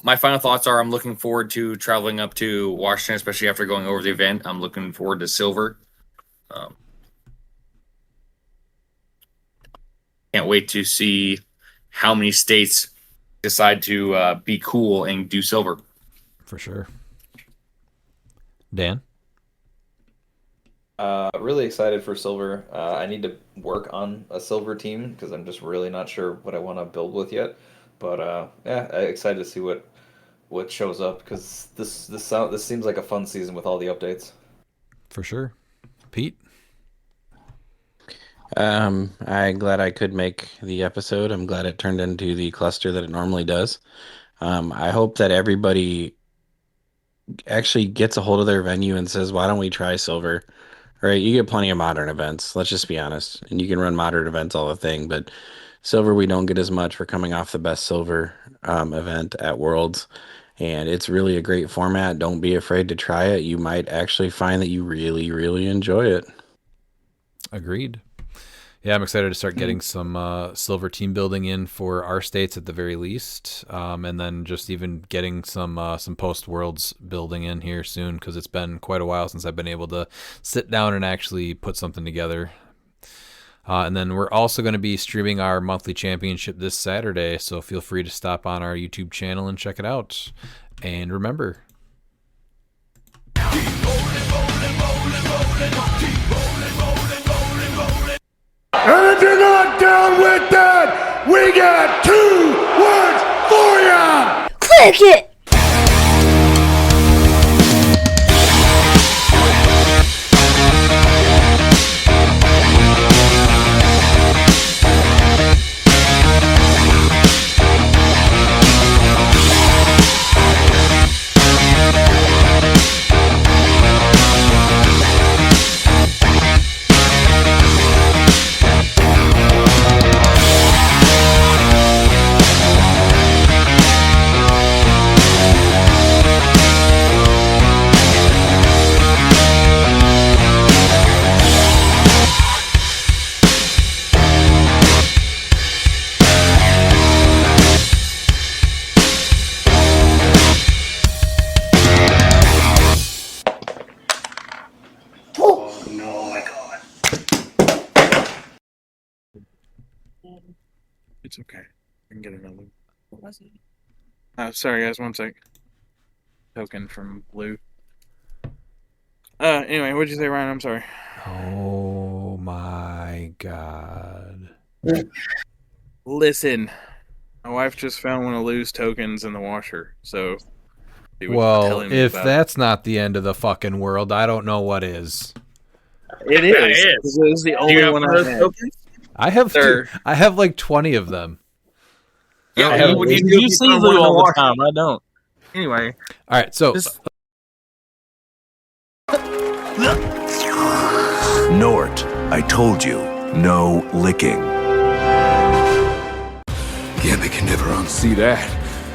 my final thoughts are I'm looking forward to traveling up to Washington, especially after going over the event. I'm looking forward to Silver. Can't wait to see how many states decide to be cool and do Silver. For sure. Dan? Really excited for Silver. I need to work on a Silver team because I'm just really not sure what I want to build with yet. But yeah, I'm excited to see what shows up because this seems like a fun season with all the updates. For sure. Pete? I'm glad I could make the episode. I'm glad it turned into the cluster that it normally does. I hope that everybody actually gets a hold of their venue and says, why don't we try Silver? Right? You get plenty of modern events. Let's just be honest. And you can run modern events all the thing, but Silver, we don't get as much. We're coming off the best Silver event at Worlds. And it's really a great format. Don't be afraid to try it. You might actually find that you really, really enjoy it. Agreed. Yeah, I'm excited to start getting some silver team building in for our states at the very least, and then just even getting some post worlds building in here soon because it's been quite a while since I've been able to sit down and actually put something together. And then we're also going to be streaming our monthly championship this Saturday, so feel free to stop on our YouTube channel and check it out. And remember, And if you're not down with that, we got 2 words for ya! Click it! It's okay. I can get another. What was it? Sorry, guys. 1 sec. Token from Blue. Anyway, what'd you say, Ryan? I'm sorry. oh my god. Listen, my wife just found one of Lou's tokens in the washer, so. She was Well, telling me if about that's not the end of the fucking world, I don't know what is. it. It is. It is the only one I had. I have Sir. I have like 20 of them. Yeah, You see Lou all the time. I don't. Anyway. All right, so Nort, I told you, no licking. Yeah, they can never unsee that.